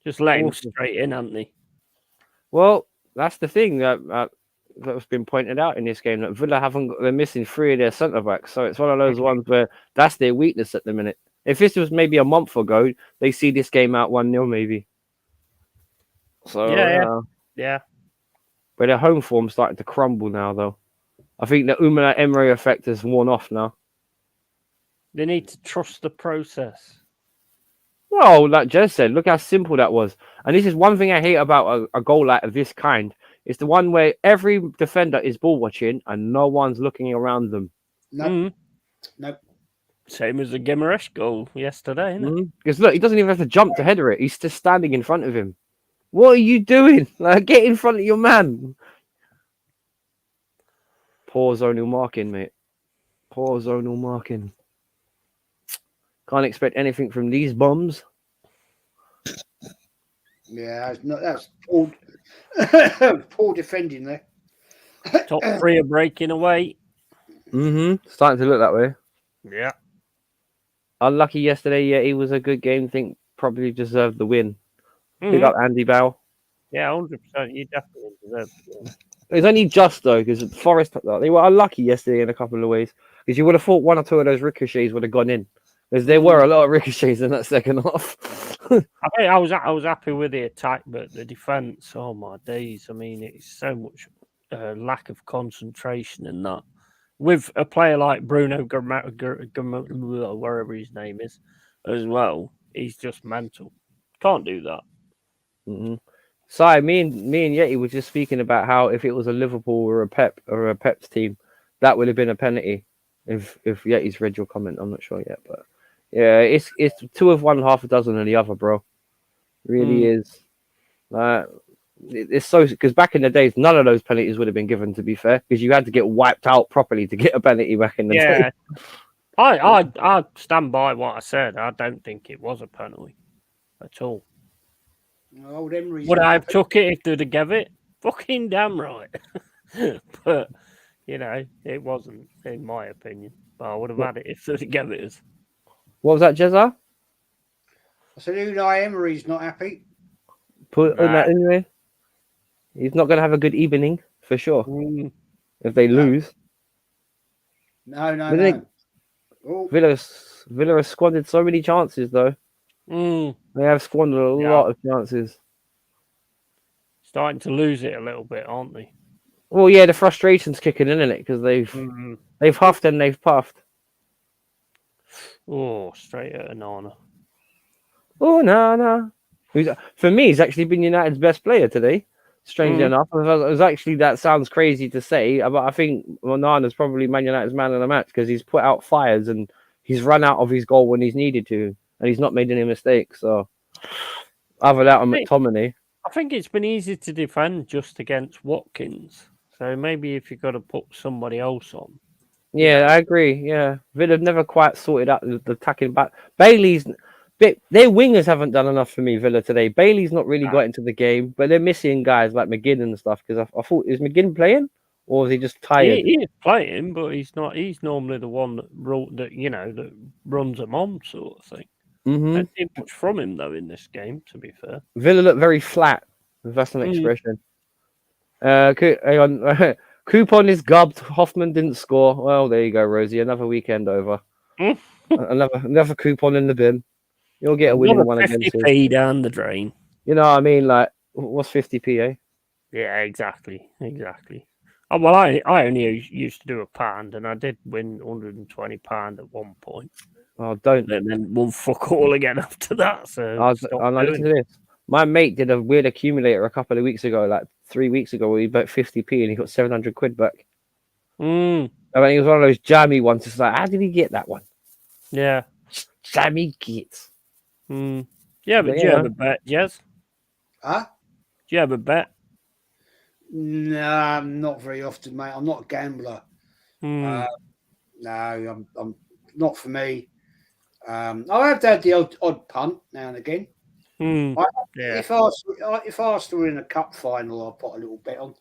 Just let him Awful. straight in, haven't they? Well, that's the thing that's been pointed out in this game, that Villa they're missing 3 of their centre backs. So it's one of those ones where that's their weakness at the minute. If this was maybe a month ago, they see this game out 1-0 maybe. So Yeah. But their home form's starting to crumble now, though. I think the Unai Emery effect has worn off now. They need to trust the process. Well, like Jez said, look how simple that was. And this is one thing I hate about a goal like this kind. It's the one where every defender is ball watching and no one's looking around them. Nope. Same as the Gimaresh goal yesterday, isn't it? Because look, he doesn't even have to jump to header it. He's just standing in front of him. What are you doing? Like, get in front of your man. Poor zonal marking, mate. Poor zonal marking. Can't expect anything from these bums. Yeah, that's poor, poor defending there. Top 3 are breaking away. Starting to look that way. Yeah. Unlucky yesterday. Yeah, it was a good game. Think probably deserved the win. Big up Andy Bow. Yeah, 100%. You definitely deserve it. It's only just though, because Forest, they were unlucky yesterday in a couple of ways. Because you would have thought 1 or 2 of those ricochets would have gone in. Because there were a lot of ricochets in that second half. I think I was happy with the attack, but the defence, oh my days! I mean, it's so much lack of concentration in that. With a player like Bruno wherever his name is, as well, he's just mental. Can't do that. So me and Yeti were just speaking about how if it was a Liverpool or a Pep's team, that would have been a penalty. If Yeti's read your comment, I'm not sure yet, but yeah, it's 2 of one, half a dozen of the other, bro. Really is. It's so because back in the days, none of those penalties would have been given. To be fair, because you had to get wiped out properly to get a penalty back in the day. I stand by what I said. I don't think it was a penalty at all. Old Emery's Would I have took it if they'd have give it? Fucking damn right. But it wasn't, in my opinion. But I would have had it if they'd have give it us. What was that, Jezza? I said Unai Emery's not happy. Put on that anyway. He's not going to have a good evening for sure. If they lose. No. Villa has squandered so many chances, though. They have squandered a lot of chances. Starting to lose it a little bit, aren't they? Well, yeah, the frustration's kicking in, isn't it? Because they've huffed and they've puffed. Oh, straight at Onana. Oh, no. For me, he's actually been United's best player today. Strangely enough, it was actually, that sounds crazy to say, but I think Onana's probably Man United's man of the match because he's put out fires and he's run out of his goal when he's needed to, and he's not made any mistakes. So, other than that, on McTominay. I think it's been easy to defend just against Watkins. So maybe if you've got to put somebody else on. Yeah, I agree. Yeah, Villa have never quite sorted out the attacking back. Their wingers haven't done enough for me, Villa, today. Bailey's not really got into the game, but they're missing guys like McGinn and stuff. Because I thought, is McGinn playing, or is he just tired? He is playing, but he's not. He's normally the one that runs them on, sort of thing. I don't see much from him though in this game. To be fair, Villa look very flat. If that's an expression. Hang on. Coupon is gubbed. Hoffman didn't score. Well, there you go, Rosie. Another weekend over. another coupon in the bin. You'll get a winning Another one again soon. 50p down the drain. You know what I mean? Like, what's 50p, eh? Yeah, exactly. Oh, well, I only used to do £1, and I did win £120 at one point, Oh, don't. and then won fuck all again after that. So stop Now listen doing to this. My mate did a weird accumulator a couple of weeks ago, like 3 weeks ago, where he bet 50p and he got 700 quid back. it. Mm, I mean, it was one of those jammy ones. It's like, how did he get that one? yeah. Jammy gets. Mm. Yeah, but But, do you you know. ever bet, Jez? Huh? Do you ever bet? No, not very often, mate. I'm not a gambler. Mm. No, I'm not for me. I have had the odd punt now and again. Mm. I, Yeah. if Arsenal were in a cup final, I'll put a little bet on.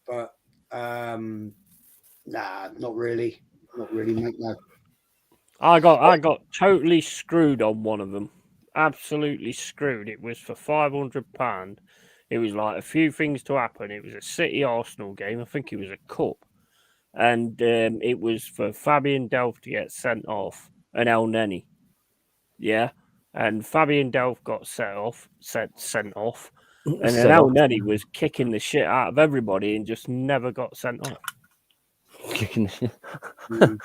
But nah, not really, mate. No. I got totally screwed on one of them. Absolutely screwed. It was for £500. It was like a few things to happen. It was a City Arsenal game. I think it was a cup, and it was for Fabian Delph to get sent off and El Neni. Yeah, and Fabian Delph got sent off, and then Set El off. Neni was kicking the shit out of everybody and just never got sent off. Kicking the shit. Mm.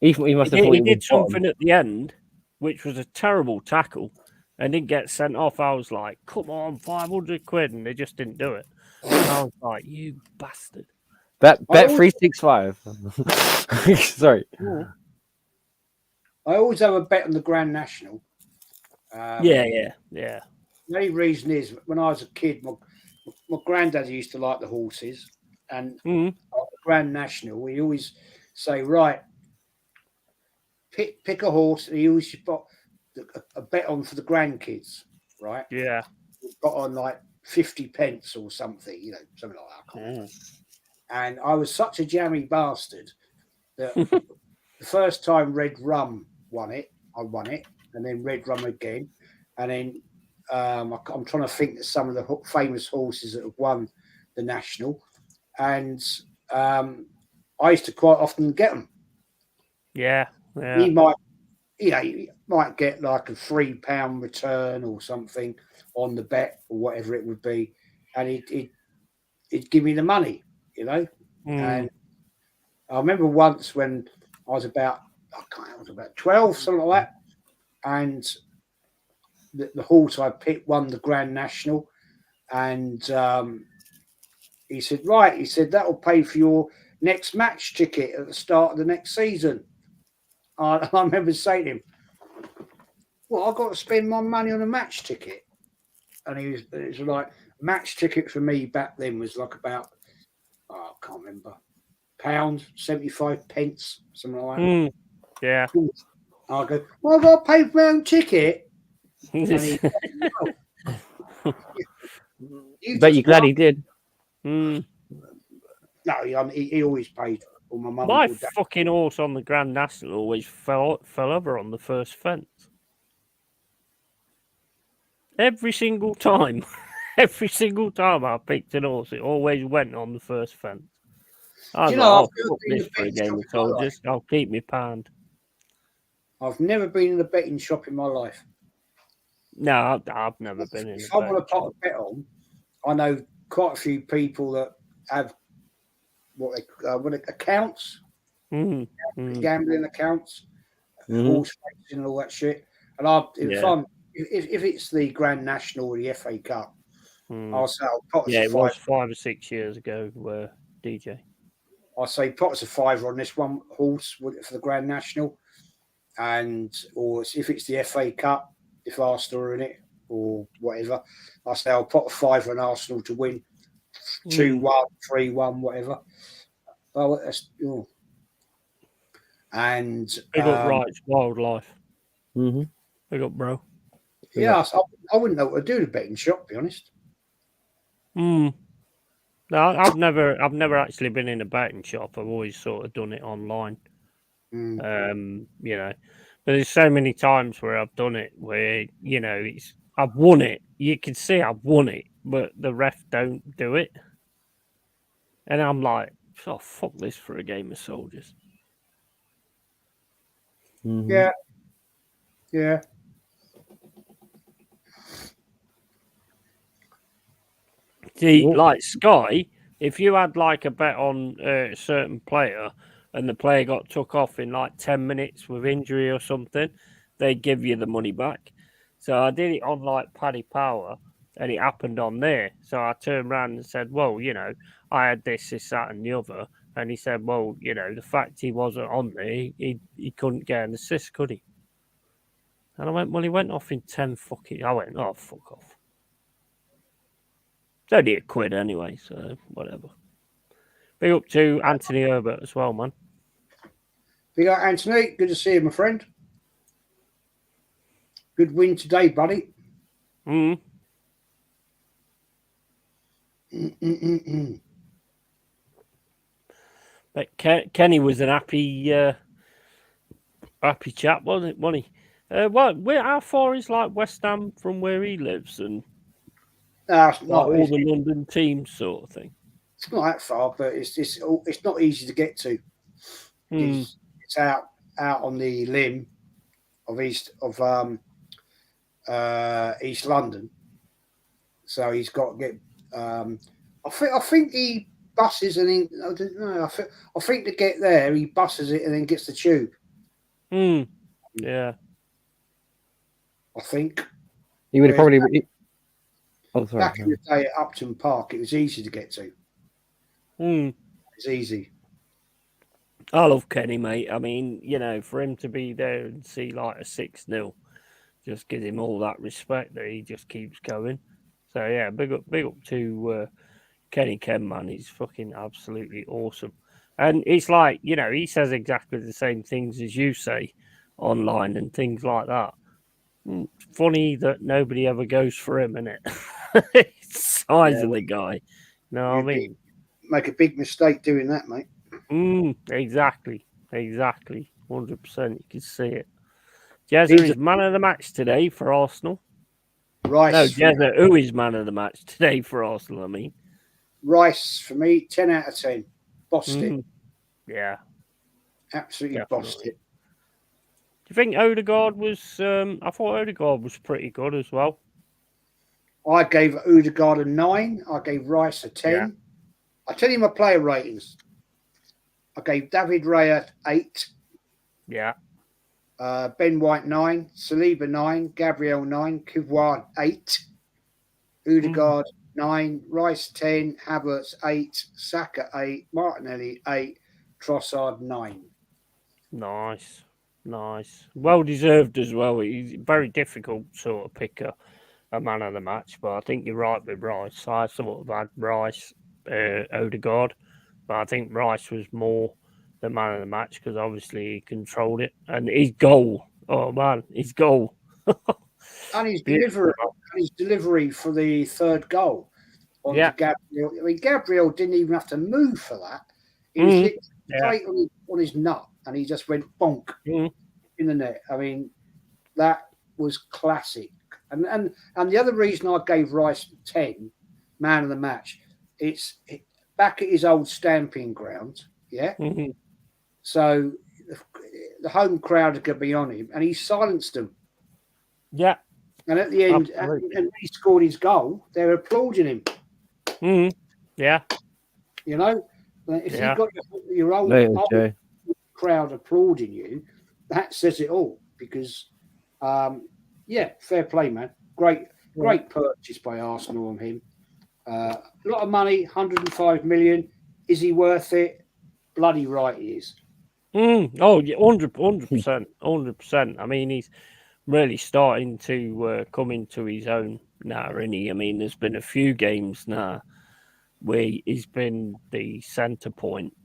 He must have He thought he did was bottom. something at the end, which was a terrible tackle, and didn't get sent off. I was like, come on, 500 quid, and they just didn't do it. And I was like, you bastard. Bet I always- 365. Sorry. I always have a bet on the Grand National. Yeah. The only reason is when I was a kid, my granddad used to like the horses, and Mm. at the Grand National, we always say, right, pick a horse, and he always put a bet on for the grandkids, right? Yeah. Got on like 50 pence or something, something like that. I can't remember. And I was such a jammy bastard that the first time Red Rum won it, I won it, and then Red Rum again, and then I'm trying to think of some of the famous horses that have won the national, and I used to quite often get them. Yeah. You might get like a £3 return or something on the bet or whatever it would be, and it'd give me the money, Mm. And I remember once when I was about 12, something like that, and the horse I picked won the Grand National, and he said, right, that'll pay for your next match ticket at the start of the next season. I remember saying to him, well, I've got to spend my money on a match ticket. And it was like, match ticket for me back then was like about, I can't remember, £1.75, something like that. Mm. Yeah. I go, well, I've got to pay for my own ticket. And he, Bet you're glad he did. Mm. No, he always paid for my mum. My fucking horse on the Grand National always fell over on the first fence. Every single time. Every single time I picked an horse, it always went on the first fence. I was like, oh, fuck this for a game of soldiers. I'll keep my pound. I've never been in a betting shop in my life. No, I've never been in. If I want to put a bet on, I know quite a few people that have what accounts, gambling accounts, horse racing and all that shit. And if it's the Grand National or the FA Cup, I'll say I'll put it was 5 or 6 years ago where DJ. I'll say put us a £5 on this one horse for the Grand National, or if it's the FA Cup, if Arsenal are in it or whatever, I say I'll put a £5 on Arsenal to win 2-1, 3-1, whatever. Oh, that's and big up Rights Wildlife. Mm-hmm. Big up, bro. Yeah, I wouldn't know what to do to betting shop, to be honest. No, I've never actually been in a betting shop. I've always sort of done it online. But there's so many times where I've done it where I've won it. You can see I've won it, but the ref don't do it, and I'm like, oh, fuck this for a game of soldiers. Mhm. Yeah. Yeah. See, Well- like Sky, if you had like a bet on a certain player and the player got took off in like 10 minutes with injury or something, they'd give you the money back. So I did it on like Paddy Power and it happened on there. So I turned around and said, well, you know, I had this, that, and the other. And he said, well, you know, the fact he wasn't on there, he couldn't get an assist, could he? And I went, well, he went off in 10 fucking. I went, oh, fuck off. It's only £1 anyway, so whatever. Big up to Anthony Herbert as well, man. Big up, Anthony. Good to see you, my friend. Good win today, buddy. Mm. But Kenny was an happy chap, wasn't he? How far is like West Ham from where he lives, and It's like not, all the London teams sort of thing? it's not that far, but it's not easy to get to. It's out on the limb of East London, so he's got to get. I think he buses and he, I don't know. I think to get there he buses it and then gets the tube. Yeah. I think. He would have probably. Oh, sorry. Back in the day at Upton Park, it was easy to get to. It's easy. I love Kenny, mate. I mean, you know, for him to be there and see like a 6-0, just gives him all that respect that he just keeps going. So yeah, big up to Kenny Ken, man. He's fucking absolutely awesome. And it's like, you know, he says exactly the same things as you say online and things like that. Funny that nobody ever goes for him, innit? It's the size of the guy. No, I mean, make a big mistake doing that, mate. Exactly. 100%. You can see it. Jezza is man of the match today for Arsenal. Rice. No, Jezza, who is man of the match today for Arsenal, I mean. Rice, for me, 10 out of 10. Bossed it. Yeah. Absolutely Definitely. bossed it. Do you think Odegaard was... I thought Odegaard was pretty good as well. I gave Odegaard a 9. I gave Rice a 10. Yeah. I tell you my player ratings. I gave David Raya 8. Yeah. Ben White 9. Saliba 9. Gabriel 9. Kivois 8. Odegaard 9. Rice 10. Havertz 8. Saka 8. Martinelli 8. Trossard 9. Nice. Well deserved as well. He's very difficult sort of pick a man of the match, but I think you're right with Rice. I sort of had Rice, Odegaard, but I think Rice was more the man of the match because obviously he controlled it. And his goal, oh man, his goal. And his delivery for the third goal on Gabriel. I mean, Gabriel didn't even have to move for that. He was hit straight on his nut, and he just went bonk in the net. I mean, that was classic. And the other reason I gave Rice 10, man of the match, it's back at his old stamping ground. Yeah. So the home crowd could be on him, and he silenced them. Yeah. And at the end, and when he scored his goal, they were applauding him. Yeah. You know, if you've got your old crowd applauding you, that says it all. Because, fair play, man. Great purchase by Arsenal on him. A lot of money, 105 million. Is he worth it? Bloody right he is. Oh, yeah, 100%. I mean, he's really starting to come into his own now, isn't he? I mean, there's been a few games now where he's been the centre point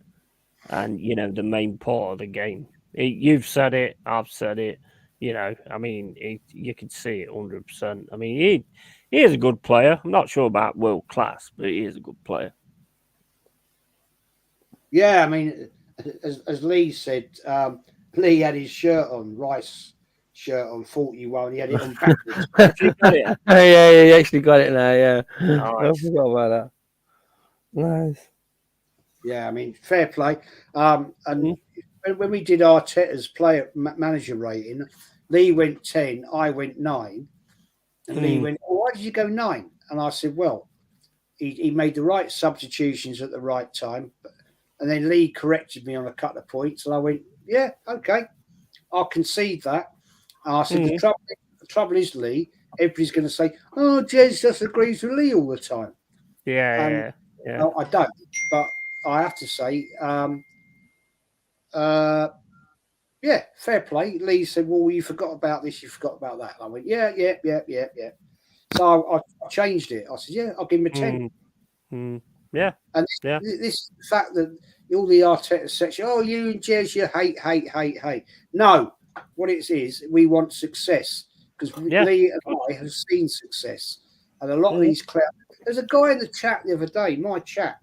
and, you know, the main part of the game. You've said it, I've said it, you know, I mean, you can see it 100%. I mean, he is a good player. I'm not sure about world class, but he is a good player. Yeah, I mean, as Lee said, Lee had his shirt on, Rice shirt on 41. He had it on backwards. He actually got it now. Yeah, Nice. I forgot about that. Nice. Yeah, I mean, fair play. And when we did Arteta's player manager rating, Lee went 10, I went 9, and Lee went, oh, why did you go 9? And I said, well, he made the right substitutions at the right time. And then Lee corrected me on a couple of points, and I went, yeah, okay, I'll concede that. And I said, the trouble is, Lee, everybody's going to say, oh, Jez just agrees with Lee all the time. Yeah. No, I don't, but I have to say, yeah, fair play. Lee said, well, you forgot about this, you forgot about that. And I went, yeah. So I changed it. I said, yeah, I'll give him a 10. Yeah. And this fact that all the Arteta section, oh, you and Jez, you hate. No, what it is, we want success because Lee and I have seen success. And a lot of these clouds. There's a guy in the chat the other day, my chat.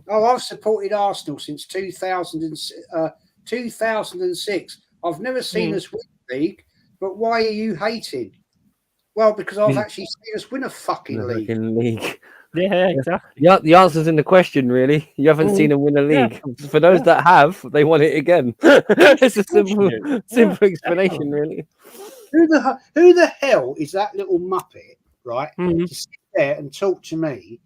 Oh, I've supported Arsenal since 2006. I've never seen us win the league, but why are you hating? Well, because I've actually seen us win a fucking league. Yeah, exactly. Yeah, the answer's in the question, really. You haven't seen them win a league. Yeah. For those that have, they want it again. It's a simple explanation, really. Who the hell is that little muppet, right? To sit there and talk to me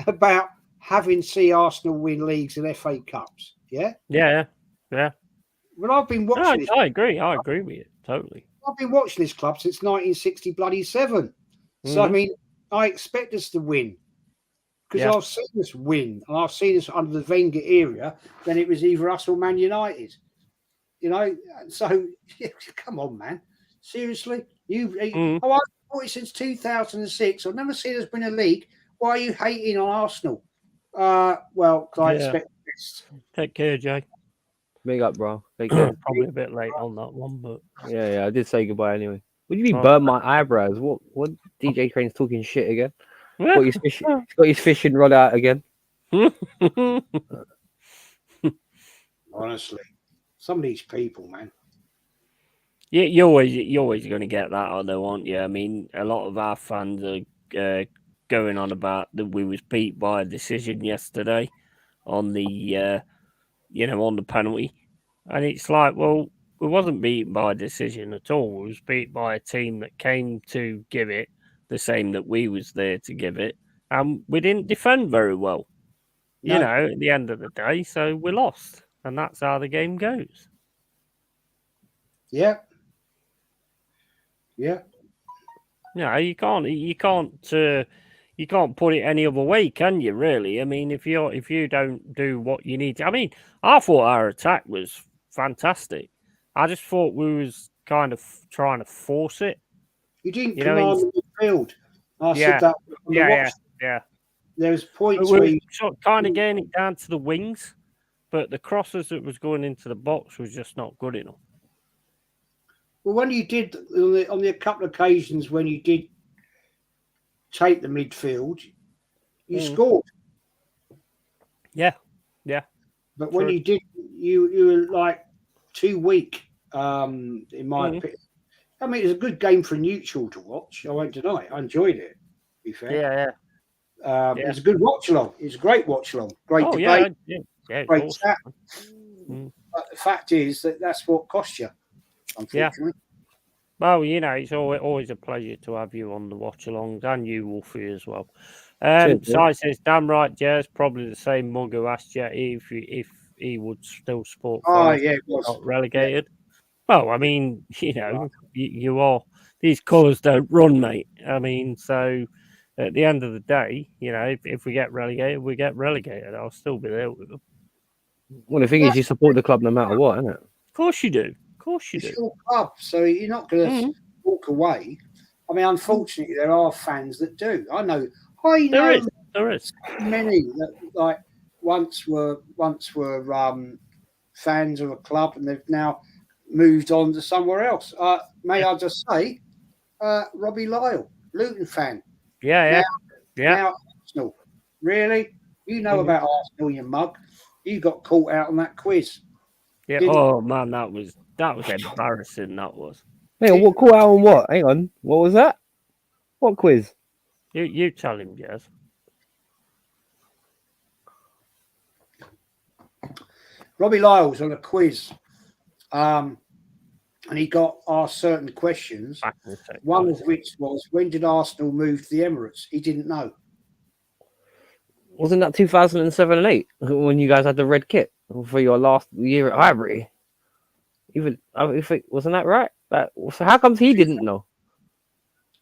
about having seen Arsenal win leagues and FA Cups? Yeah. Well, I've been watching. I agree with you totally. I've been watching this club since 1967. So I mean, I expect us to win. Because I've seen us win, and I've seen us under the Wenger era. Then it was either us or Man United, So come on, man, seriously, I've supported since 2006. I've never seen us win a league. Why are you hating on Arsenal? Well, I expect this. Take care, Jay. Big up, bro. Take care. Probably a bit late on that one, but yeah, I did say goodbye anyway. What do you mean burn my eyebrows? What DJ Crane's talking shit again? He's got his fishing rod out again. Honestly, some of these people, man. Yeah, you're always going to get that, aren't you? I mean, a lot of our fans are going on about that we was beat by a decision yesterday on the on the penalty, and it's like, well, we wasn't beaten by a decision at all. We was beat by a team that came to give it the same that we was there to give it. And we didn't defend very well, at the end of the day. So we lost, and that's how the game goes. Yeah. No, you can't put it any other way, can you? Really? I mean, if you don't do what you need to, I mean, I thought our attack was fantastic. I just thought we was kind of trying to force it. You didn't command the midfield. I said that on the watch. Yeah. There was points where you kind of getting it down to the wings, but the crosses that was going into the box was just not good enough. Well, when you did on the couple of occasions when you did take the midfield, you scored. Yeah. But when you did, you were like too weak. In my opinion, I mean, it was a good game for a neutral to watch. I won't deny it. I enjoyed it. To be fair, it was a good watch along. It was a great watch along. Great debate. Great chat. But the fact is that's what cost you. Unfortunately. Well, it's always a pleasure to have you on the watch-alongs, and you, Wolfie, as well. Si says, damn right, Jez, probably the same mug who asked Yeti if he would still support it was. Not relegated. Well, I mean, you are... These colours don't run, mate. I mean, so at the end of the day, if we get relegated, we get relegated. I'll still be there with them. Well, the thing is, you support the club no matter what, isn't it? Of course you do. It's your club, so you're not going to walk away. I mean, unfortunately, there are fans that do. I know there is many that once were fans of a club and they've now moved on to somewhere else. May I just say, Robbie Lyle, Luton fan. Now Arsenal. Really? You know about Arsenal, you mug. You got caught out on that quiz. Yeah. Oh man, that was embarrassing. That was. Hang on, what call out on what? Hang on, what was that? What quiz? You tell him, Jez. Robbie Lyle's on a quiz, and he got asked certain questions. One of which was, when did Arsenal move to the Emirates? He didn't know. Wasn't that 2007 and 8 when you guys had the red kit for your last year at Highbury? Even if it wasn't that right? So how comes he didn't know?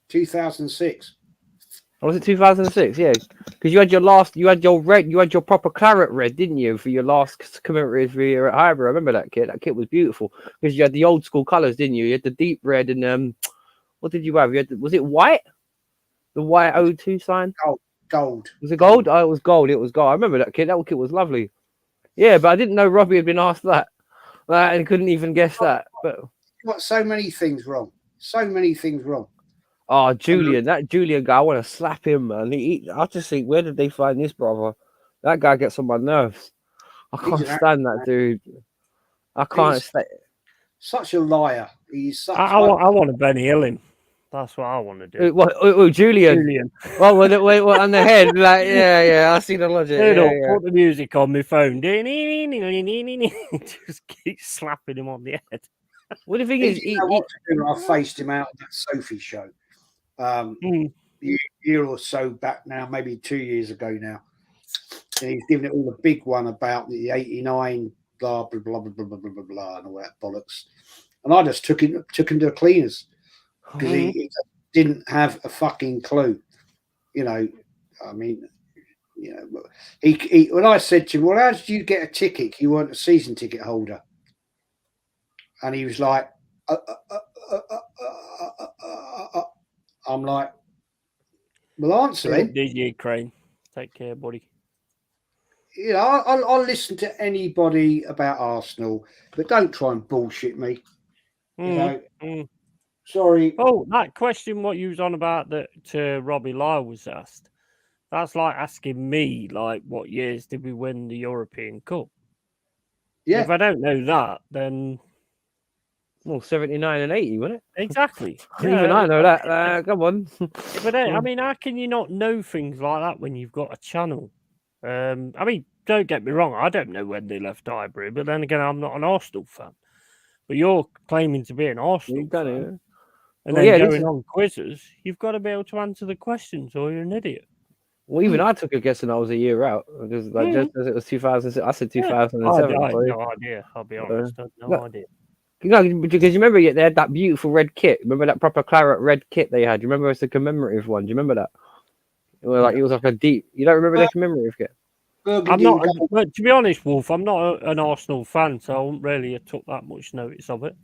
2006. Or was it 2006? Yeah, because you had your proper claret red, didn't you, for your last commemorative year at Highbury? I remember that kit. That kit was beautiful because you had the old school colours, didn't you? You had the deep red and what did you have? Was it white? The white O2 sign? Gold. Was it gold? Oh, it was gold. It was gold. I remember that kit. That kit was lovely. Yeah, but I didn't know Robbie had been asked that. And couldn't even guess that. But got so many things wrong. So many things wrong. Oh, Julian, that Julian guy, I want to slap him, man. I just think, where did they find this brother? That guy gets on my nerves. I can't stand that dude. I can't stand. Such a liar. He's such. I want to Benny Hill him. That's what I want to do. What, Julian? Well, wait, on the head, like, yeah, I see the logic. Put the music on my phone. Just keep slapping him on the head. Well, the thing is, I faced him out at that Sophie show. A year or so back now, maybe 2 years ago now. And he's given it all a big one about the 89, blah, blah, blah, blah, blah, blah, blah, blah, and all that bollocks. And I just took him to the cleaners because he didn't have a fucking clue. You know, I mean, you know, he when I said to him, well, how did you get a ticket? You weren't a season ticket holder. And he was like, I'm like, well, answer then. DJ Crane. Take care, buddy. You know, I'll listen to anybody about Arsenal, but don't try and bullshit me. You know, sorry. Oh, that question, what you was on about that Robbie Lyle was asked. That's like asking me, like, what years did we win the European Cup? Yeah. If I don't know that, then... Well, 79 and 80, wasn't it? Exactly. Even I know that. Come on. But I mean, how can you not know things like that when you've got a channel? I mean, don't get me wrong. I don't know when they left Highbury, but then again, I'm not an Arsenal fan. But you're claiming to be an Arsenal fan. And then going on quizzes, you've got to be able to answer the questions or you're an idiot. Well, even I took a guess and I was a year out. Because just as it was 2006, I said 2007. I had no idea, I'll be honest. I had no idea. No, because you remember they had that beautiful red kit. Remember that proper claret red kit they had? You remember it's a commemorative one? Do you remember that? It was like a deep. You don't remember the commemorative kit? I'm not. But to be honest, Wolf, I'm not an Arsenal fan, so I wouldn't really have took that much notice of it.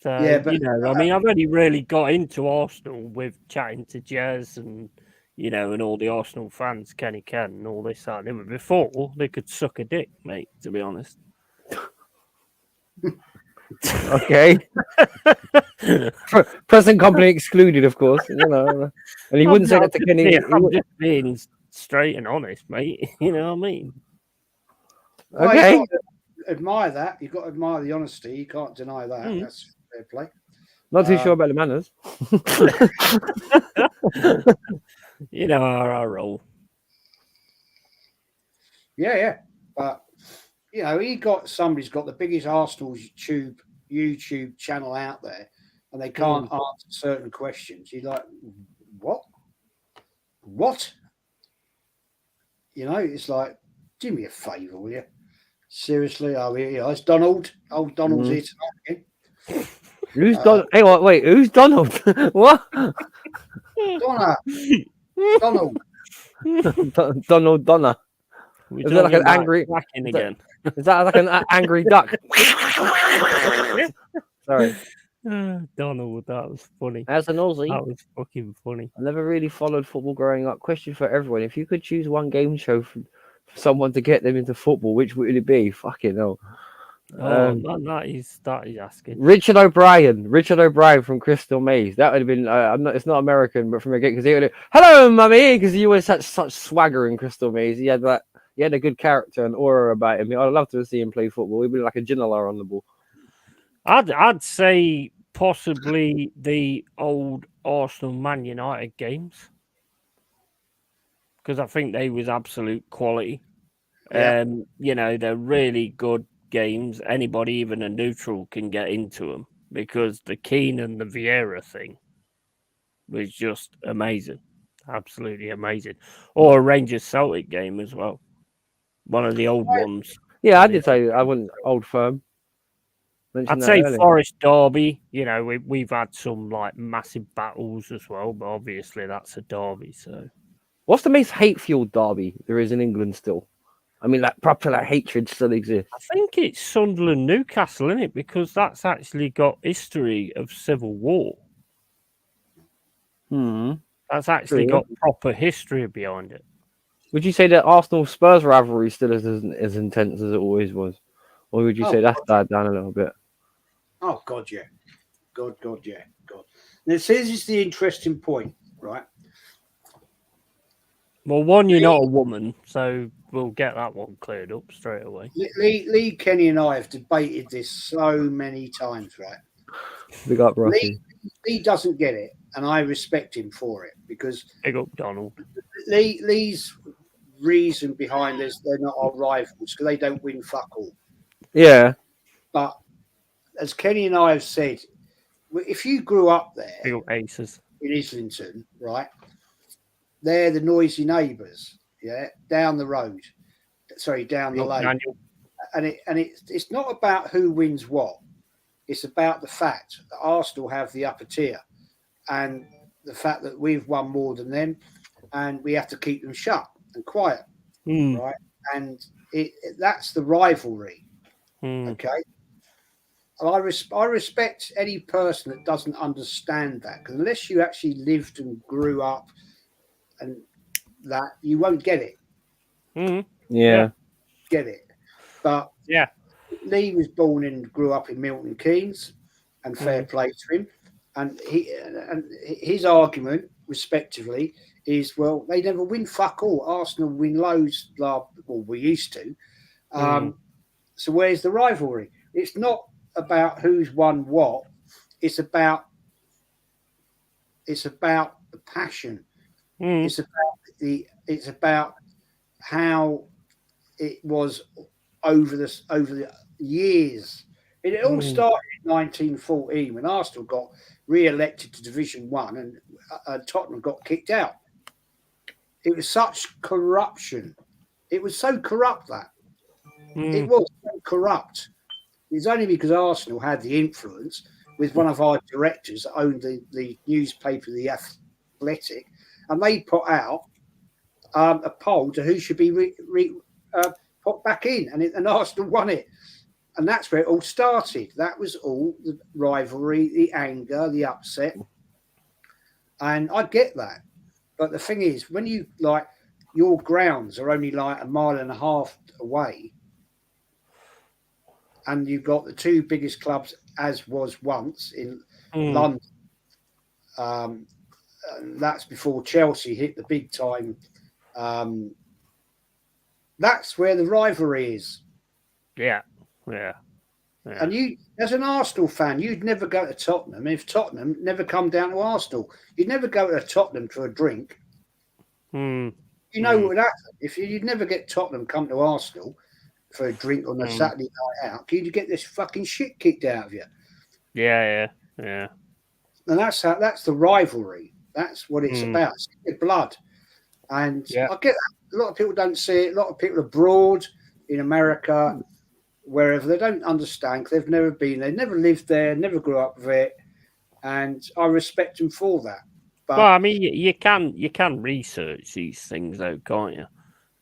So yeah, but, I mean, I've only really got into Arsenal with chatting to Jez and and all the Arsenal fans, Kenny Ken, and all this that. And before they could suck a dick, mate. To be honest. Okay. Present company excluded, of course. And he wouldn't say that to Kenny. I'm just being straight and honest, mate. You know what I mean? Okay. Well, admire that. You've got to admire the honesty. You can't deny that. That's fair play. Not too sure about the manners. You know how I roll. Yeah. But somebody's got the biggest Arsenal YouTube channel out there, and they can't answer certain questions. You're like, what? It's like, do me a favour, will you? Seriously, it's Donald. Oh, Donald's here tonight again. Who's Donald? Hey, wait, who's Donald? What? Donald. Donna. Is that like an angry? Again? Is that like an angry duck? Sorry. Donald, that was funny. As an Aussie, that was fucking funny. I never really followed football growing up. Question for everyone: if you could choose one game show for someone to get them into football, which would it be? Fucking hell. That is asking. Richard O'Brien from Crystal Maze. That would have been. It's not American, but from a because he would have, hello, mummy, because he was such swagger in Crystal Maze. He had a good character and aura about him. I'd love to see him play football. He'd be like a Ginola on the ball. I'd say possibly the old Arsenal Man United games because I think they was absolute quality. Yeah. They're really good games. Anybody, even a neutral, can get into them because the Keane and the Vieira thing was just amazing. Absolutely amazing. Or a Rangers Celtic game as well. One of the old ones. Yeah, I did say I wouldn't Old Firm. I'd Mentioned that say earlier. Forest Derby. We've had some like massive battles as well, but obviously that's a derby. So What's the most hate-fueled derby there is in England still? I mean, like proper like hatred still exists. I think it's Sunderland Newcastle, isn't it? Because that's actually got history of civil war. That's actually got proper history behind it. Would you say that Arsenal Spurs rivalry still is as intense as it always was, or would you say that's died down a little bit? Oh God, yeah, God, yeah, God. Now, this is the interesting point, right? Well, one, you're not a woman, so we'll get that one cleared up straight away. Lee, Kenny, and I have debated this so many times, right? Big up, Rossi. Lee doesn't get it, and I respect him for it because Big up, Donald. Lee's reason behind this, they're not our rivals because they don't win fuck all. Yeah. But as Kenny and I have said, if you grew up there Big up, Aces. in Islington, right, they're the noisy neighbours, yeah, down the road. Sorry, down the lane. Daniel. And it's not about who wins what. It's about the fact that Arsenal have the upper tier and the fact that we've won more than them and we have to keep them shut and quiet, right? And that's the rivalry, okay? And I respect any person that doesn't understand that because unless you actually lived and grew up and that, you won't get it. Yeah. Get it. But yeah, Lee was born and grew up in Milton Keynes, and fair play to him. And his argument, respectively, is well, they never win fuck all. Arsenal win loads. Well, we used to. So where's the rivalry? It's not about who's won what. It's about the passion. It's about how it was over the years. It all started in 1914 when Arsenal got re-elected to Division 1 and Tottenham got kicked out. It was such corruption. It was so corrupt that. It was so corrupt. It was only because Arsenal had the influence with one of our directors that owned the newspaper, The Athletic, and they put out a poll to who should be put back in, and Arsenal won it. And that's where it all started. That was all the rivalry, the anger, the upset. And I get that. But the thing is, when you like your grounds are only like a mile and a half away, and you've got the two biggest clubs, as was once in London. That's before Chelsea hit the big time. That's where the rivalry is. Yeah. And you, as an Arsenal fan, you'd never go to Tottenham if Tottenham never come down to Arsenal. You'd never go to Tottenham for a drink. You know what would happen if you'd never get Tottenham come to Arsenal for a drink on a Saturday night out. You'd get this fucking shit kicked out of you. Yeah. And that's the rivalry. That's what it's about. It's the blood. And I get that. A lot of people don't see it. A lot of people abroad in America, wherever, they don't understand because they've never been there, never lived there, never grew up with it. And I respect them for that. But well, I mean, you can research these things, though, can't you?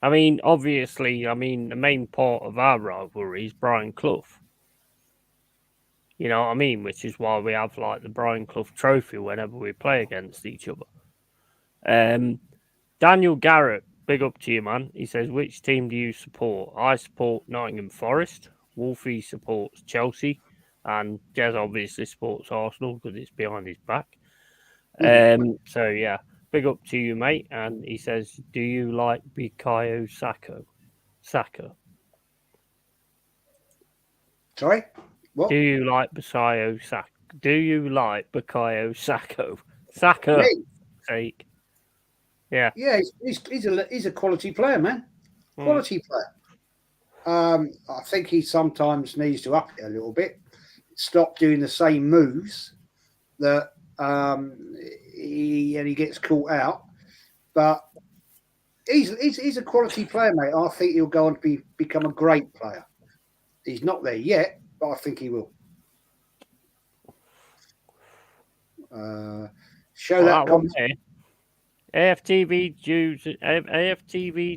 I mean, obviously, the main part of our rivalry is Brian Clough. You know what I mean? Which is why we have like the Brian Clough Trophy whenever we play against each other. Daniel Garrett, big up to you, man. He says, which team do you support? I support Nottingham Forest. Wolfie supports Chelsea. And Jez obviously supports Arsenal because it's behind his back. So, yeah, big up to you, mate. And he says, do you like Bukayo Saka? Sorry? What? Do you like Bukayo Saka? Do you like Bukayo Saka? Saka. Yeah. Yeah, he's a quality player, man. Quality player. I think he sometimes needs to up it a little bit, stop doing the same moves that he gets caught out. But he's a quality player, mate. I think he'll go on to become a great player. He's not there yet, but I think he will. Show that comment. AFTV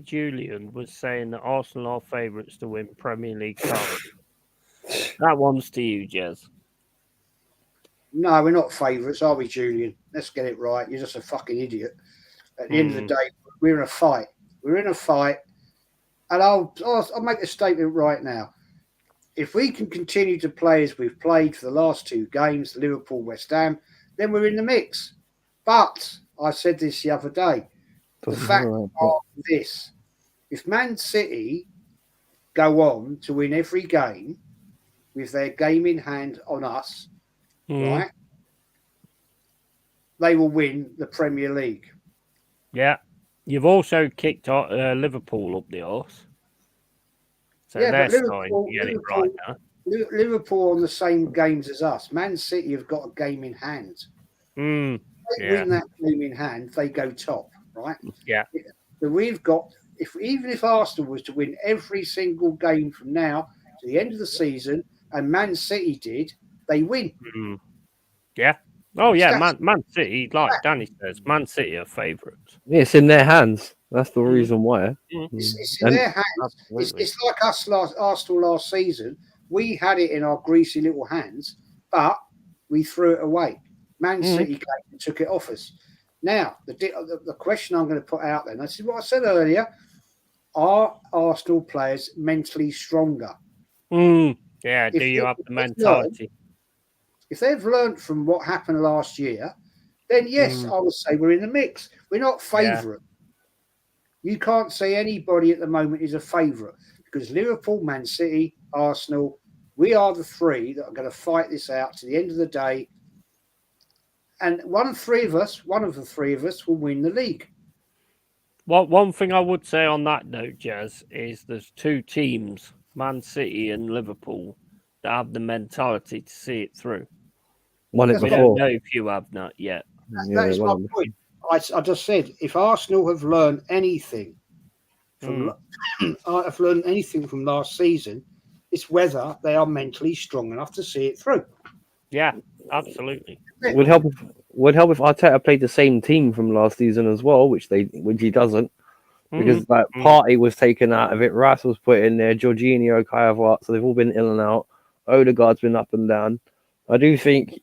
Julian was saying that Arsenal are favourites to win Premier League title. That one's to you, Jez. No, we're not favourites, are we, Julian? Let's get it right. You're just a fucking idiot. At the end of the day, we're in a fight. We're in a fight. And I'll make a statement right now. If we can continue to play as we've played for the last two games, Liverpool, West Ham, then we're in the mix. But I said this the other day. The fact of this, if Man City go on to win every game with their game in hand on us, right, they will win the Premier League. Yeah. You've also kicked Liverpool up the arse. So yeah, they're but starting to get it right now. Liverpool on the same games as us. Man City have got a game in hand. If they win that game in hand, they go top, right? Yeah. So we've got, even if Arsenal was to win every single game from now to the end of the season, and Man City did, they win. Yeah. Oh, yeah, Man City, like Danny says, Man City are favourites. Yeah, it's in their hands. That's the reason why. It's in their hands. It's like us Arsenal last season. We had it in our greasy little hands, but we threw it away. Man City came and took it off us. Now, the question I'm going to put out there, and this is what I said earlier, are Arsenal players mentally stronger? Yeah, do you have the mentality? If they've learned from what happened last year, then yes, I would say we're in the mix. We're not favourite. You can't say anybody at the moment is a favourite because Liverpool, Man City, Arsenal, we are the three that are going to fight this out to the end of the day. And one of the three of us will win the league. Well, one thing I would say on that note, Jez, is there's two teams, Man City and Liverpool, that have the mentality to see it through. Won it we before. don't know if you have not yet. That is my point. I just said, if Arsenal have learned anything from last season, it's whether they are mentally strong enough to see it through. Yeah, absolutely. Would help if Arteta played the same team from last season as well, which he doesn't, because that Partey was taken out of it. Rice was put in there. Jorginho, Kai Havertz, so they've all been in and out. Odegaard's been up and down. I do think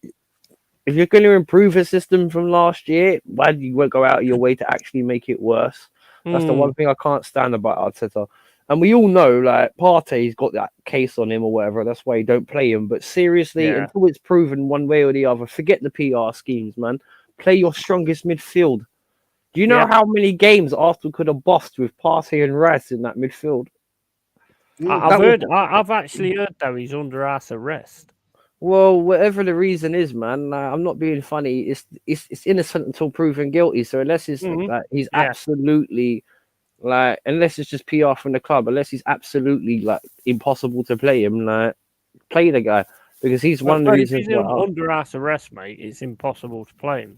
if you're going to improve a system from last year, why do you go out of your way to actually make it worse? That's the one thing I can't stand about Arteta. And we all know, like, Partey's got that case on him or whatever. That's why you don't play him. But seriously, until it's proven one way or the other, forget the PR schemes, man. Play your strongest midfield. Do you know how many games Arsenal could have bossed with Partey and Rice in that midfield? I've actually heard, though, he's under house arrest. Well, whatever the reason is, man, I'm not being funny. It's innocent until proven guilty. So unless it's like he's absolutely like, unless it's just PR from the club, unless he's absolutely like impossible to play him, like play the guy because he's one of the reasons. If he's under house arrest, mate, it's impossible to play him.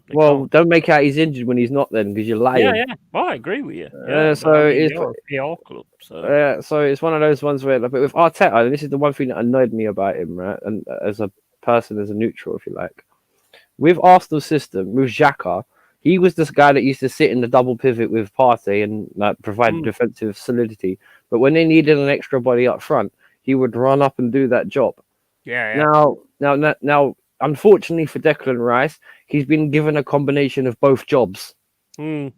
Don't make out he's injured when he's not, then, because you're lying. Yeah. Well, I agree with you. So it's a PR club. So it's one of those ones where, but with Arteta, and this is the one thing that annoyed me about him, right? And as a person, as a neutral, if you like, with Arsenal's system, with Xhaka, he was this guy that used to sit in the double pivot with Partey and like provide defensive solidity. But when they needed an extra body up front, he would run up and do that job. Now, unfortunately for Declan Rice, he's been given a combination of both jobs. We're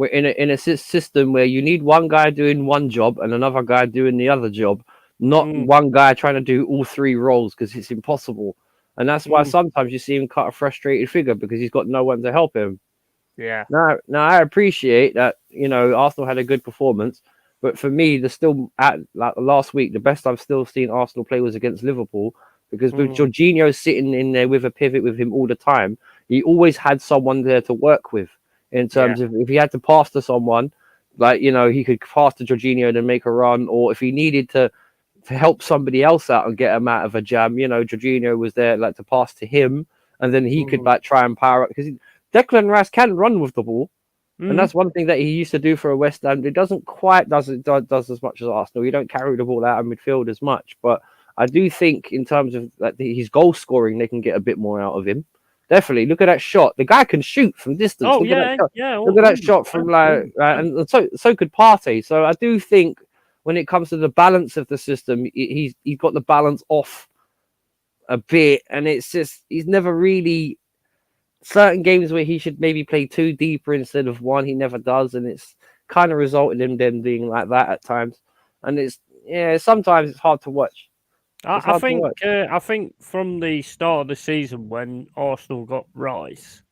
in a system where you need one guy doing one job and another guy doing the other job, not one guy trying to do all three roles, because it's impossible. And that's why sometimes you see him cut a frustrated figure because he's got no one to help him. Now I appreciate that, Arsenal had a good performance, but for me, last week, the best I've still seen Arsenal play was against Liverpool, because with Jorginho sitting in there with a pivot with him all the time, he always had someone there to work with. In terms of if he had to pass to someone, Like, you know, he could pass to Jorginho and make a run, or if he needed to help somebody else out and get him out of a jam, you know, Jorginho was there like to pass to him, and then he could like try and power up because Declan Rice can run with the ball. And that's one thing that he used to do for a West Ham. It doesn't quite does as much as Arsenal. You don't carry the ball out of midfield as much, but I do think in terms of like his goal scoring, they can get a bit more out of him. Definitely, look at that shot. The guy can shoot from distance. Oh Look at that shot. yeah. Look at that shot from and so could Partey. So I do think when it comes to the balance of the system, he's got the balance off a bit, and it's just he's never really. Certain games where he should maybe play two deeper instead of one, he never does, and it's kind of resulted in them being like that at times. And sometimes it's hard to watch. I think from the start of the season when Arsenal got Rice,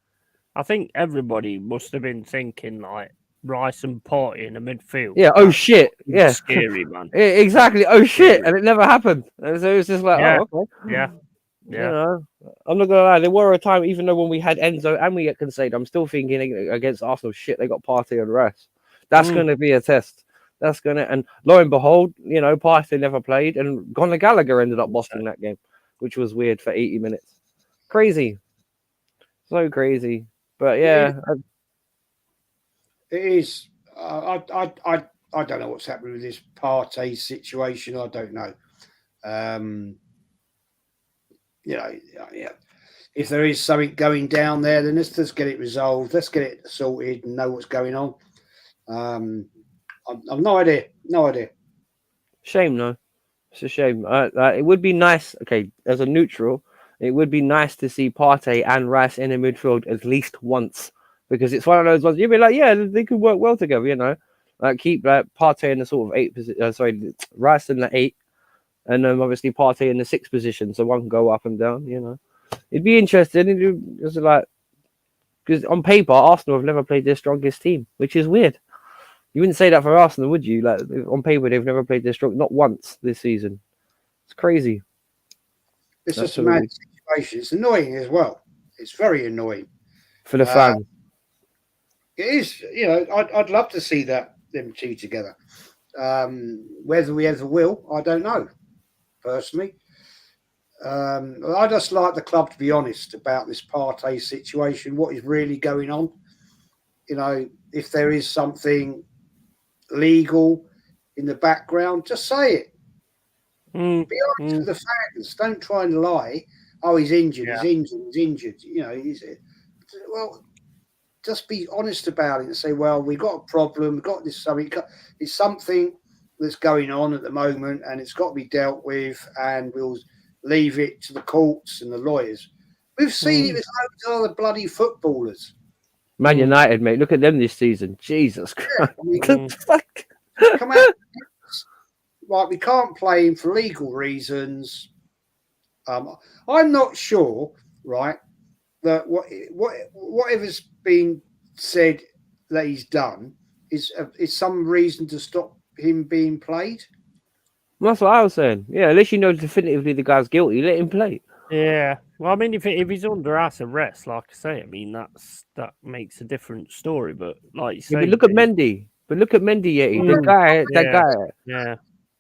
I think everybody must have been thinking like Rice and Partey in the midfield. Yeah. Oh shit. Yeah. Scary, man. Exactly. Oh shit, and it never happened. And so it was just like, oh okay. Yeah. You know, I'm not gonna lie. There were a time, even though when we had Enzo and we get conceded, I'm still thinking against Arsenal, shit, they got Partey and Rice. That's gonna be a test. And lo and behold, you know, Partey never played, and Conor Gallagher ended up bossing that game, which was weird for 80 minutes. Crazy, so crazy. But yeah, it is. I don't know what's happening with this Partey situation. I don't know. You know, yeah. If there is something going down there, then let's get it resolved. Let's get it sorted and know what's going on. I've no idea. No idea. Shame, no. It's a shame. It would be nice. Okay, as a neutral, it would be nice to see Partey and Rice in the midfield at least once, because it's one of those ones you'd be like, yeah, they could work well together. You know, like keep Partey in the sort of 8 position. Rice in the 8. And then obviously Partey in the 6th position, so one can go up and down. You know, it'd be interesting. It's like because on paper Arsenal have never played their strongest team, which is weird. You wouldn't say that for Arsenal, would you? Like on paper they've never played their strong, not once this season. It's crazy. It's just a mad situation. It's annoying as well. It's very annoying for the fans. It is. You know, I'd love to see them two together. Whether we ever will, I don't know. Personally, I just like the club to be honest about this Partey situation. What is really going on? You know, if there is something legal in the background, just say it. Be honest with the fans. Don't try and lie. Oh, he's injured. Yeah. He's injured. You know, well, just be honest about it and say, well, we've got a problem. We've got this something. It's something that's going on at the moment, and it's got to be dealt with, and we'll leave it to the courts and the lawyers. We've seen it with loads of other bloody footballers. Man United, mate, look at them this season. Jesus Christ. Come out. Right, we can't play him for legal reasons. I'm not sure, right, that whatever's been said that he's done is some reason to stop him being played. That's what I was saying. Yeah, unless you know definitively the guy's guilty, let him play. Yeah, well, I mean, if he's under house arrest, like I say, I mean that makes a different story. But like you say, but look at Mendy. Yeti. That guy. Yeah.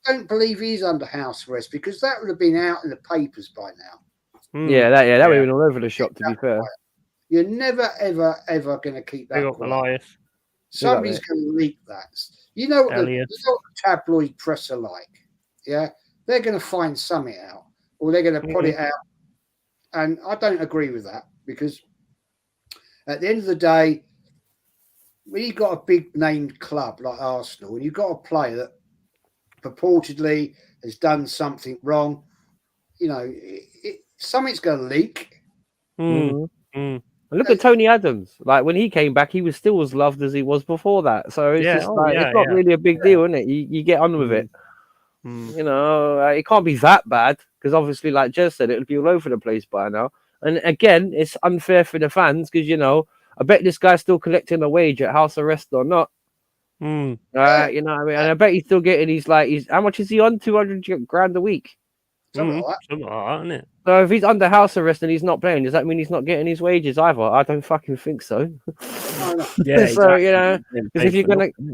I don't believe he's under house arrest because that would have been out in the papers by now. Yeah, that would have been all over the shop. To be fair, you're never, ever going to keep that. Somebody's going to leak that. You know what the tabloid press are like. Yeah, they're going to find something out, or they're going to put it out. And I don't agree with that because at the end of the day, when you've got a big named club like Arsenal and you've got a player that purportedly has done something wrong, you know, something's going to leak. Look at Tony Adams. Like when he came back, he was still as loved as he was before that. So it's it's not really a big deal, isn't it? You get on with it. You know, it can't be that bad because obviously, like Jez said, it'll be all over the place by now. And again, it's unfair for the fans because, you know, I bet this guy's still collecting a wage at house arrest or not. You know what I mean? And I bet he's still getting how much is he on? 200 grand a week. Something like that. Something like that, isn't it? So if he's under house arrest and he's not playing, does that mean he's not getting his wages either? I don't fucking think so. No. Yeah, So exactly.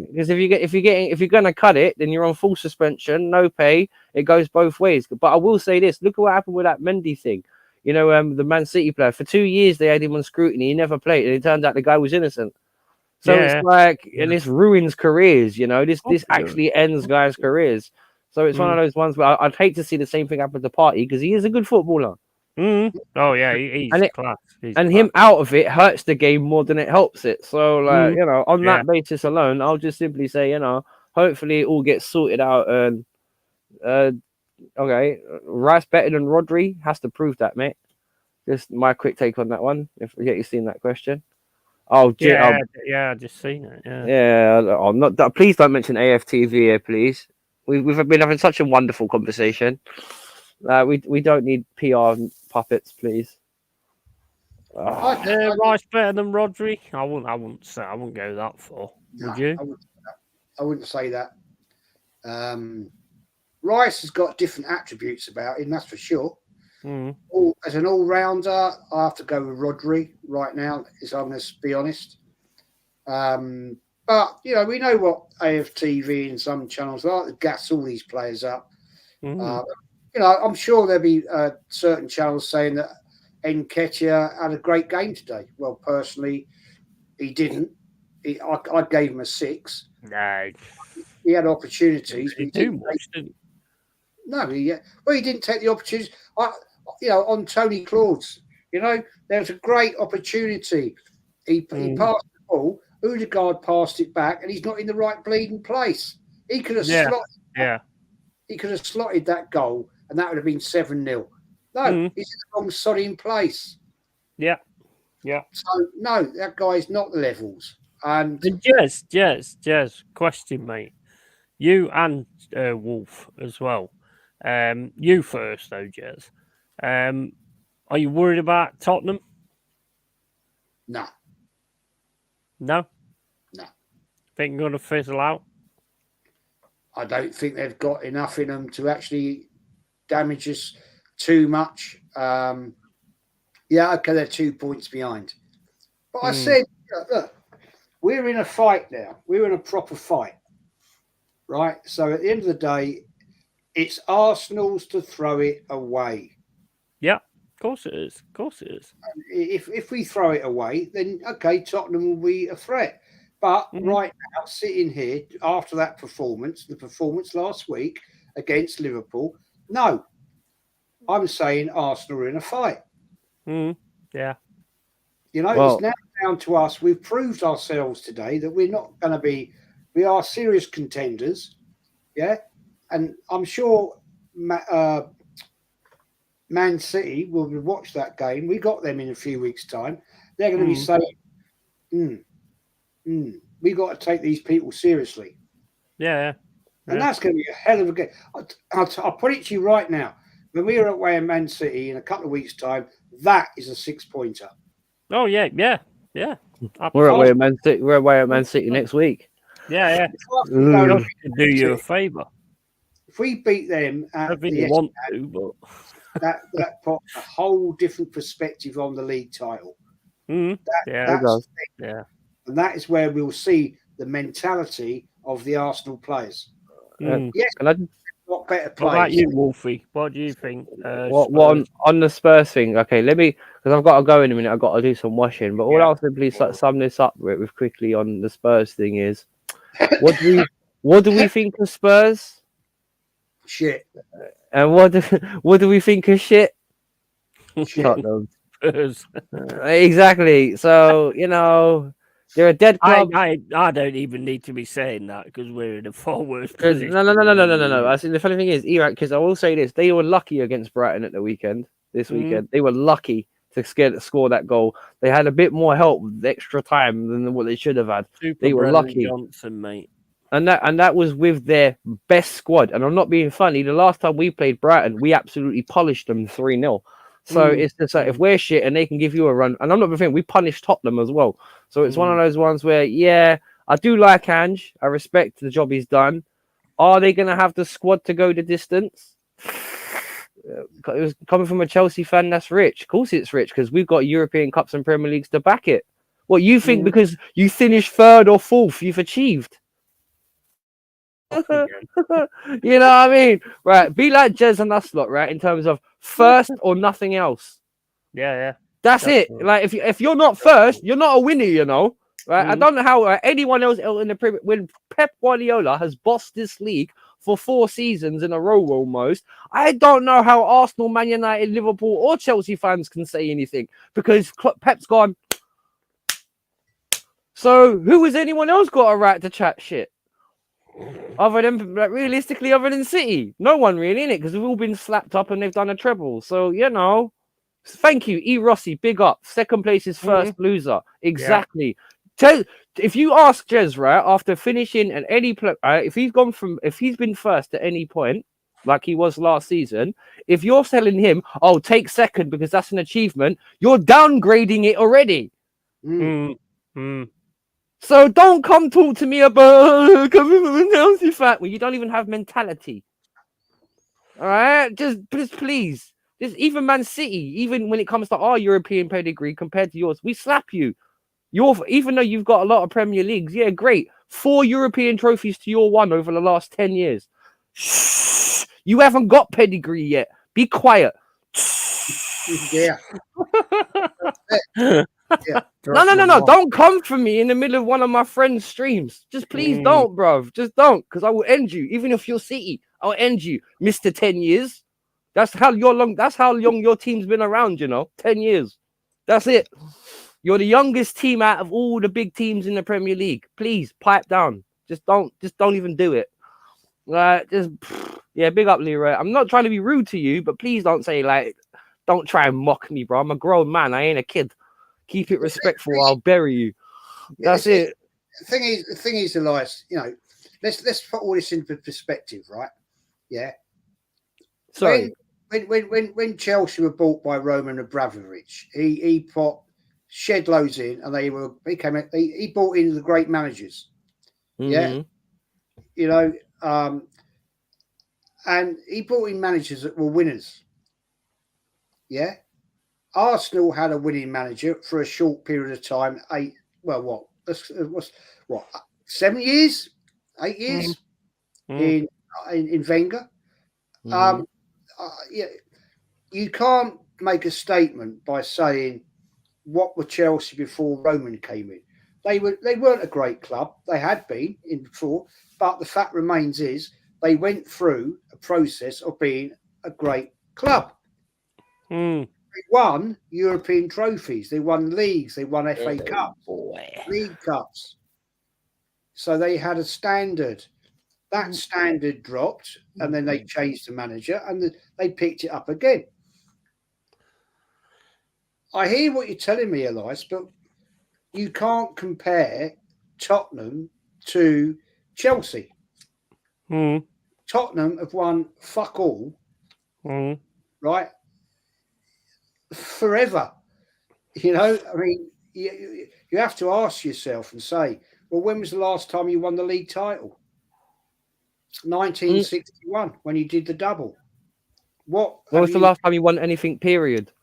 because if you're gonna cut it, then you're on full suspension, no pay. It goes both ways. But I will say this: look at what happened with that Mendy thing. The Man City player. For 2 years they had him on scrutiny. He never played, and it turned out the guy was innocent. So it's like, and this ruins careers. This actually ends guys' careers. So it's one of those ones where I'd hate to see the same thing happen to Partey because he is a good footballer. Oh yeah, he's class. Him out of it hurts the game more than it helps it. So on that basis alone, I'll just simply say, hopefully it all gets sorted out. And okay, Rice better than Rodri has to prove that, mate. Just my quick take on that one. If you've seen that question. Oh yeah, I just seen it. I'm not. Please don't mention AFTV here, please. We've been having such a wonderful conversation. We don't need PR puppets, please. Rice better than Rodri? I wouldn't go that far. Would you? I wouldn't say that. Rice has got different attributes about him, that's for sure. As an all-rounder, I have to go with Rodri right now, if I'm going to be honest. But, we know what AFTV and some channels like to gas all these players up. I'm sure there'll be certain channels saying that Nketiah had a great game today. Well, personally, he didn't. I gave him a 6. No. He had opportunities. He didn't. No, he didn't take the opportunities. On Tony Claude's, there was a great opportunity. He passed the ball. Odegaard passed it back, and he's not in the right bleeding place. He could have slotted. He could have slotted that goal, and that would have been 7-0. No, he's in the wrong sodding place. Yeah. So no, that guy's not the levels. And Jez, question, mate. You and Wolf as well. You first, though, Jez. Are you worried about Tottenham? No. No? No. Think going to fizzle out? I don't think they've got enough in them to actually damage us too much. Okay, they're 2 points behind. But I said, look, we're in a fight now. We're in a proper fight. Right? So at the end of the day, it's Arsenal's to throw it away. Yeah, of course it is. If we throw it away, then okay, Tottenham will be a threat. But right now, sitting here after that performance, the performance last week against Liverpool, no, I'm saying Arsenal are in a fight. Yeah. It's now down to us. We've proved ourselves today that we're not going to be. We are serious contenders. Yeah, and I'm sure Man City will watch that game. We got them in a few weeks' time. They're going to be saying, we got to take these people seriously. Yeah. And that's going to be a hell of a game. I'll put it to you right now. When we are away in Man City in a couple of weeks' time, that is a 6-pointer. Oh, yeah. We're away at Man City. We're away at Man City next week. Yeah. Do you a favour. If we beat them at want to, but that put a whole different perspective on the league title. It does. Yeah. And that is where we'll see the mentality of the Arsenal players. Yes, got better players. What about you, Wolfie? What do you think? What on the Spurs thing? Okay, let me, because I've got to go in a minute. I've got to do some washing. But all I'll simply sum this up with quickly on the Spurs thing is, what do we think of Spurs? Shit. And what do we think of shit? Spurs. Exactly. So they're a dead club. I don't even need to be saying that because we're in a far worse position. No. I think the funny thing is, because I will say this: they were lucky against Brighton at the weekend. This weekend, they were lucky to score that goal. They had a bit more help, extra time than what they should have had. They were lucky. Johnson, mate. And that was with their best squad. And I'm not being funny. The last time we played Brighton, we absolutely polished them 3-0. So it's just like, if we're shit and they can give you a run, and I'm not being funny, we punished Tottenham as well. So it's one of those ones where, I do like Ange. I respect the job he's done. Are they going to have the squad to go the distance? It was coming from a Chelsea fan that's rich. Of course it's rich because we've got European Cups and Premier Leagues to back it. What you think because you finished third or fourth, you've achieved? You know what I mean? Right. Be like Jez and us lot, right? In terms of first or nothing else. Yeah. That's it. Like if you're not first, you're not a winner, you know. Right? I don't know how anyone else in the Premier when Pep Guardiola has bossed this league for 4 seasons in a row almost. I don't know how Arsenal, Man United, Liverpool, or Chelsea fans can say anything because Pep's gone. So who has anyone else got a right to chat shit? Other than like realistically, other than City, no one really in it because we've all been slapped up and they've done a treble. So you know, thank you, E Rossi, big up. Second place is first loser. Exactly. Yeah. If you ask Jez, right, after finishing at any play, if he's been first at any point, like he was last season, if you're telling him, oh, take second because that's an achievement, you're downgrading it already. So don't come talk to me about coming from a Chelsea fan when you don't even have mentality. All right, just please, just even Man City, even when it comes to our European pedigree compared to yours, we slap you. Even though you've got a lot of Premier Leagues, yeah, great. 4 European trophies to your 1 over the last 10 years. Shh, you haven't got pedigree yet. Be quiet. Yeah. Yeah. No. Don't come for me in the middle of one of my friends' streams. Just please don't, bro. Just don't, because I will end you. Even if you're City, I'll end you, Mr. 10 years. That's how long your team's been around, you know. 10 years. That's it. You're the youngest team out of all the big teams in the Premier League. Please pipe down. Just don't even do it. Big up, Leroy. I'm not trying to be rude to you, but please don't say don't try and mock me, bro. I'm a grown man. I ain't a kid. Keep it respectful. I'll bury you. That's it. The thing is, Elias. You know, let's put all this into perspective, right? Yeah. Sorry. When Chelsea were bought by Roman Abramovich, he put shed loads in, and he brought in the great managers. Yeah. You know, and he brought in managers that were winners. Yeah. Arsenal had a winning manager for a short period of time. 7 years, 8 years in Wenger. You can't make a statement by saying what were Chelsea before Roman came in. They weren't a great club. They had been in before, but the fact remains is they went through a process of being a great club. They won European trophies. They won leagues. They won FA Cups, League Cups. So they had a standard. That standard dropped, and then they changed the manager, and they picked it up again. I hear what you're telling me, Elias, but you can't compare Tottenham to Chelsea. Tottenham have won fuck all, right? Forever. You know, I mean, you have to ask yourself and say, well, when was the last time you won the league title? 1961, when you did the double. When was the last time you won anything, period?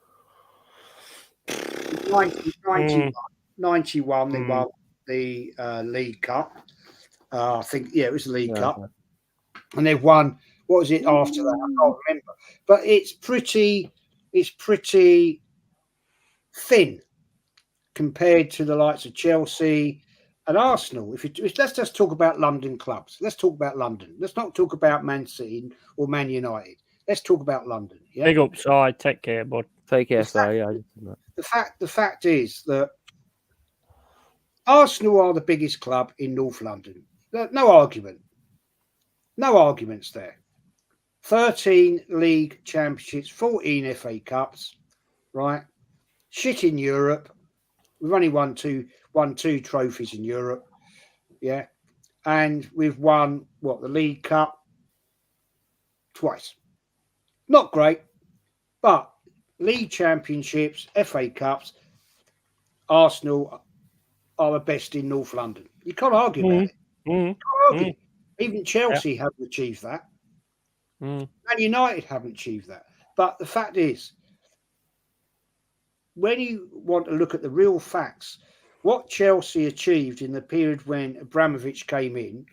91, they won the League Cup. I think, it was the League Cup. And they've won, what was it after that? I can't remember. But it's pretty thin compared to the likes of Chelsea and Arsenal. Let's just talk about London clubs. Let's talk about London. Let's not talk about Man City or Man United. Let's talk about London. Yeah? Big up, Si. Take care, bud. Take care, Si. Yeah. The fact is that Arsenal are the biggest club in North London. No argument. No arguments there. 13 league championships, 14 FA Cups, right? Shit in Europe. We've only won two trophies in Europe. Yeah. And we've won, the League Cup twice. Not great, but league championships, FA Cups, Arsenal are the best in North London. You can't argue about it. You can't argue. Even Chelsea haven't achieved that. Man United haven't achieved that. But the fact is, when you want to look at the real facts, what Chelsea achieved in the period when Abramovich came in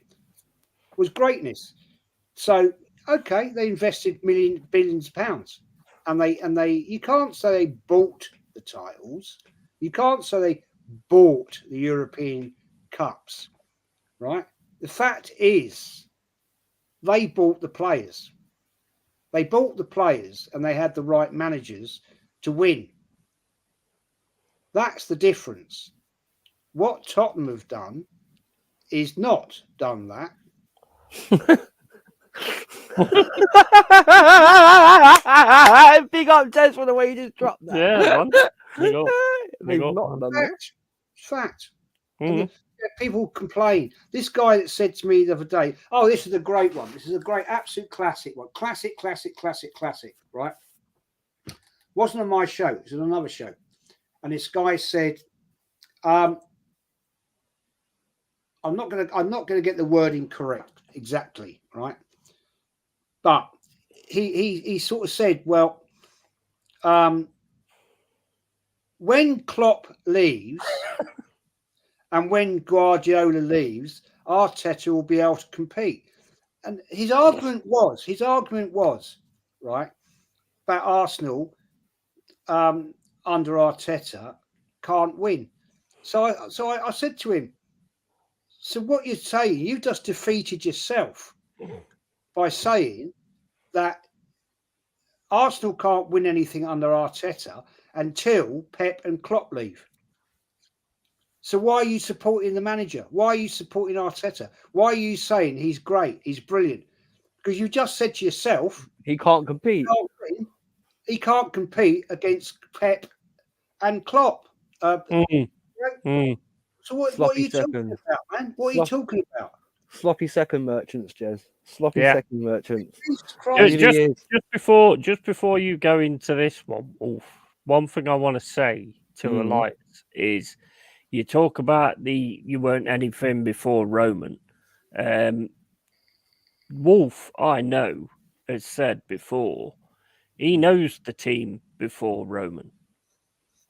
was greatness. So, okay, they invested billions of pounds, and they you can't say they bought the titles, you can't say they bought the European Cups, right? The fact is, they bought the players. They bought the players, and they had the right managers to win. That's the difference. What Tottenham have done is not done that. Big up Des for the way you just dropped that. Yeah, man. Big up. They've Big up, not man. done that. Fact. Mhm. People complain. This guy that said to me the other day, "Oh, this is a great one. This is a great, absolute classic one. Classic, right?" Wasn't on my show. It was on another show. And this guy said, I'm not gonna get the wording correct exactly, right? But he sort of said, well, when Klopp leaves and when Guardiola leaves, Arteta will be able to compete. And his argument was right that Arsenal under Arteta can't win. So I said to him, so what you're saying, you just defeated yourself by saying that Arsenal can't win anything under Arteta until Pep and Klopp leave. So why are you supporting the manager? Why are you supporting Arteta? Why are you saying he's great, he's brilliant? Because you just said to yourself, he can't compete. He can't compete against Pep and Klopp. So what are you talking about, man? What are you talking about? Sloppy second merchants, Jez. Sloppy Yeah. second merchants. Just before you go into this one, one thing I want to say to Elias is you talk about you weren't anything before Roman. Wolf, I know, has said before, he knows the team before Roman.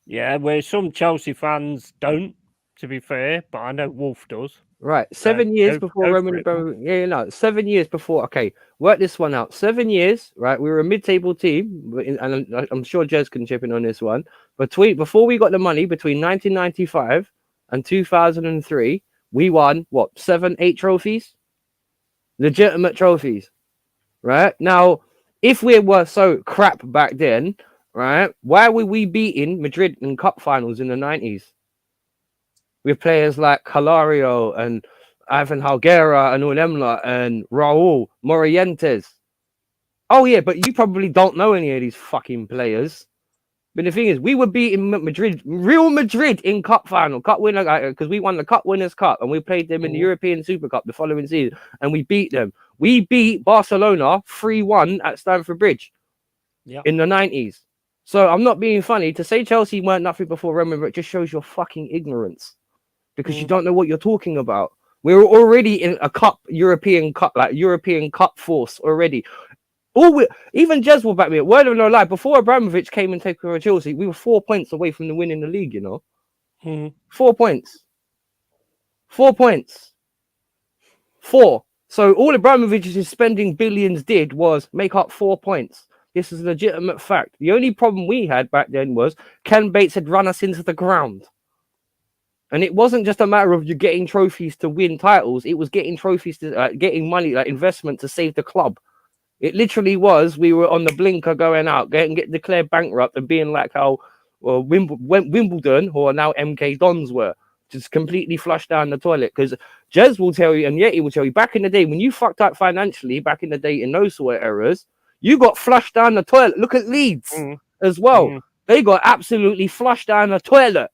Yeah, where some Chelsea fans don't, to be fair, but I know Wolf does. Right, 7 years before Roman Abramovich. Yeah, no, 7 years before. Okay, work this one out. 7 years, right? We were a mid-table team, and I'm sure Jez can chip in on this one. Before we got the money, between 1995 and 2003, we won what 7, 8 trophies, legitimate trophies, right? Now, if we were so crap back then, right? Why were we beating Madrid in cup finals in the 90s? With players like Calario and Ivan Helguera and all them lot and Raul Morientes. Oh yeah, but you probably don't know any of these fucking players. But the thing is, we were beating Real Madrid in cup final, cup winner, because we won the Cup Winners' Cup and we played them in the European Super Cup the following season, and we beat them. We beat Barcelona 3-1 at Stamford Bridge in the 90s. So I'm not being funny. To say Chelsea weren't nothing before Roman, but it just shows your fucking ignorance. Because you don't know what you're talking about. We were already in a European Cup force already. Even Jez will back me up. Word of no lie, before Abramovich came and took over Chelsea, we were 4 points away from the winning the league, you know? 4 points. 4 points. 4. So all Abramovich's spending billions did was make up 4 points. This is a legitimate fact. The only problem we had back then was Ken Bates had run us into the ground. And it wasn't just a matter of you getting trophies to win titles. It was getting trophies to getting money, like investment to save the club. It literally was. We were on the blinker going out, get declared bankrupt and being like how Wimbledon, who are now MK Dons, were just completely flushed down the toilet. Because Jez will tell you, and Yeti will tell you, back in the day when you fucked up financially, back in the day in those sort of errors, you got flushed down the toilet. Look at Leeds as well. They got absolutely flushed down the toilet.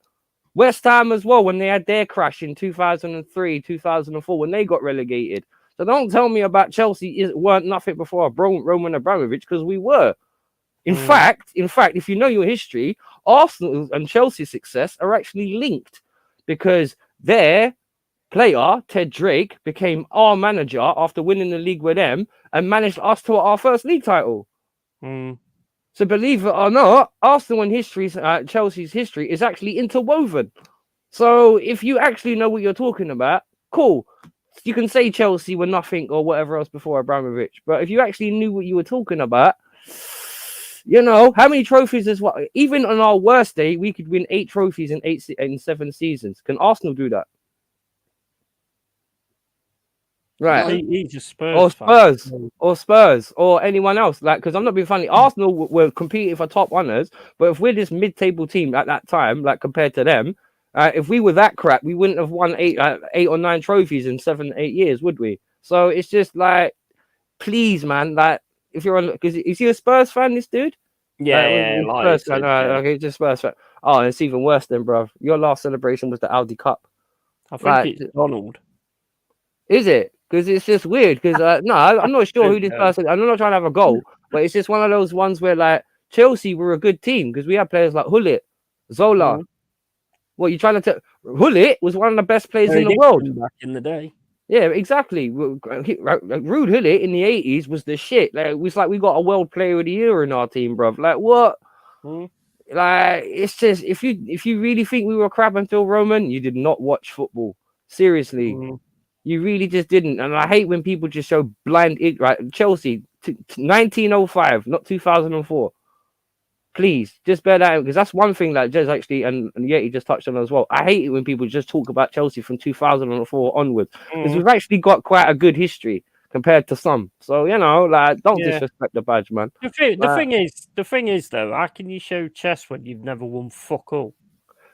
West Ham as well, when they had their crash in 2003, 2004, when they got relegated. So don't tell me about Chelsea weren't nothing before Roman Abramovich, because we were. In fact, if you know your history, Arsenal and Chelsea's success are actually linked, because their player, Ted Drake, became our manager after winning the league with them and managed us to our first league title. So believe it or not, Arsenal and Chelsea's history is actually interwoven. So if you actually know what you're talking about, cool. You can say Chelsea were nothing or whatever else before Abramovich, but if you actually knew what you were talking about, you know how many trophies is what? Even on our worst day, we could win 8 trophies in 7 seasons. Can Arsenal do that? Right. No. He's a Spurs fan. Or Spurs or anyone else. Like, because I'm not being funny. Arsenal were competing for top honours, but if we're this mid-table team at that time, like compared to them, if we were that crap, we wouldn't have won 8 or 9 trophies in 7, 8 years, would we? So it's just like, please, man. Like, if you're on, because is he a Spurs fan? This dude? Yeah, Spurs fan. Okay, just Spurs fan. Oh, it's even worse then, bro. Your last celebration was the Audi Cup. I think it's Donald. Is it? Because it's just weird. Because no, I'm not sure who this person. I'm not trying to have a goal, but it's just one of those ones where like Chelsea were a good team because we had players like Hullet, Zola. What you trying to tell? Hullet was one of the best players in the world back in the day. Yeah, exactly. Rude Hullet in the 80s was the shit. Like, it was like we got a World Player of the Year in our team, bruv. Like what? Like it's just if you really think we were crap until Roman, you did not watch football. Seriously. You really just didn't. And I hate when people just show blind right. Chelsea 1905, not 2004. Please just bear that out because that's one thing that Jez actually and Yeti just touched on as well. I hate it when people just talk about Chelsea from 2004 onwards because we've actually got quite a good history compared to some. So you know, like, don't disrespect the badge, man. The thing is though, how can you show chess when you've never won fuck all?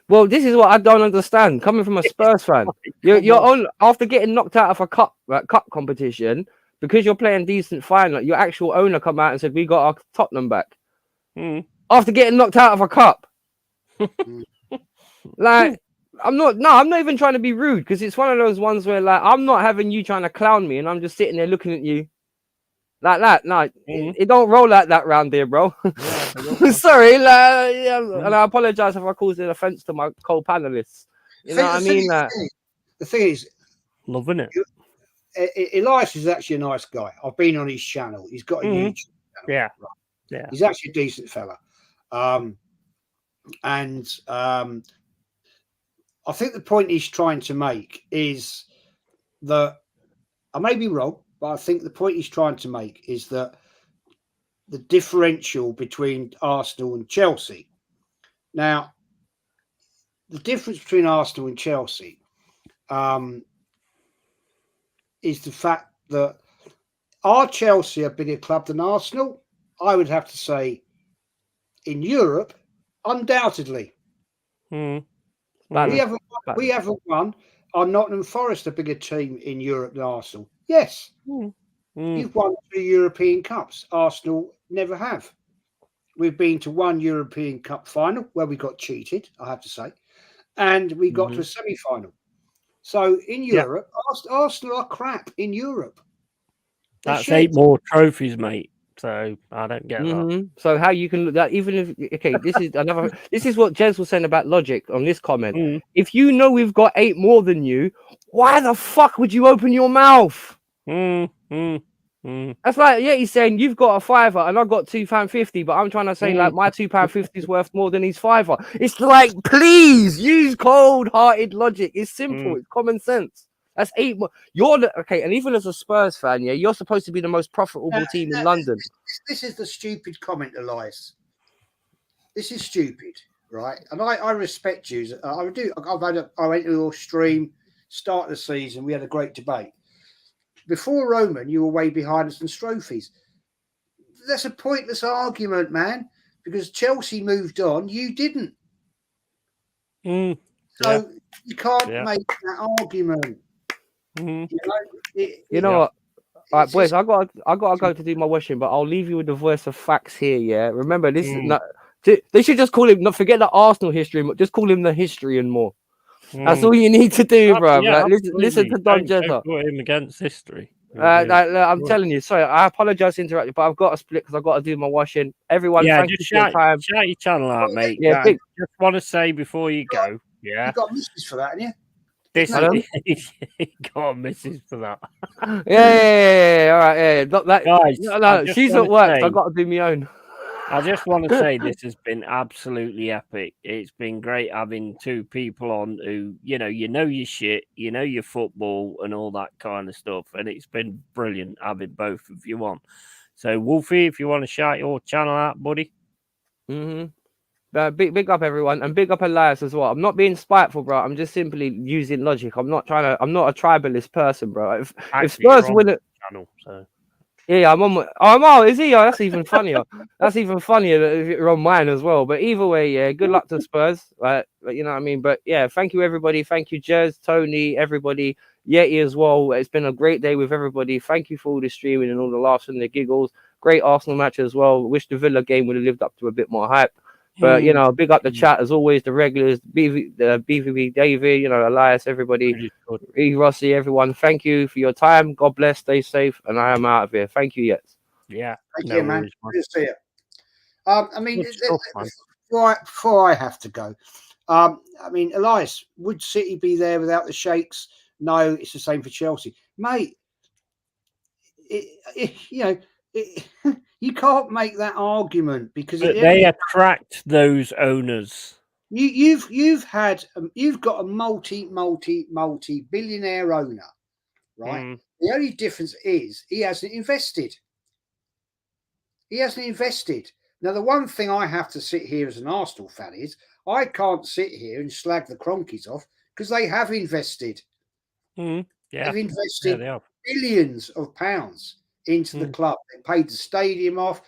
Well, this is what I don't understand. Coming from a Spurs fan, you're on after getting knocked out of a cup competition because you're playing decent final. Your actual owner come out and said we got our Tottenham back. After getting knocked out of a cup. Like, I'm not even trying to be rude because it's one of those ones where, like, I'm not having you trying to clown me and I'm just sitting there looking at you like that. No, it don't roll like that round here, bro. Sorry, like, and I apologize if I caused an offense to my co-panelists. You know what I mean? The thing is, loving it. Elias is actually a nice guy. I've been on his channel. He's got a YouTube channel. Yeah. He's actually a decent fella. I think the point he's trying to make is that, I may be wrong, but I think the point he's trying to make is that the differential between Arsenal and Chelsea. Now, the difference between Arsenal and Chelsea is the fact that are Chelsea a bigger club than Arsenal? I would have to say in Europe, undoubtedly. We haven't won. Are Nottingham Forest a bigger team in Europe than Arsenal? Yes. You've won 2 European Cups. Arsenal never have. We've been to 1 European Cup final where we got cheated, I have to say, and we got to a semi-final. So in Europe, Arsenal are crap in Europe. That's 8 more trophies, mate. So I don't get that. So how you can look that even if this is what Jez was saying about logic on this comment. If you know we've got 8 more than you, why the fuck would you open your mouth? That's like he's saying you've got a £5 and I've got £2.50, but I'm trying to say like my £2.50 is worth more than his £5. It's like, please use cold-hearted logic. It's simple. It's common sense. That's 8 more. And even as a Spurs fan, you're supposed to be the most profitable team in London. This is the stupid comment, Elias. This is stupid, right? And I respect you. I do. I went to your stream, start of the season. We had a great debate. Before Roman, you were way behind us in trophies. That's a pointless argument, man, because Chelsea moved on. You didn't. So you can't make that argument. You know what? All right, boys, I gotta go to do my washing, but I'll leave you with the voice of facts here. Yeah, remember this is not. They should just call him. Not forget the Arsenal history, but just call him the history and more. That's all you need to do, bro. Like, listen to Don Jetta. Put him against history. I'm telling you. Sorry, I apologize to interrupt you, but I've got to split because I've got to do my washing. Everyone, thank you for your time. Shout your channel out, mate. Yeah, just want to say before you go. Yeah, you got misses for that, haven't you? Got a missus for that. Yeah. All right, yeah. Not that, guys, no, she's at work. So I've got to do my own. I just want to say this has been absolutely epic. It's been great having two people on who, you know your shit, you know your football and all that kind of stuff. And it's been brilliant having both of you on. So, Wolfie, if you want to shout your channel out, buddy. Big up everyone, and big up Elias as well. I'm not being spiteful, bro. I'm just simply using logic. I'm not a tribalist person, bro. If Actually, Spurs you're on win it, the channel, so yeah, I'm on. Oh, is he? Oh, that's even funnier. That's even funnier if you're on mine as well. But either way, yeah, good luck to Spurs. You know what I mean. But yeah, thank you everybody. Thank you, Jez, Tony, everybody, Yeti as well. It's been a great day with everybody. Thank you for all the streaming and all the laughs and the giggles. Great Arsenal match as well. Wish the Villa game would have lived up to a bit more hype. But you know, big up the chat as always. The regulars, BVB, David, you know, Elias, everybody, E. Rossi, everyone. Thank you for your time. God bless. Stay safe, and I am out of here. Thank you, Yets. yeah, Thank you, man. Good to see you. I mean, Good stuff, man. before I have to go, I mean, Elias, would City be there without the Sheikhs? No, it's the same for Chelsea, mate. You can't make that argument because they attract those owners. You've got a multi-billionaire owner, right? The only difference is he hasn't invested. Now, the one thing I have to sit here as an Arsenal fan is I can't sit here and slag the Cronkies off because they have invested. Yeah, they've invested billions of pounds into the club. They paid the stadium off.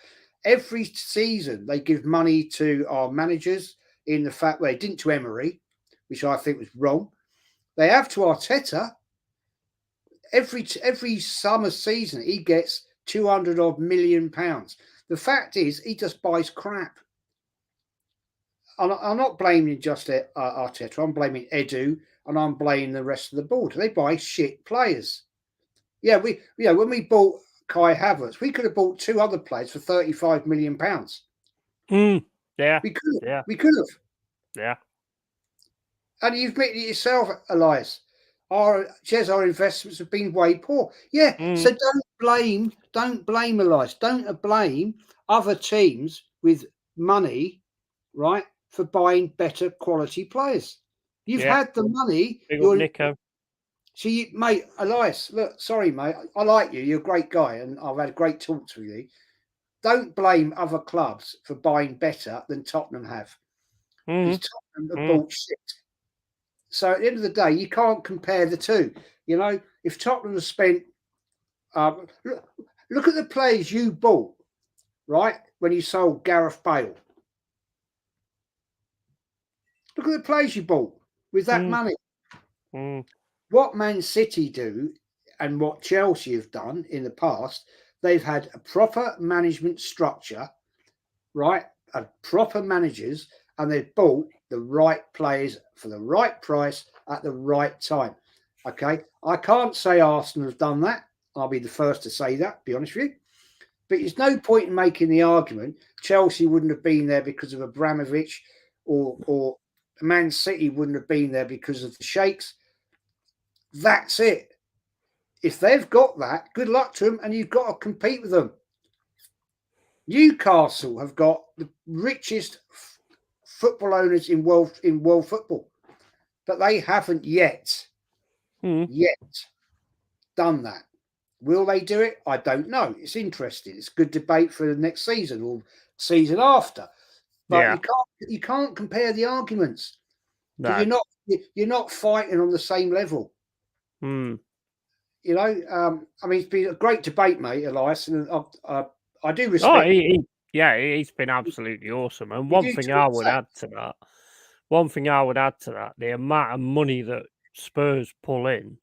Every season, they give money to our managers in the fact they didn't to Emery, which I think was wrong. They have to Arteta. Every summer season, he gets 200 odd million pounds. The fact is, he just buys crap. I'm not blaming just Arteta. I'm blaming Edu, and I'm blaming the rest of the board. They buy shit players. Yeah, when we bought Kai Havertz, we could have bought two other players for 35 million pounds. Yeah, we could. Yeah. We could have. Yeah. And you've admitted it yourself, Elias. Our investments have been way poor. Yeah. So don't blame Elias. Don't blame other teams with money, right, for buying better quality players. You've had the money. Big up Nico. So mate, Elias, look, sorry, mate. I like you. You're a great guy, and I've had great talks with you. Don't blame other clubs for buying better than Tottenham have. Because Tottenham have bought shit. So at the end of the day, you can't compare the two. You know, if Tottenham has spent, look at the players you bought, right, when you sold Gareth Bale. Look at the players you bought with that money. What Man City do and what Chelsea have done in the past, they've had a proper management structure, right, and proper managers, and they've bought the right players for the right price at the right time. Okay, I can't say Arsenal have done that. I'll be the first to say that, be honest with you. But there's no point in making the argument Chelsea wouldn't have been there because of Abramovich, or Man City wouldn't have been there because of the Sheikhs. That's it. If they've got that, good luck to them, and you've got to compete with them. Newcastle have got the richest football owners in world football, but they haven't yet done that. Will they do it? I don't know. It's interesting. It's good debate for the next season or season after. But you can't compare the arguments. No. You're not fighting on the same level. You know, I mean, it's been a great debate, mate, Elias, and I do respect. He's been absolutely awesome. And one thing I would add to that, the amount of money that Spurs pull in,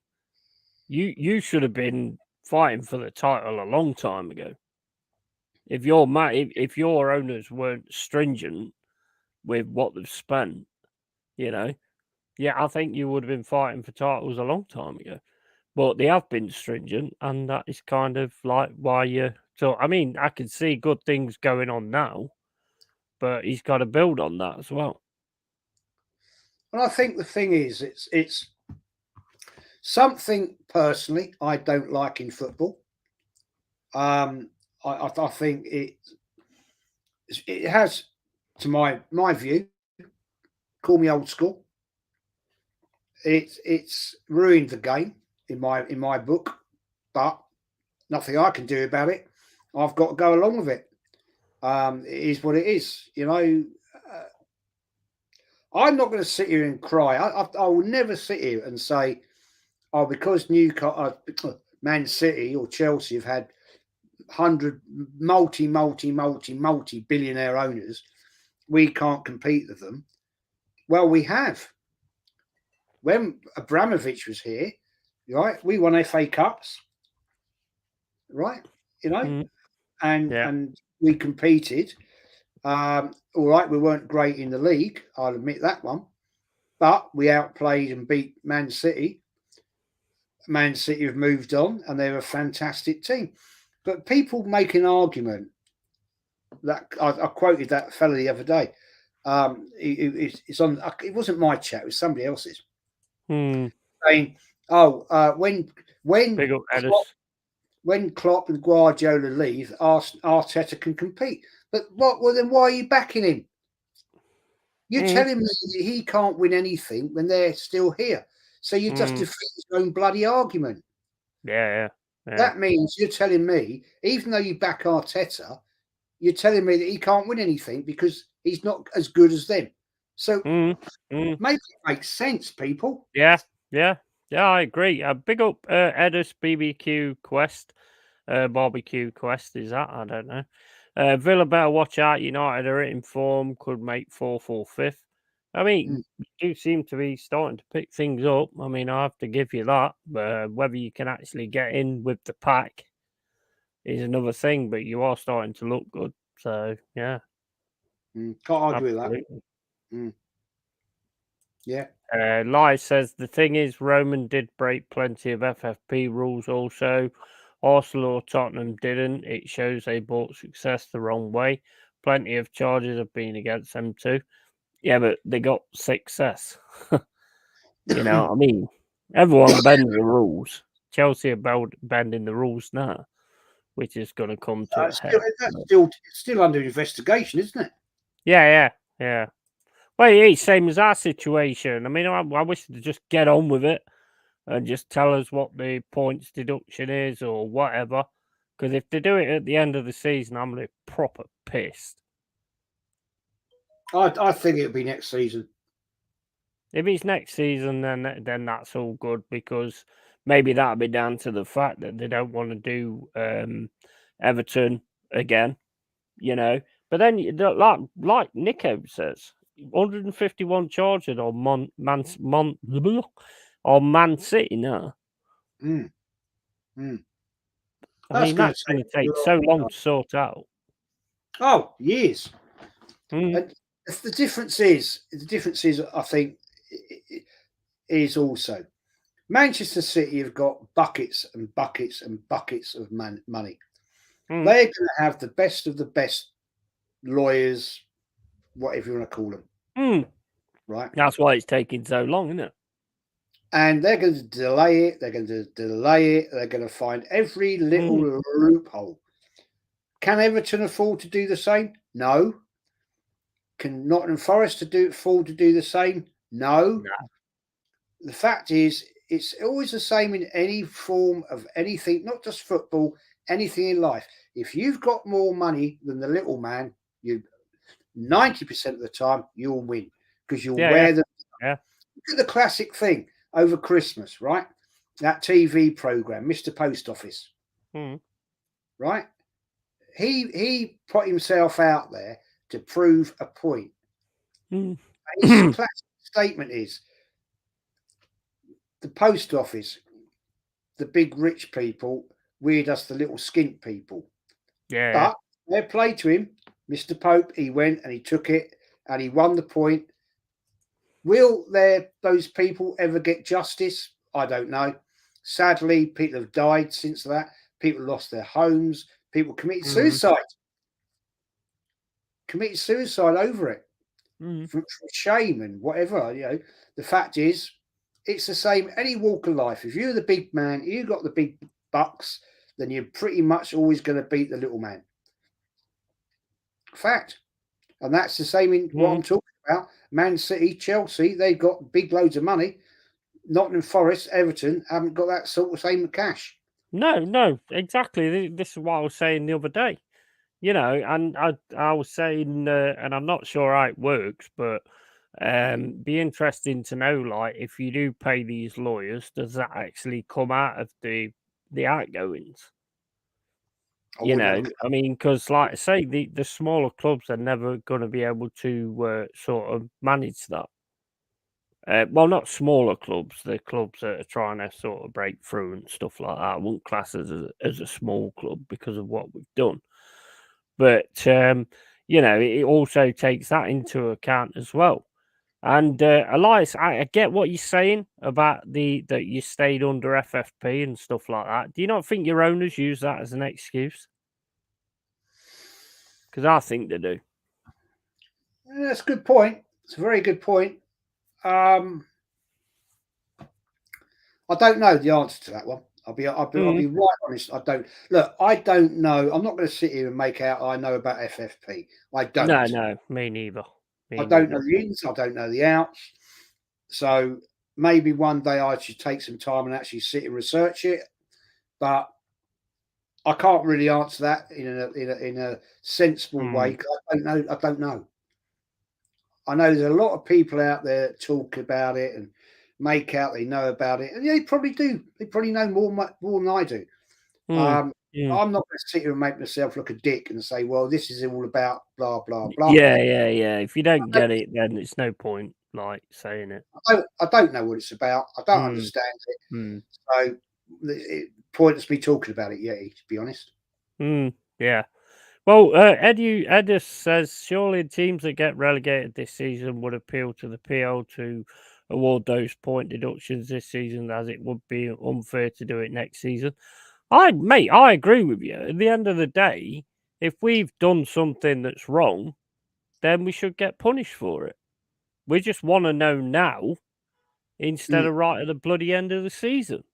you should have been fighting for the title a long time ago. If your owners weren't stringent with what they've spent, you know, I think you would have been fighting for titles a long time ago. But they have been stringent, and that is kind of like why you. So, I mean, I can see good things going on now, but he's got to build on that as well. And I think the thing is, it's something personally I don't like in football. I think it has, to my view, call me old school. It's ruined the game in my book, but nothing I can do about it. I've got to go along with it. It is what it is, you know. I'm not going to sit here and cry. I will never sit here and say, "Oh, because Newcastle, Man City or Chelsea have had multi billionaire owners, we can't compete with them." Well, we have. When Abramovich was here, right, we won FA Cups, right? You know, and we competed. All right, we weren't great in the league, I'll admit that one, but we outplayed and beat Man City. Man City have moved on, and they're a fantastic team. But people make an argument that I quoted that fella the other day. It's on. It wasn't my chat; it was somebody else's. Saying, "Oh, when Big up, when Klopp and Guardiola leave, Arteta can compete." But what? Well, then why are you backing him? You're telling me that he can't win anything when they're still here. So you just defeat your own bloody argument. Yeah. That means you're telling me, even though you back Arteta, you're telling me that he can't win anything because he's not as good as them. So make it make sense, people. Yeah, I agree. Big up Edis BBQ Quest. Barbecue Quest is that? I don't know. Villa better watch out. United are in form, could make 4th or 5th. I mean, you do seem to be starting to pick things up. I mean, I have to give you that. Whether you can actually get in with the pack is another thing, but you are starting to look good. So, yeah. Can't argue with that. Yeah. Lai says the thing is, Roman did break plenty of FFP rules also. Arsenal or Tottenham didn't. It shows they bought success the wrong way. Plenty of charges have been against them too. Yeah, but they got success. You know what I mean? Everyone bends the rules. Chelsea are bending the rules now, which is going to come to a head. That's still under investigation, isn't it? Yeah. Well, it's same as our situation. I mean, I wish to just get on with it and just tell us what the points deduction is or whatever. Because if they do it at the end of the season, I'm going to be proper pissed. I think it'll be next season. If it's next season, then that's all good, because maybe that'll be down to the fact that they don't want to do Everton again, you know. But then, like Nico says, 151 charges on Man City now. I mean, that's going to take so long to sort out. Oh, years. And the difference is, I think, is also Manchester City have got buckets and buckets and buckets of money. They're going to have the best of the best lawyers, whatever you want to call them. Right? That's why it's taking so long, isn't it? And they're going to delay it. They're going to delay it. They're going to find every little loophole. Can Everton afford to do the same? No. Can Nottingham Forest afford to do the same? No. The fact is, it's always the same in any form of anything, not just football, anything in life. If you've got more money than the little man, 90% of the time you'll win, because you'll wear them. Yeah. Look at the classic thing over Christmas, right? That TV program, Mr. Post Office, right? He put himself out there to prove a point. His classic statement is, the post office, the big rich people, we're just the little skint people. Yeah. But fair play to him, Mr. Pope. He went and he took it and he won the point. Will those people ever get justice? I don't know. Sadly, people have died since that. People lost their homes. People committed suicide. Committed suicide over it. From shame and whatever. You know, the fact is, it's the same any walk of life. If you're the big man, you got the big bucks, then you're pretty much always going to beat the little man. Fact. And that's the same in what I'm talking about. Man City, Chelsea, they've got big loads of money. Nottingham Forest, Everton haven't got that sort of same cash. No, exactly. This is what I was saying the other day. You know, and I was saying, and I'm not sure how it works, but be interesting to know, like, if you do pay these lawyers, does that actually come out of the outgoings? You know, I mean, because like I say, the smaller clubs are never going to be able to sort of manage that. Well, not smaller clubs, the clubs that are trying to sort of break through and stuff like that. I wouldn't class as a small club because of what we've done. But you know, it also takes that into account as well. And Elias, I get what you're saying about that you stayed under FFP and stuff like that. Do you not think your owners use that as an excuse? Because I think they do. Yeah, that's a good point. It's a very good point. I don't know the answer to that one. I'll be right honest. I don't know. I'm not going to sit here and make out I know about FFP. I don't. No, me neither. I don't know the ins. I don't know the outs. So maybe one day I should take some time and actually sit and research it. But I can't really answer that in a sensible way. I don't know. I know there's a lot of people out there that talk about it and make out they know about it, and they probably do. They probably know more than I do. I'm not going to sit here and make myself look a dick and say, "Well, this is all about blah blah blah." Yeah. If you don't get it, then it's no point like saying it. I don't know what it's about. I don't understand it. So it's pointless me talking about it yet, to be honest. Yeah. Well, Edus says surely teams that get relegated this season would appeal to the PL to award those point deductions this season, as it would be unfair to do it next season. I agree with you. At the end of the day, if we've done something that's wrong, then we should get punished for it. We just want to know now instead of right at the bloody end of the season.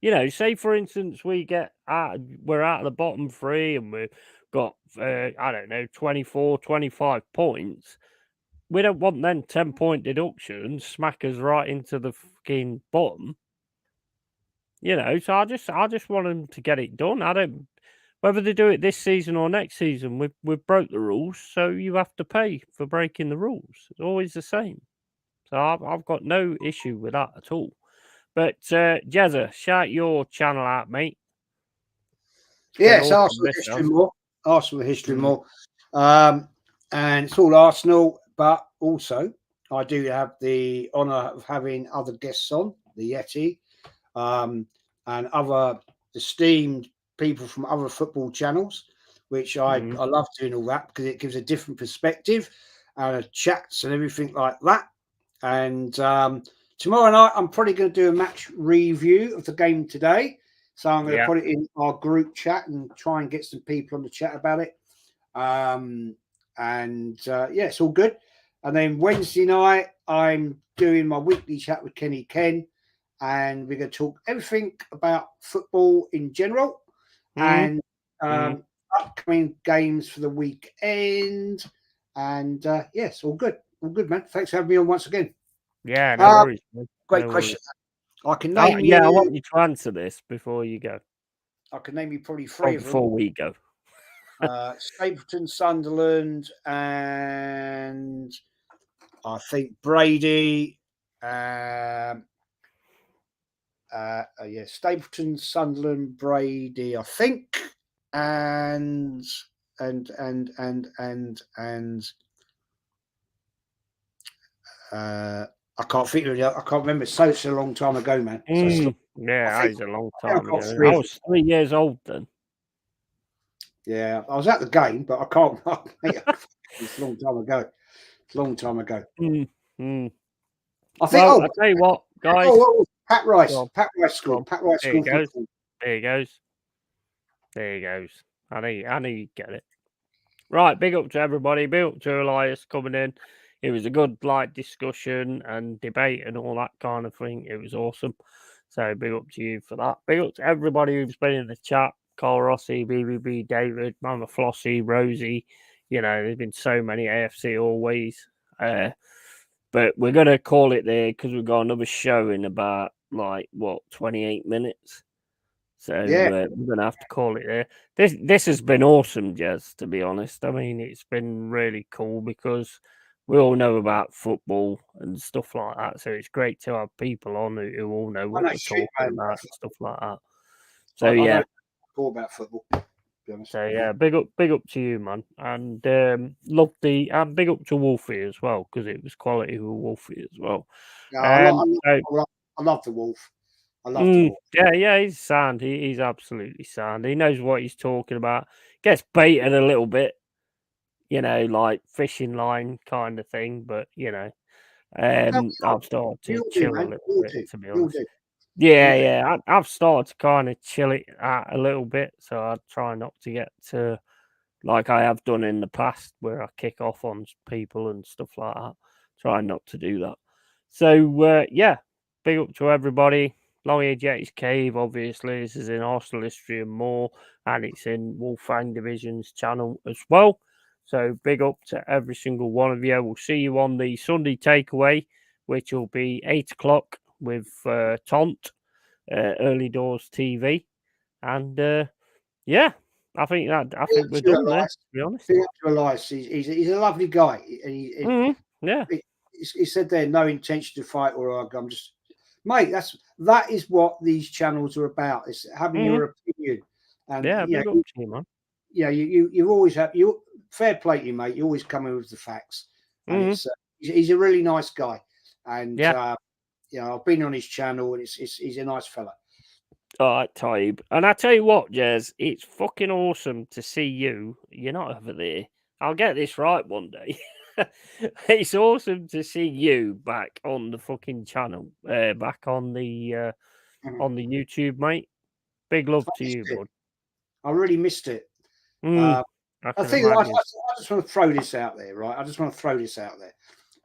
You know, say for instance we're out of the bottom three and we've got 24, 25 points. We don't want them 10-point deductions smack us right into the fucking bottom. You know, so I just want them to get it done. I don't, whether they do it this season or next season, we've broke the rules, so you have to pay for breaking the rules. It's always the same. So I've got no issue with that at all. But Jezza, shout your channel out, mate. Yes, Arsenal history more. Arsenal history more. And it's all Arsenal, but also I do have the honour of having other guests on, the Yeti, and other esteemed people from other football channels, which I love doing all that because it gives a different perspective and chats and everything like that. And tomorrow night, I'm probably going to do a match review of the game today. So I'm going to put it in our group chat and try and get some people on the chat about it. It's all good. And then Wednesday night, I'm doing my weekly chat with Kenny Ken, and we're going to talk everything about football in general and upcoming games for the weekend. And yes, all good. All good, man. Thanks for having me on once again. Yeah, no worries. Great question. I can name you. Yeah, I want you to answer this before you go. I can name you probably three of them. Before we go. Stapleton, Sunderland, and I think Brady. Stapleton, Sunderland, Brady, I think, and I can't figure it out. I can't remember. It's such a long time ago, man. That is a long time ago. I was 3 years old then. Yeah, I was at the game, but I can't. It's a long time ago. It's a long time ago. I think. I'll tell you what, guys. Pat Rice. Pat Rice School. Pat Rice School. There he goes. There he goes. I know you get it. Right, big up to everybody. Big up to Elias coming in. It was a good discussion and debate and all that kind of thing. It was awesome. So big up to you for that. Big up to everybody who's been in the chat. Carl Rossi, BBB, David, Mama Flossie, Rosie. There's been so many AFC always. But we're going to call it there because we've got another show in about 28 minutes. So we're going to have to call it there. This has been awesome, Jez, to be honest. I mean, it's been really cool because we all know about football and stuff like that. So it's great to have people on who all know what we're talking about and stuff like that. So I don't know about football. So yeah, big up to you, man, and big up to Wolfie as well because it was quality with Wolfie as well. Yeah, I love the Wolf. I love the Wolf. Yeah, he's sound. He's absolutely sound. He knows what he's talking about. Gets baited a little bit, like fishing line kind of thing. But I've started to chill a little bit, to be honest. Yeah. I've started to kind of chill it out a little bit, so I try not to get to like I have done in the past, where I kick off on people and stuff like that. Try not to do that. So yeah, big up to everybody. Long-eared Yeti's Cave, obviously. This is in Arsenal history and more, and it's in Wolfgang Division's channel as well. So big up to every single one of you. We'll see you on the Sunday takeaway, which will be 8 o'clock with Tont, Early Doors TV, and yeah. I think we're done there, to be honest. Elias. He's a lovely guy. Yeah. He said there, no intention to fight or argue. I'm just, mate. That is what these channels are about. It's having your opinion. And big up to you, man. Yeah, you've always had fair play to you, mate. You always come in with the facts. And he's a really nice guy. And I've been on his channel, and he's a nice fella. All right, Taib. And I tell you what, Jez, it's fucking awesome to see you. You're not over there. I'll get this right one day. It's awesome to see you back on the fucking channel, back on the YouTube, mate. Big love to you, bud. I really missed it. I just want to throw this out there, right? I just want to throw this out there.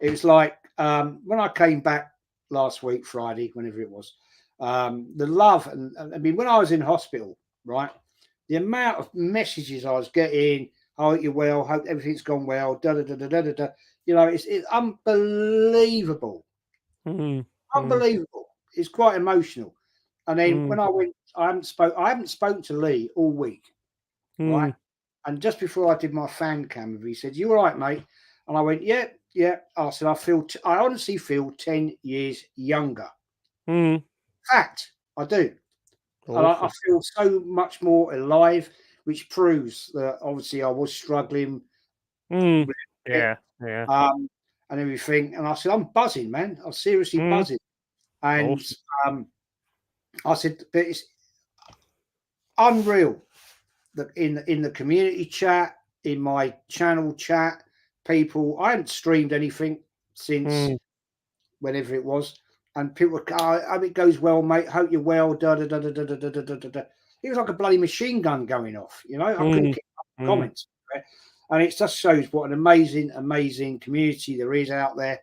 It was like when I came back last week, Friday, whenever it was. The love, and I mean, when I was in hospital, right, the amount of messages I was getting, I hope you're well, hope everything's gone well, it's unbelievable. Unbelievable. It's quite emotional. And then when I went, I haven't spoken to Lee all week, right? And just before I did my fan cam, he said, "You all right, mate?" And I went, "Yeah." I said, I honestly feel 10 years younger. Fact, I do. Awesome. And I feel so much more alive, which proves that obviously I was struggling. And everything. And I said, I'm buzzing, man. I'm seriously buzzing. And I said, but it's unreal that in the community chat, in my channel chat, people, I haven't streamed anything since whenever it was. And people were, I hope it goes well, mate. Hope you're well. It was like a bloody machine gun going off, I couldn't keep up comments. Right? And it just shows what an amazing, amazing community there is out there.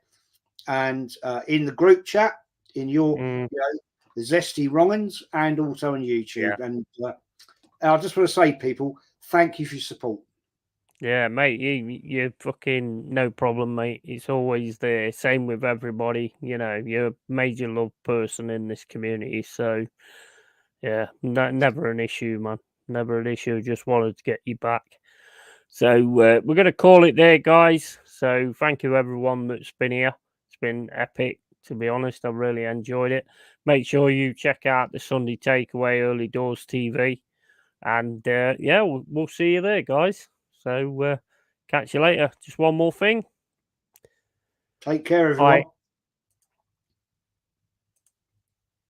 And in the group chat, in your, the Zesty Wrong'uns, and also on YouTube. Yeah. And I just want to say, people, thank you for your support. Yeah, mate, you fucking no problem, mate. It's always there. Same with everybody. You're a major love person in this community. So, yeah, never an issue, man. Never an issue. Just wanted to get you back. So, we're going to call it there, guys. So, thank you, everyone that's been here. It's been epic, to be honest. I really enjoyed it. Make sure you check out the Sunday Takeaway Early Doors TV. And, we'll see you there, guys. So, catch you later. Just one more thing. Take care, everyone. Bye.